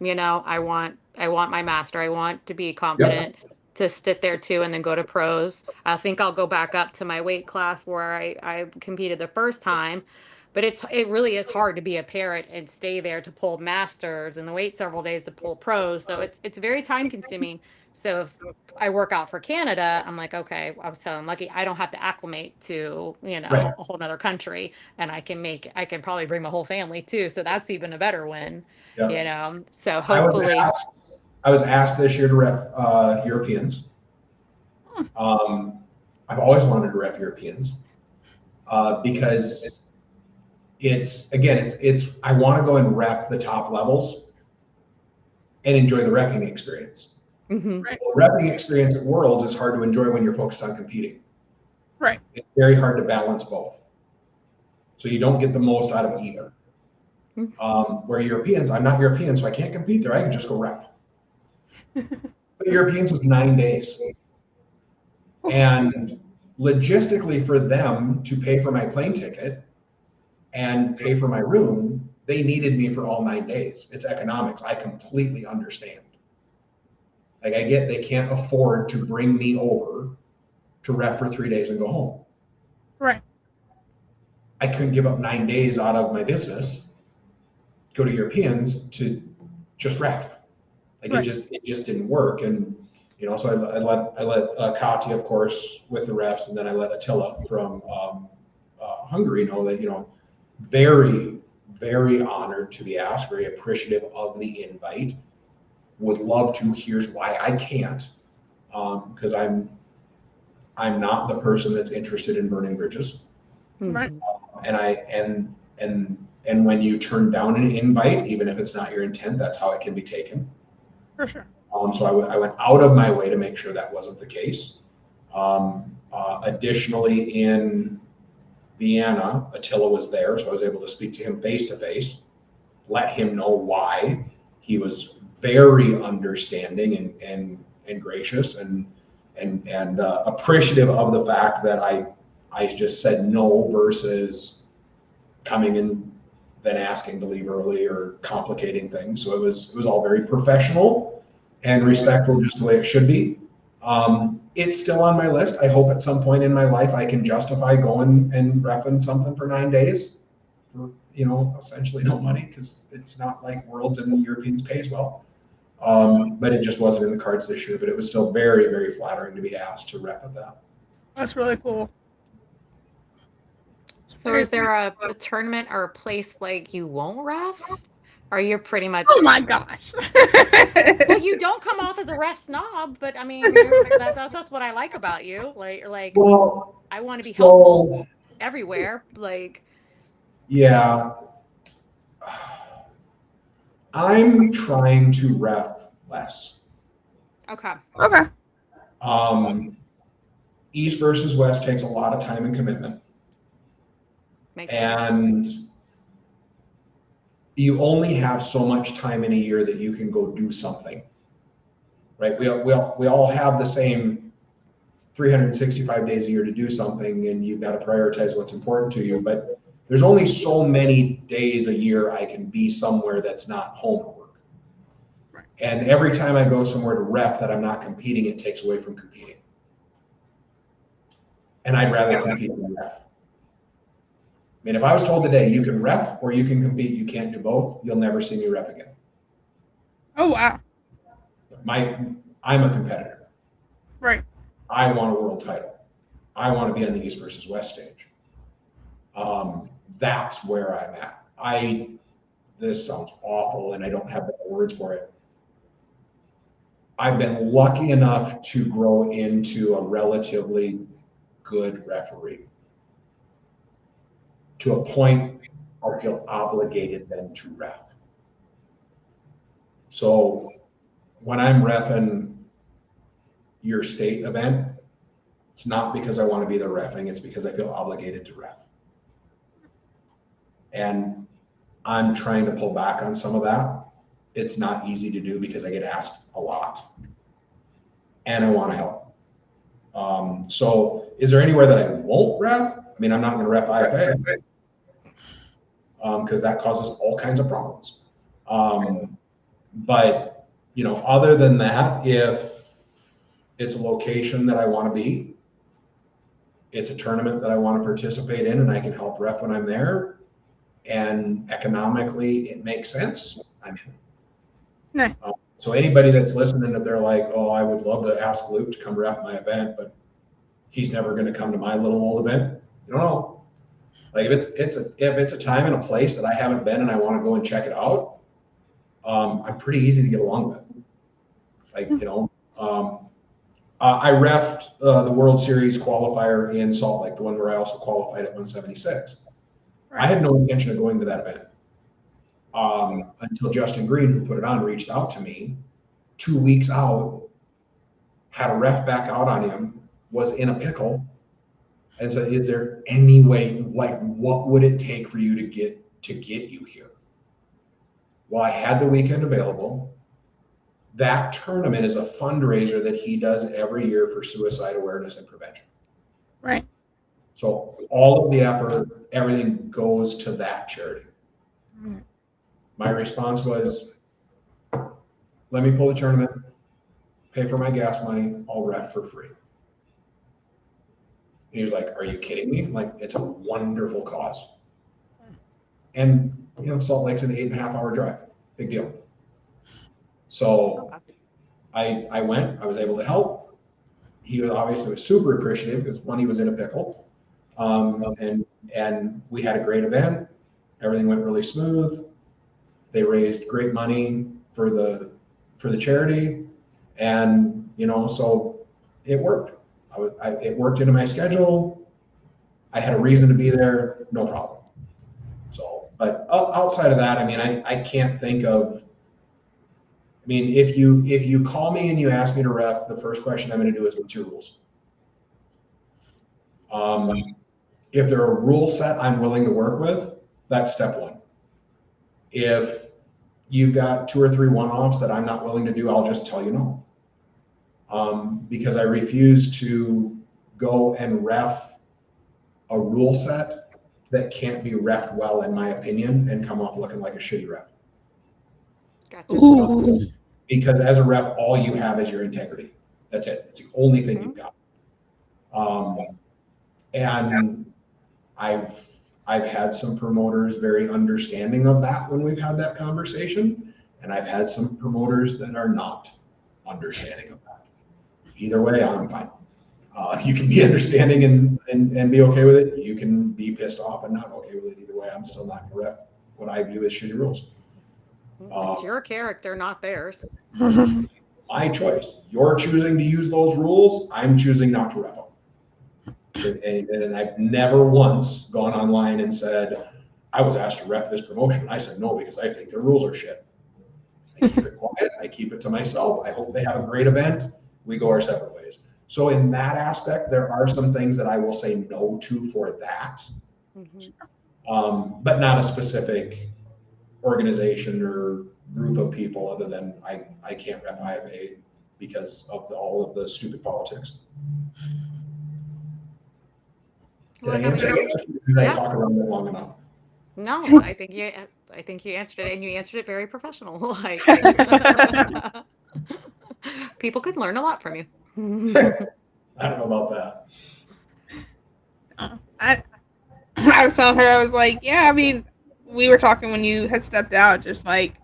Speaker 3: I want my master. I want to be confident to sit there too, and then go to pros. I think I'll go back up to my weight class where I competed the first time, but it really is hard to be a parrot and stay there to pull masters and wait several days to pull pros. So it's very time consuming. So if I work out for Canada, I'm like, okay, I was telling Lucky, I don't have to acclimate to, a whole nother country, and I can probably bring my whole family too. So that's even a better win, so hopefully.
Speaker 2: I was asked this year to ref Europeans. I've always wanted to ref Europeans because I want to go and ref the top levels and enjoy the reffing experience.
Speaker 3: Mm-hmm.
Speaker 2: Right. The reffing experience at Worlds is hard to enjoy when you're focused on competing.
Speaker 1: Right.
Speaker 2: It's very hard to balance both. So you don't get the most out of either. Mm-hmm. Where Europeans, I'm not European, so I can't compete there. I can just go ref. But Europeans was 9 days. And logistically for them to pay for my plane ticket and pay for my room, they needed me for all 9 days. It's economics. I completely understand. Like I get they can't afford to bring me over to ref for 3 days and go home.
Speaker 1: Right.
Speaker 2: I couldn't give up 9 days out of my business, go to Europeans to just ref. Like
Speaker 1: Right.
Speaker 2: it just didn't work. And so I let Kati, of course, with the refs, and then I let Attila from Hungary know that very, very honored to be asked, very appreciative of the invite. Would love to. Here's why I can't, because I'm not the person that's interested in burning bridges.
Speaker 1: Right.
Speaker 2: And when you turn down an invite, even if it's not your intent, that's how it can be taken.
Speaker 1: For sure.
Speaker 2: So I went out of my way to make sure that wasn't the case. Additionally, in Vienna, Attila was there, so I was able to speak to him face to face, let him know why. He was very understanding and gracious and appreciative of the fact that I just said no versus coming in then asking to leave early or complicating things. So it was all very professional and respectful, just the way it should be. It's still on my list. I hope at some point in my life I can justify going and reffing something for 9 days for essentially no money, because it's not like Worlds and Europeans pays well. But it just wasn't in the cards this year. But it was still very, very flattering to be asked to ref at that.
Speaker 1: That's really cool.
Speaker 3: So is there a tournament or a place like you won't ref? Or you're pretty much...
Speaker 1: Oh my gosh.
Speaker 3: Well, you don't come off as a ref snob, but I mean, that's what I like about you. Like
Speaker 2: Well,
Speaker 3: I want to be helpful everywhere. Like,
Speaker 2: yeah, I'm trying to ref less.
Speaker 3: okay.
Speaker 2: East versus West takes a lot of time and commitment.
Speaker 3: Makes sense.
Speaker 2: And you only have so much time in a year that you can go do something, right? We all have the same 365 days a year to do something, and you've got to prioritize what's important to you. But there's only so many days a year I can be somewhere that's not home at work.
Speaker 1: Right.
Speaker 2: And every time I go somewhere to ref that I'm not competing, it takes away from competing. And I'd rather compete than ref. I mean, if I was told today, you can ref or you can compete, you can't do both, you'll never see me ref again.
Speaker 1: Oh, wow.
Speaker 2: I'm a competitor.
Speaker 1: Right.
Speaker 2: I want a world title. I want to be on the East versus West stage. That's where I'm at. This sounds awful and I don't have the words for it. I've been lucky enough to grow into a relatively good referee, to a point I feel obligated then to ref. So when I'm reffing your state event, it's not because I want to be there reffing, it's because I feel obligated to ref. And I'm trying to pull back on some of that. It's not easy to do because I get asked a lot and I want to help. So is there anywhere that I won't ref? I mean, I'm not going to ref IFA because that causes all kinds of problems. But other than that, if it's a location that I want to be, it's a tournament that I want to participate in, and I can help ref when I'm there, and economically it makes sense, I'm in.
Speaker 1: Nice.
Speaker 2: So anybody that's listening, that they're like, oh, I would love to ask Luke to come ref my event, but he's never going to come to my little old event. You don't know. Like if it's a time and a place that I haven't been and I want to go and check it out, I'm pretty easy to get along with. Like, I refed the World Series qualifier in Salt Lake, the one where I also qualified at 176. Right. I had no intention of going to that event until Justin Green, who put it on, reached out to me 2 weeks out, had a ref back out on him, was in a pickle, and said, is there any way, like, what would it take for you to get you here? Well, I had the weekend available. That tournament is a fundraiser that he does every year for suicide awareness and prevention.
Speaker 1: Right.
Speaker 2: So all of the effort, everything goes to that charity. My response was, let me pull the tournament, pay for my gas money, I'll ref for free. And he was like, are you kidding me? I'm like, it's a wonderful cause. And, Salt Lake's an 8.5 hour drive. Big deal. So I went, I was able to help. He was obviously super appreciative because one, he was in a pickle. And we had a great event. Everything went really smooth. They raised great money for the charity. And, so it worked. It worked into my schedule. I had a reason to be there, no problem. So, but outside of that, I can't think of, if you call me and you ask me to ref, the first question I'm going to do is, what's your rules? If there are a rule set I'm willing to work with, that's step one. If you've got 2 or 3 one-offs that I'm not willing to do, I'll just tell you no. Because I refuse to go and ref a rule set that can't be refed well, in my opinion, and come off looking like a shitty ref.
Speaker 3: Gotcha.
Speaker 2: Because as a ref, all you have is your integrity. That's it. It's the only thing you've got. And I've had some promoters very understanding of that when we've had that conversation, and I've had some promoters that are not understanding of that. Either way, I'm fine. You can be understanding and be okay with it. You can be pissed off and not okay with it. Either way, I'm still not going to ref what I view as shitty rules.
Speaker 3: It's your character, not theirs.
Speaker 2: My choice. You're choosing to use those rules. I'm choosing not to ref them. And I've never once gone online and said, I was asked to ref this promotion. I said no because I think their rules are shit. I keep it quiet. I keep it to myself. I hope they have a great event. We go our separate ways. So in that aspect, there are some things that I will say no to for that, but not a specific organization or group of people other than I can't ref IFA because of all of the stupid politics. Did I answer that question? Did I talk around it long enough?
Speaker 3: No, I think you answered it, and you answered it very professional. Like people could learn a lot from you.
Speaker 2: I don't know about that.
Speaker 1: I was telling her, I was like, yeah, we were talking when you had stepped out, just like,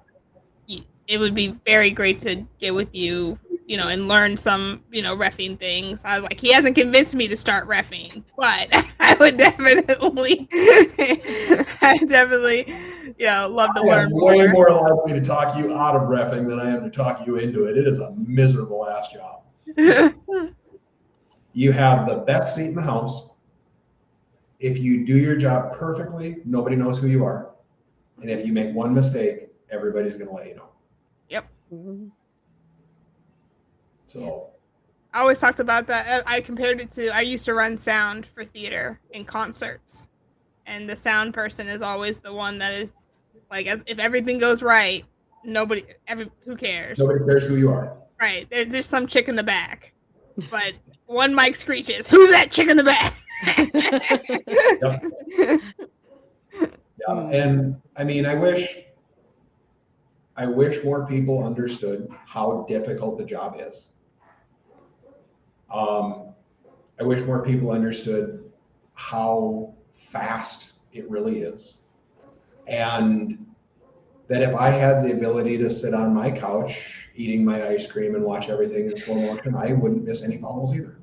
Speaker 1: it would be very great to get with you, and learn some, reffing things. I was like, he hasn't convinced me to start reffing, but I would definitely, love to learn more.
Speaker 2: I'm way more likely to talk you out of reffing than I am to talk you into it. It is a miserable ass job. You have the best seat in the house. If you do your job perfectly, nobody knows who you are. And if you make one mistake, everybody's going to let you know.
Speaker 1: Yep.
Speaker 2: So
Speaker 1: I always talked about that. I compared it to, I used to run sound for theater and concerts. And the sound person is always the one that is like, if everything goes right, who cares?
Speaker 2: Nobody cares who you are.
Speaker 1: Right. There's some chick in the back. But one mic screeches, who's that chick in the back?
Speaker 2: Yep. Yeah. And I wish more people understood how difficult the job is. I wish more people understood how fast it really is. And that if I had the ability to sit on my couch eating my ice cream and watch everything in slow motion, I wouldn't miss any fouls either.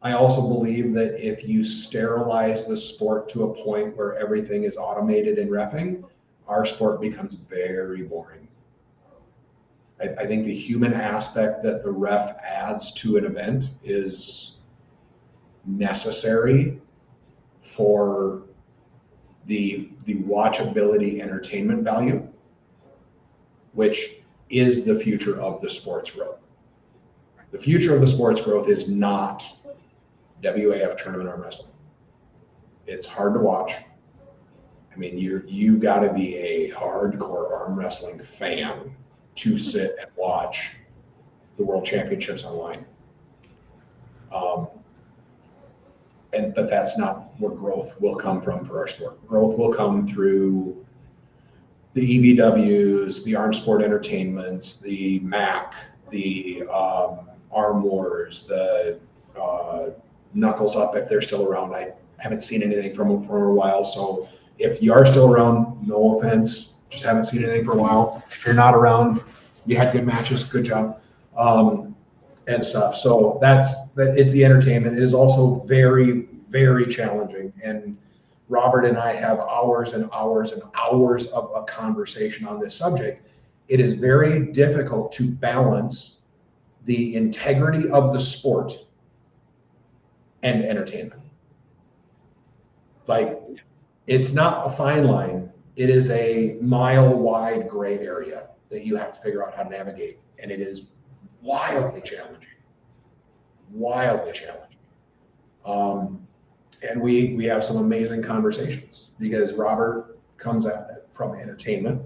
Speaker 2: I also believe that if you sterilize the sport to a point where everything is automated in reffing, our sport becomes very boring. I think the human aspect that the ref adds to an event is necessary for the watchability entertainment value, which is the future of the sports growth. The future of the sports growth is not WAF tournament arm wrestling. It's hard to watch. You got to be a hardcore arm wrestling fan to sit and watch the World Championships online. But that's not where growth will come from for our sport. Growth will come through the EBWs, the Arm Sport Entertainments, the MAC, the Arm Wars, the Knuckles Up if they're still around. I haven't seen anything from them for a while. So if you are still around, no offense, just haven't seen anything for a while. If you're not around, you had good matches, good job, and stuff. So that is the entertainment. It is also very, very challenging. And Robert and I have hours and hours and hours of a conversation on this subject. It is very difficult to balance the integrity of the sport and entertainment. Like, it's not a fine line. It is a mile-wide gray area that you have to figure out how to navigate. And it is wildly challenging. Wildly challenging. And we have some amazing conversations because Robert comes at it from entertainment.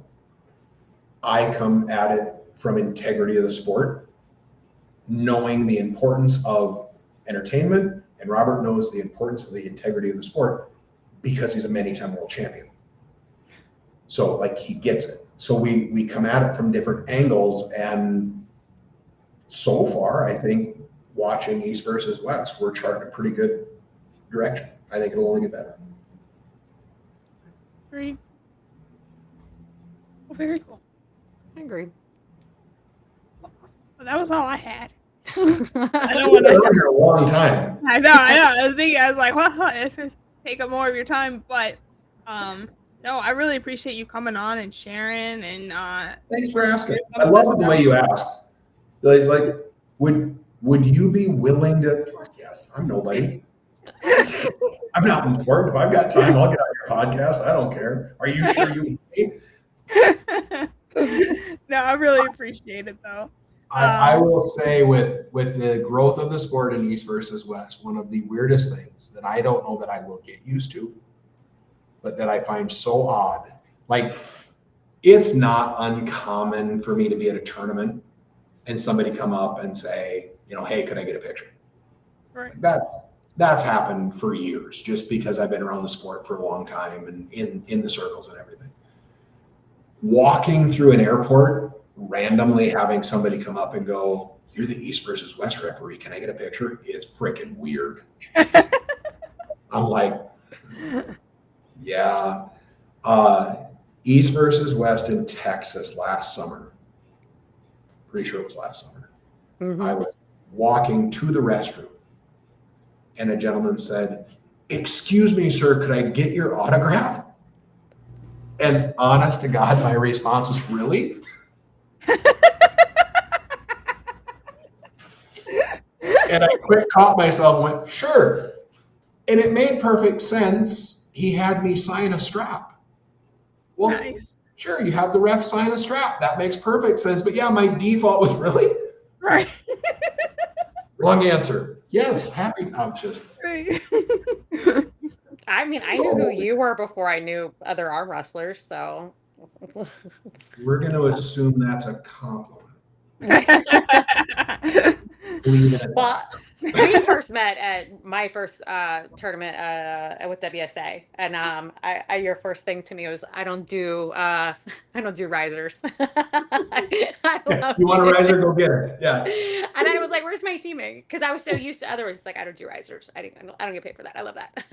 Speaker 2: I come at it from integrity of the sport, knowing the importance of entertainment, and Robert knows the importance of the integrity of the sport because he's a many-time world champion. So like he gets it. So we come at it from different angles, and so far I think watching East versus West, we're charting a pretty good direction. I think it'll only get better.
Speaker 1: Great. Well, very cool.
Speaker 3: I agree.
Speaker 1: Well, that was all I had.
Speaker 2: I don't want to here a long time.
Speaker 1: I know. I was thinking, I was like, well, it's gonna take up more of your time, but no, I really appreciate you coming on and sharing. And
Speaker 2: thanks for asking. I love the way you asked. Like, would you be willing to podcast? I'm nobody. I'm not important. If I've got time, I'll get on your podcast. I don't care. Are you sure you would?
Speaker 1: No, I really appreciate it though.
Speaker 2: I will say with the growth of the sport in East versus West, one of the weirdest things that I don't know that I will get used to, but that I find so odd. Like, it's not uncommon for me to be at a tournament and somebody come up and say, hey, could I get a picture?
Speaker 1: Right.
Speaker 2: That's happened for years, just because I've been around the sport for a long time and in the circles and everything. Walking through an airport, randomly having somebody come up and go, you're the East versus West referee, can I get a picture? It's freaking weird. I'm like, yeah. East versus West in Texas last summer. Pretty sure it was last summer. Mm-hmm. I was walking to the restroom, and a gentleman said, excuse me, sir, could I get your autograph? And honest to God, my response was, really? And I quick caught myself and went, sure. And it made perfect sense. He had me sign a strap. Well, nice. Sure, you have the ref sign a strap. That makes perfect sense. But yeah, my default was, really?
Speaker 1: Right.
Speaker 2: Wrong answer. Yes, happy. I'm just.
Speaker 1: Right.
Speaker 3: I mean, I knew who you were before I knew other arm wrestlers, so.
Speaker 2: We're going to assume that's a compliment.
Speaker 3: Well, we first met at my first tournament with WSA, and your first thing to me was, I don't do risers.
Speaker 2: You want a riser? Go get it. Yeah.
Speaker 3: And I was like, "Where's my teaming?" Because I was so used to others. Like, I don't do risers. I don't get paid for that. I love that.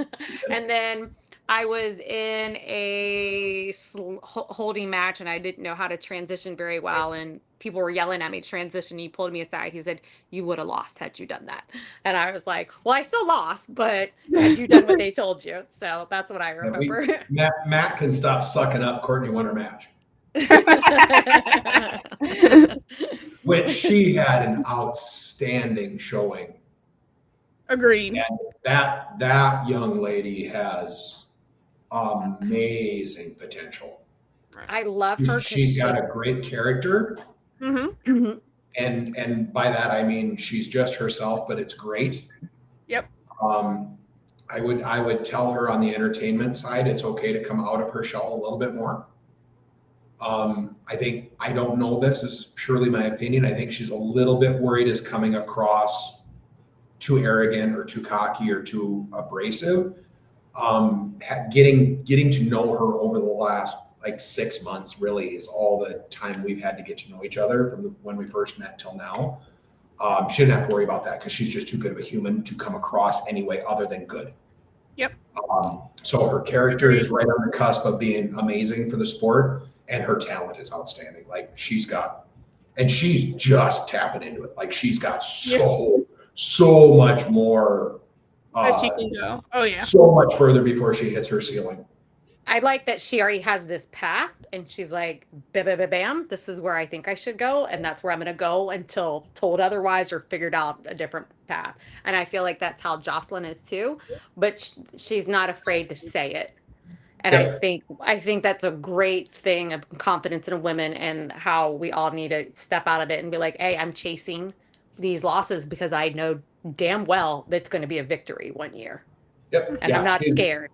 Speaker 3: And then I was in a holding match, and I didn't know how to transition very well, and people were yelling at me to transition. He pulled me aside. He said, you would have lost had you done that. And I was like, well, I still lost, but had you done what they told you? So that's what I remember.
Speaker 2: Matt can stop sucking up Courtney won her match. Which she had an outstanding showing.
Speaker 1: Agreed.
Speaker 2: And that young lady has amazing potential.
Speaker 3: I love her.
Speaker 2: She's got a great character.
Speaker 1: Mm-hmm.
Speaker 2: And by that I mean she's just herself, but it's great.
Speaker 1: Yep.
Speaker 2: I would tell her on the entertainment side, it's okay to come out of her shell a little bit more. I don't know this is purely my opinion. I think she's a little bit worried as coming across too arrogant or too cocky or too abrasive. Getting to know her over the last like 6 months really is all the time we've had to get to know each other from when we first met till now. She didn't have to worry about that because she's just too good of a human to come across any way other than good.
Speaker 1: Yep.
Speaker 2: So her character is right on the cusp of being amazing for the sport, and her talent is outstanding. Like she's just tapping into it. Like she's got so much more.
Speaker 1: That she can go. Oh yeah.
Speaker 2: So much further before she hits her ceiling.
Speaker 3: I like that she already has this path and she's like, bam, bam, bam, bam, this is where I think I should go. And that's where I'm going to go until told otherwise or figured out a different path. And I feel like that's how Jocelyn is too, but she's not afraid to say it. And I think that's a great thing of confidence in a woman and how we all need to step out of it and be like, hey, I'm chasing these losses because I know damn well that's going to be a victory one year.
Speaker 2: Yep.
Speaker 3: And I'm not scared.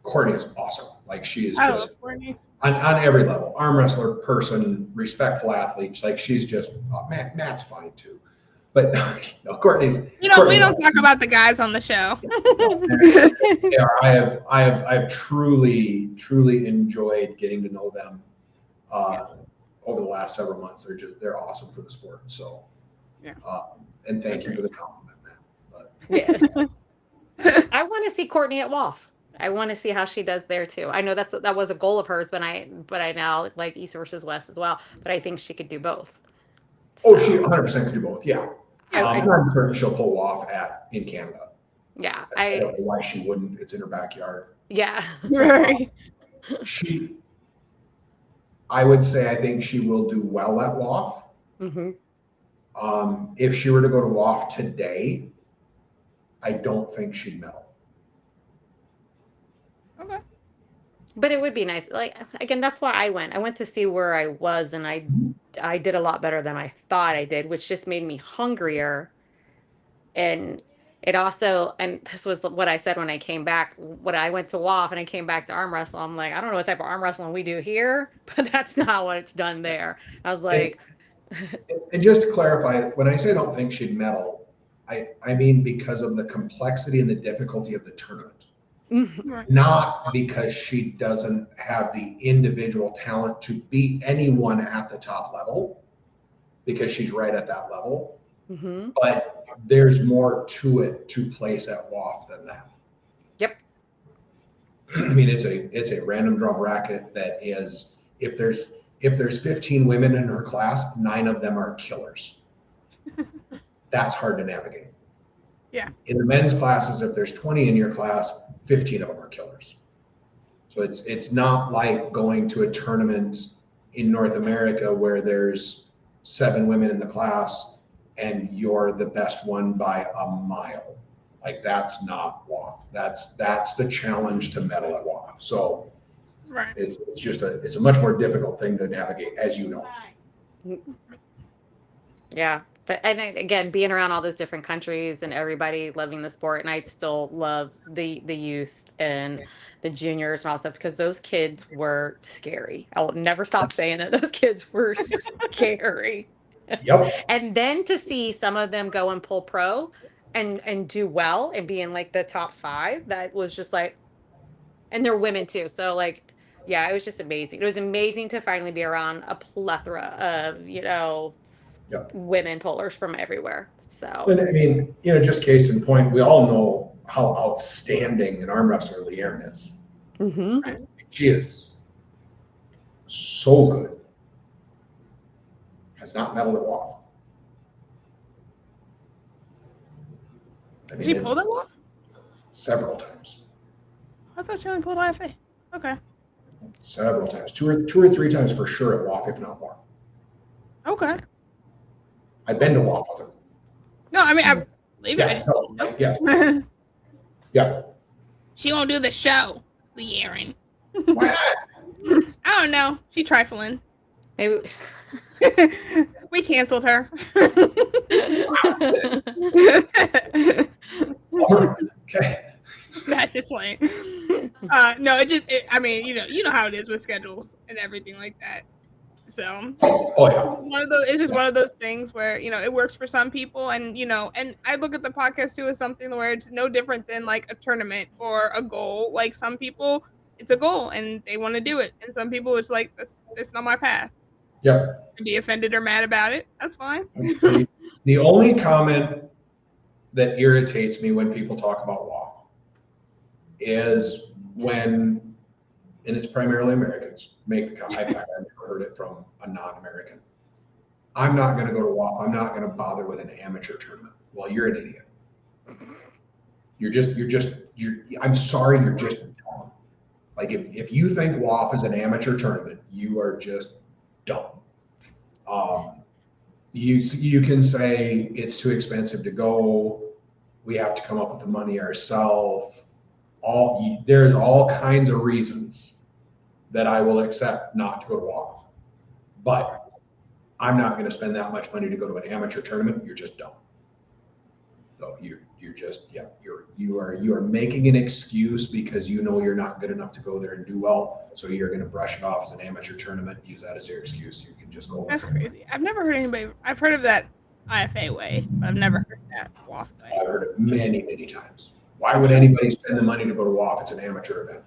Speaker 2: Courtney is awesome. Like she is
Speaker 1: I
Speaker 2: just
Speaker 1: love Courtney.
Speaker 2: On every level. Arm wrestler, person, respectful athlete. Like she's just Matt's fine too. But no, Courtney's.
Speaker 1: We don't talk about the guys on the show.
Speaker 2: Yeah, I have truly enjoyed getting to know them over the last several months. They're awesome for the sport. So
Speaker 1: yeah.
Speaker 2: And thank you for the compliment, Matt.
Speaker 3: Yeah. I want to see Courtney at WAF. I want to see how she does there too. I know that was a goal of hers, but I now like East versus West as well. But I think she could do both.
Speaker 2: So, she 100% could do both. Yeah. I'm not certain she'll pull off in Canada.
Speaker 3: Yeah.
Speaker 2: I don't know why she wouldn't. It's in her backyard.
Speaker 3: Yeah.
Speaker 1: Right.
Speaker 2: I would say I think she will do well at WAF.
Speaker 3: Mm-hmm.
Speaker 2: If she were to go to WAF today, I don't think she'd medal.
Speaker 1: Okay.
Speaker 3: But it would be nice. Like again, that's why I went. I went to see where I was, and I did a lot better than I thought I did, which just made me hungrier. And it also, and this was what I said when I came back, when I went to WAF and I came back to arm wrestle, I'm like, I don't know what type of arm wrestling we do here, but that's not what it's done there. I was like.
Speaker 2: And just to clarify, when I say I don't think she'd medal, I mean because of the complexity and the difficulty of the tournament. Not because she doesn't have the individual talent to beat anyone at the top level, because she's right at that level.
Speaker 3: Mm-hmm.
Speaker 2: But there's more to it to place at WAF than that.
Speaker 3: Yep.
Speaker 2: I mean, it's a random draw bracket that is, if there's 15 women in her class, 9 of them are killers. That's hard to navigate.
Speaker 1: Yeah.
Speaker 2: In the men's classes, if there's 20 in your class, 15 of them are killers. So it's not like going to a tournament in North America where there's 7 women in the class and you're the best one by a mile. Like that's not WAF. That's the challenge to medal at WAF. So
Speaker 1: right.
Speaker 2: It's a much more difficult thing to navigate, as you know.
Speaker 3: Yeah. But and again, being around all those different countries and everybody loving the sport, and I still love the youth and the juniors and all stuff because those kids were scary. I will never stop saying it. Those kids were scary.
Speaker 2: Yep.
Speaker 3: And then to see some of them go and pull pro and do well and be in like the top 5, that was just like, and they're women too. So like, yeah, it was just amazing. It was amazing to finally be around a plethora of,
Speaker 2: Yep.
Speaker 3: women pullers from everywhere. So,
Speaker 2: and I mean, just case in point, we all know how outstanding an arm wrestler Leanne is.
Speaker 3: mm-hmm.
Speaker 2: She is so good. Has not medaled at WAF. I mean,
Speaker 1: she pulled it off?
Speaker 2: Several times.
Speaker 1: I thought she only pulled IFA. Okay.
Speaker 2: Several times. 2 or 3 times for sure at WAF, if not more.
Speaker 1: Okay.
Speaker 2: I've been to WAF with her.
Speaker 1: No, I mean, I believe it.
Speaker 2: Yes. Yeah.
Speaker 1: She won't do the show, Leanne.
Speaker 2: Why not?
Speaker 1: I don't know. She trifling.
Speaker 3: Maybe.
Speaker 1: We canceled her.
Speaker 2: Okay.
Speaker 1: That's just funny. No, I mean, you know how it is with schedules and everything like that. So
Speaker 2: Oh yeah.
Speaker 1: it's just one of those things where, you know, it works for some people, and, you know, and I look at the podcast too as something where it's no different than like a tournament or a goal. Like some people, it's a goal and they want to do it, and some people it's like that's not my path.
Speaker 2: Yep.
Speaker 1: Be offended or mad about it. That's fine.
Speaker 2: The only comment that irritates me when people talk about WAF is when, and it's primarily Americans, make the comment. I've never heard it from a non-American. I'm not going to go to WAF. I'm not going to bother with an amateur tournament. Well, you're an idiot. I'm sorry, you're just dumb. Like if you think WAF is an amateur tournament, you are just dumb. You can say it's too expensive to go. We have to come up with the money ourselves. There's all kinds of reasons that I will accept not to go to WAF, but I'm not going to spend that much money to go to an amateur tournament. You're just dumb. So you are making an excuse because you know you're not good enough to go there and do well. So you're going to brush it off as an amateur tournament, use that as your excuse. You can just go.
Speaker 1: That's crazy. I've never heard anybody. I've heard of that IFA way, but I've never heard that WAF way.
Speaker 2: I've heard it many, many times. Why would anybody spend the money to go to WAF? It's an amateur event.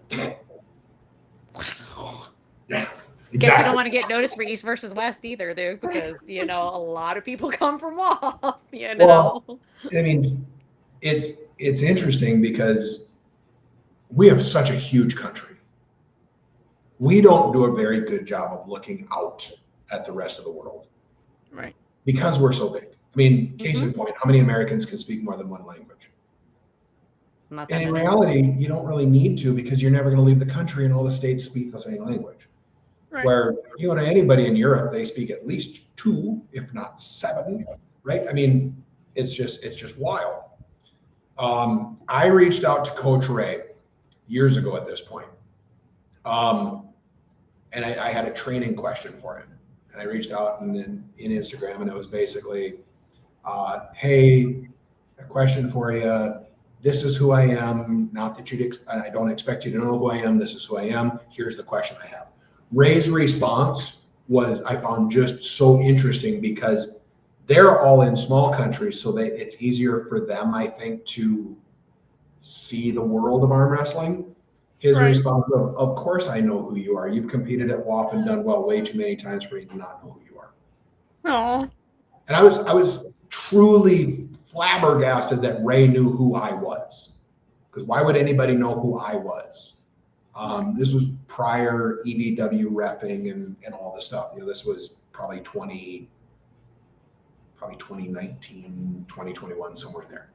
Speaker 2: Yeah.
Speaker 3: Exactly. Guess you don't want to get noticed for East versus West either, dude, because, you know, a lot of people come from WAF, you know.
Speaker 2: Well, I mean, it's interesting because we have such a huge country. We don't do a very good job of looking out at the rest of the world.
Speaker 1: Right.
Speaker 2: Because we're so big. I mean, case in point, how many Americans can speak more than one language?
Speaker 3: Not that
Speaker 2: And in
Speaker 3: many.
Speaker 2: reality, you don't really need to, because you're never going to leave the country and all the states speak the same language.
Speaker 1: Right.
Speaker 2: Where you go to anybody in Europe, they speak at least 2, if not 7, right? I mean, it's just wild. I reached out to Coach Ray years ago at this point. And I had a training question for him. And I reached out and then in Instagram, and it was basically, hey, a question for you. This is who I am. Not that I don't expect you to know who I am. This is who I am. Here's the question I have. Ray's response was, I found just so interesting, because they're all in small countries, so it's easier for them, I think, to see the world of arm wrestling. His response of course I know who you are. You've competed at WAF and done well way too many times for me to not know who you are.
Speaker 1: Oh.
Speaker 2: And I was truly flabbergasted that Ray knew who I was, because why would anybody know who I was? This was prior EBW reffing and all this stuff. You know, this was probably 2019, 2021, somewhere in there.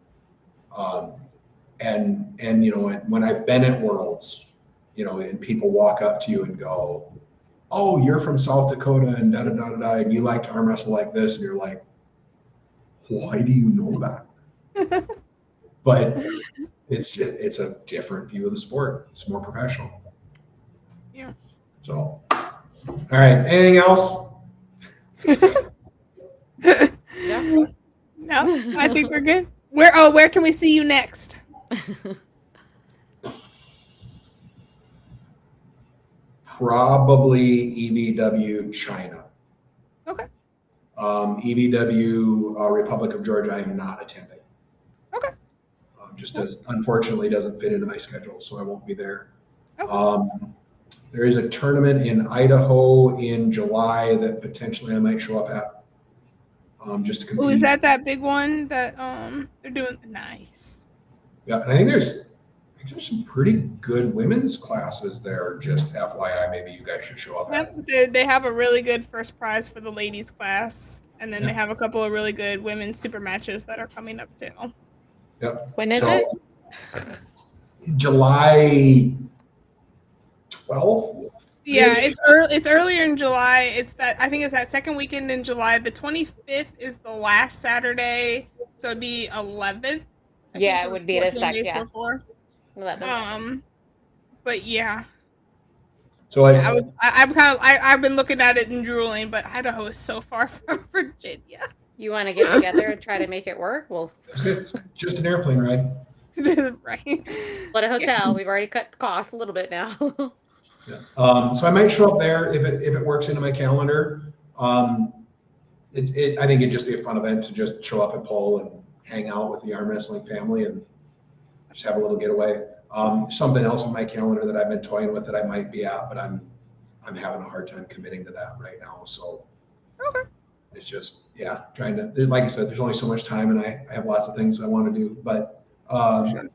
Speaker 2: And you know, when I've been at Worlds, you know, and people walk up to you and go, "Oh, you're from South Dakota and da da da da da, and you like to arm wrestle like this," and you're like, "Why do you know that?" But it's a different view of the sport. It's more professional.
Speaker 1: Yeah.
Speaker 2: So, all right. Anything else?
Speaker 1: No, I think we're good. Where can we see you next?
Speaker 2: Probably EBW China.
Speaker 1: Okay.
Speaker 2: EBW Republic of Georgia, I am not attending.
Speaker 1: Okay.
Speaker 2: Unfortunately doesn't fit into my schedule, so I won't be there.
Speaker 1: Okay.
Speaker 2: There is a tournament in Idaho in July that potentially I might show up at. Just to compete.
Speaker 1: Oh, is that big one that they're doing? Nice.
Speaker 2: Yeah, and I think there's some pretty good women's classes there. Just FYI, maybe you guys should show up.
Speaker 1: They have a really good first prize for the ladies class, and then they have a couple of really good women's super matches that are coming up too.
Speaker 2: Yep.
Speaker 3: When is it?
Speaker 2: July 12th.
Speaker 1: Yeah, it's earlier in July. I think it's that second weekend in July. The 25th is the last Saturday, so it'd be 11th.
Speaker 3: Yeah, it would be the second. Yeah.
Speaker 1: Before.
Speaker 3: 11.
Speaker 1: But yeah.
Speaker 2: So
Speaker 1: I've been looking at it and drooling, but Idaho is so far from Virginia.
Speaker 3: You want to get together and try to make it work? Well,
Speaker 2: it's just an airplane ride.
Speaker 1: Right.
Speaker 3: Split a hotel. Yeah. We've already cut the cost a little bit now.
Speaker 2: Yeah. So I might show up there if it works into my calendar. I think it'd just be a fun event to just show up and pull and hang out with the arm wrestling family and just have a little getaway. Something else on my calendar that I've been toying with that I might be at, but I'm having a hard time committing to that right now. So
Speaker 1: Okay.
Speaker 2: it's just, trying to, like I said, there's only so much time and I have lots of things I want to do. But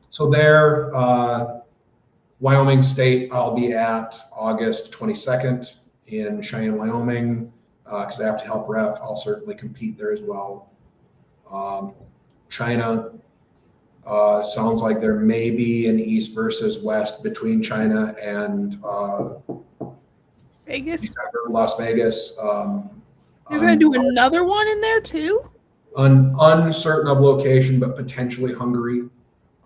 Speaker 2: so there, Wyoming State, I'll be at August 22nd in Cheyenne, Wyoming, because I have to help ref. I'll certainly compete there as well. China, sounds like there may be an East versus West between China and
Speaker 1: Vegas.
Speaker 2: Las Vegas.
Speaker 1: You're gonna do another one in there too?
Speaker 2: Uncertain of location, but potentially Hungary.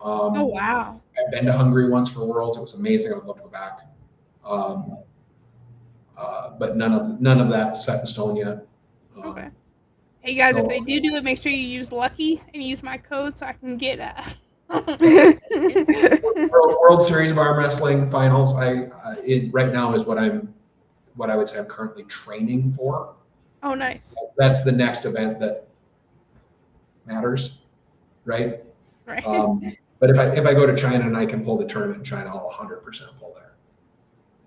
Speaker 1: Oh wow.
Speaker 2: I've been to Hungary once for Worlds. It was amazing. I would love to go back. But none of that set in stone yet.
Speaker 1: Okay. Hey guys, if they do it, make sure you use Lucky and use my code so I can get
Speaker 2: World Series of Arm Wrestling Finals. It right now is what I would say I'm currently training for.
Speaker 1: Oh, nice.
Speaker 2: That's the next event that matters, right?
Speaker 1: Right.
Speaker 2: But if I go to China and I can pull the tournament in China, I'll 100% pull there.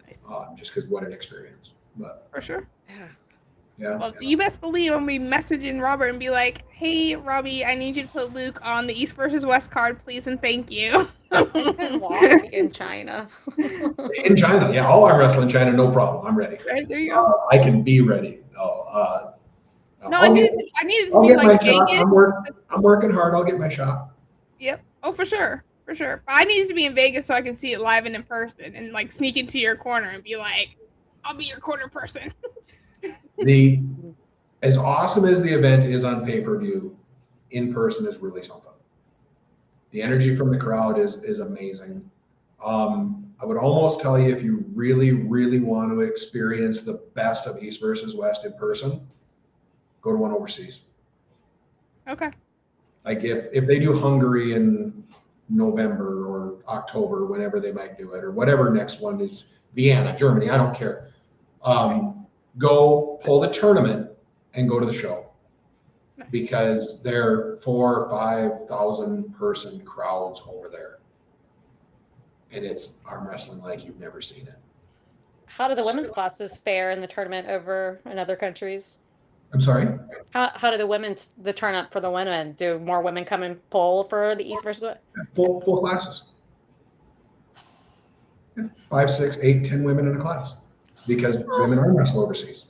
Speaker 1: Nice.
Speaker 2: Just because what an experience. But
Speaker 1: for sure.
Speaker 2: Yeah.
Speaker 1: Well, you best believe I'm gonna be messaging Robert and be like, "Hey, Robbie, I need you to put Luke on the East versus West card, please, and thank you."
Speaker 3: In China.
Speaker 2: In China, yeah, all arm wrestling in China, no problem. I'm ready.
Speaker 1: Right, there you go.
Speaker 2: I can be ready.
Speaker 1: I need it to be like Vegas.
Speaker 2: I'm working hard. I'll get my shot.
Speaker 1: Yep. Oh, for sure. For sure. But I need it to be in Vegas so I can see it live and in person and like sneak into your corner and be like, I'll be your corner person.
Speaker 2: As awesome as the event is on pay-per-view, in person is really something. The energy from the crowd is amazing. I would almost tell you if you really, really want to experience the best of East versus West in person, go to one overseas.
Speaker 1: Okay.
Speaker 2: Like if they do Hungary in November or October, whenever they might do it, or whatever next one is, Vienna, Germany, I don't care. Go pull the tournament and go to the show. Because they're 4,000 or 5,000 person crowds over there. And it's arm wrestling like you've never seen it.
Speaker 3: How do the women's classes fare in the tournament over in other countries?
Speaker 2: I'm sorry?
Speaker 3: How do the tournament for the women? Do more women come and pull for the East versus West?
Speaker 2: Full classes. Yeah, 5, 6, 8, 10 women in a class. Because women arm wrestle overseas.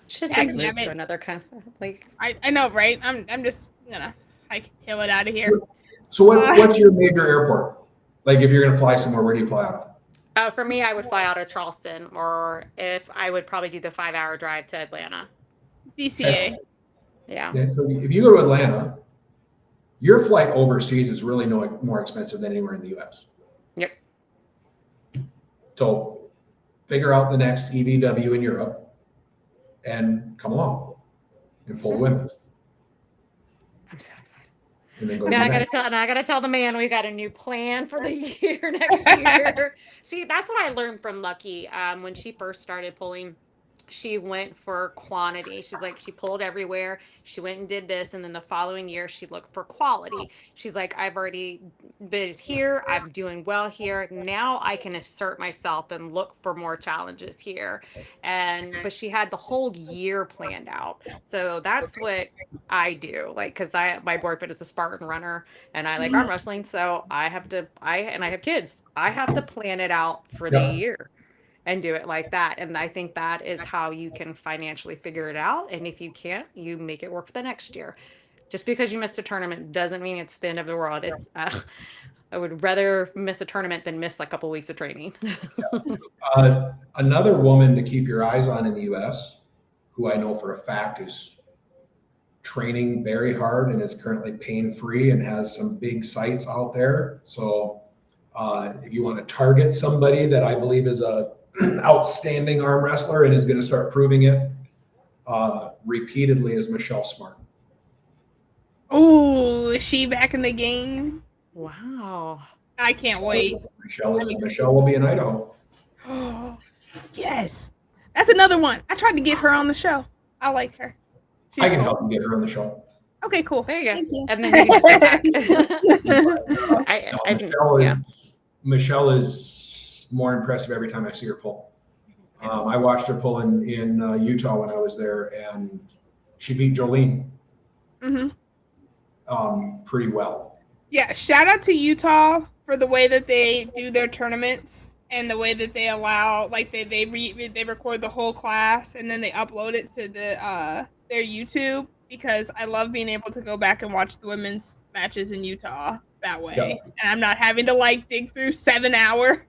Speaker 3: Should just move to another country. Like
Speaker 1: I know, right? I'm just gonna tail it out of here.
Speaker 2: So what's your major airport? Like if you're gonna fly somewhere, where do you fly out of?
Speaker 3: For me, I would fly out of Charleston, or if I would probably do the 5-hour drive to Atlanta.
Speaker 1: DCA.
Speaker 3: Yeah.
Speaker 2: So if you go to Atlanta, your flight overseas is really more expensive than anywhere in the U.S.
Speaker 3: Yep.
Speaker 2: So figure out the next EVW in Europe and come along and pull the women's.
Speaker 3: I'm so excited.
Speaker 2: And then go
Speaker 3: now I gotta tell the man we got a new plan for the year next year. See, that's what I learned from Lucky. When she first started pulling, she went for quantity. She's like, she pulled everywhere. She went and did this. And then the following year, she looked for quality. She's like, I've already been here. I'm doing well here. Now I can assert myself and look for more challenges here. But she had the whole year planned out. So that's what I do. Like, cause my boyfriend is a Spartan runner and I like arm wrestling. So I have kids. I have to plan it out for the year. And do it like that. And I think that is how you can financially figure it out. And if you can't, you make it work for the next year. Just because you missed a tournament doesn't mean it's the end of the world. I would rather miss a tournament than miss a couple weeks of training.
Speaker 2: Another woman to keep your eyes on in the U.S., who I know for a fact is training very hard and is currently pain-free and has some big sites out there. So if you want to target somebody that I believe is a outstanding arm wrestler and is going to start proving it repeatedly, is Michelle Smart.
Speaker 1: Oh, is she back in the game?
Speaker 3: Wow.
Speaker 1: I can't wait.
Speaker 2: Michelle will be in Idaho.
Speaker 1: Oh, yes. That's another one. I tried to get her on the show. I like her. She's
Speaker 2: I can
Speaker 1: cool.
Speaker 2: help you get her on the show.
Speaker 1: Okay, cool.
Speaker 3: There you go.
Speaker 1: Thank you.
Speaker 3: And then you can just come back.
Speaker 2: Michelle is more impressive every time I see her pull. I watched her pull in Utah when I was there, and she beat Jolene pretty well.
Speaker 1: Yeah, shout out to Utah for the way that they do their tournaments and the way that they allow, like they record the whole class and then they upload it to their YouTube, because I love being able to go back and watch the women's matches in Utah that way.
Speaker 2: Yep.
Speaker 1: And I'm not having to like dig through 7 hours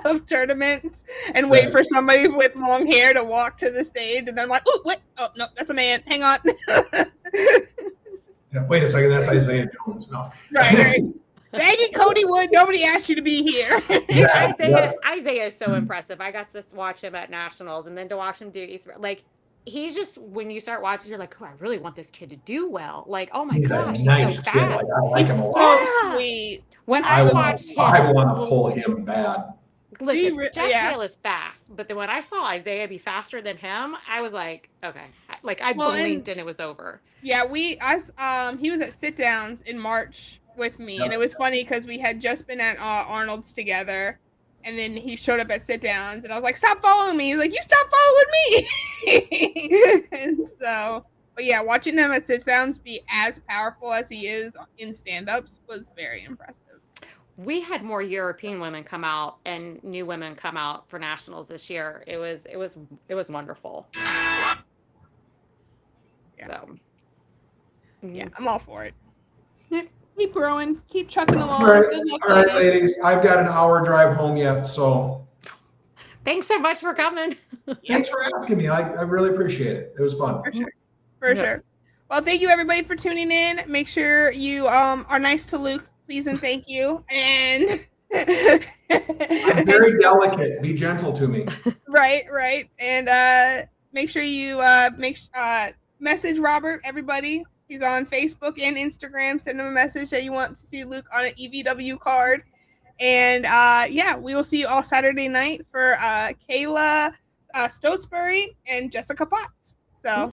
Speaker 1: of tournaments and wait for somebody with long hair to walk to the stage, and then I'm like, oh wait, oh no, that's a man. Hang on.
Speaker 2: Yeah, wait a second, that's Isaiah Jones. No.
Speaker 1: Right. Dang it, Cody Wood, nobody asked you to be here.
Speaker 3: Isaiah is so impressive. I got to watch him at Nationals, and then to watch him do East, like, he's just, when you start watching, you're like, oh, I really want this kid to do well. Like, oh my gosh, he's
Speaker 2: nice
Speaker 3: so
Speaker 2: kid.
Speaker 3: fast.
Speaker 2: I like him a lot.
Speaker 1: So sweet.
Speaker 3: When I watched him,
Speaker 2: I want to pull him bad.
Speaker 3: Listen, Jack Hale is fast, but then when I saw Isaiah be faster than him, I was like, okay, like I blinked and it was over.
Speaker 1: Yeah, he was at sit downs in March with me, and it was funny because we had just been at Arnold's together, and then he showed up at sit downs, and I was like, stop following me. He's like, you stop following me. And so, but yeah, watching him at sit downs be as powerful as he is in stand ups was very impressive.
Speaker 3: We had more European women come out and new women come out for nationals this year. It was wonderful.
Speaker 1: Yeah.
Speaker 3: So,
Speaker 1: yeah, I'm all for it. Keep growing, keep trucking along.
Speaker 2: All right, ladies. I've got an hour drive home yet, so.
Speaker 3: Thanks so much for coming.
Speaker 2: Thanks for asking me. I really appreciate it. It was fun.
Speaker 1: For sure. Well, thank you everybody for tuning in. Make sure you are nice to Luke, please and thank you. And
Speaker 2: I'm very delicate. Be gentle to me.
Speaker 1: Right. And make sure you message Robert, everybody. He's on Facebook and Instagram. Send him a message that you want to see Luke on an EVW card. And we will see you all Saturday night for Kayla Stotesbury and Jessica Potts. So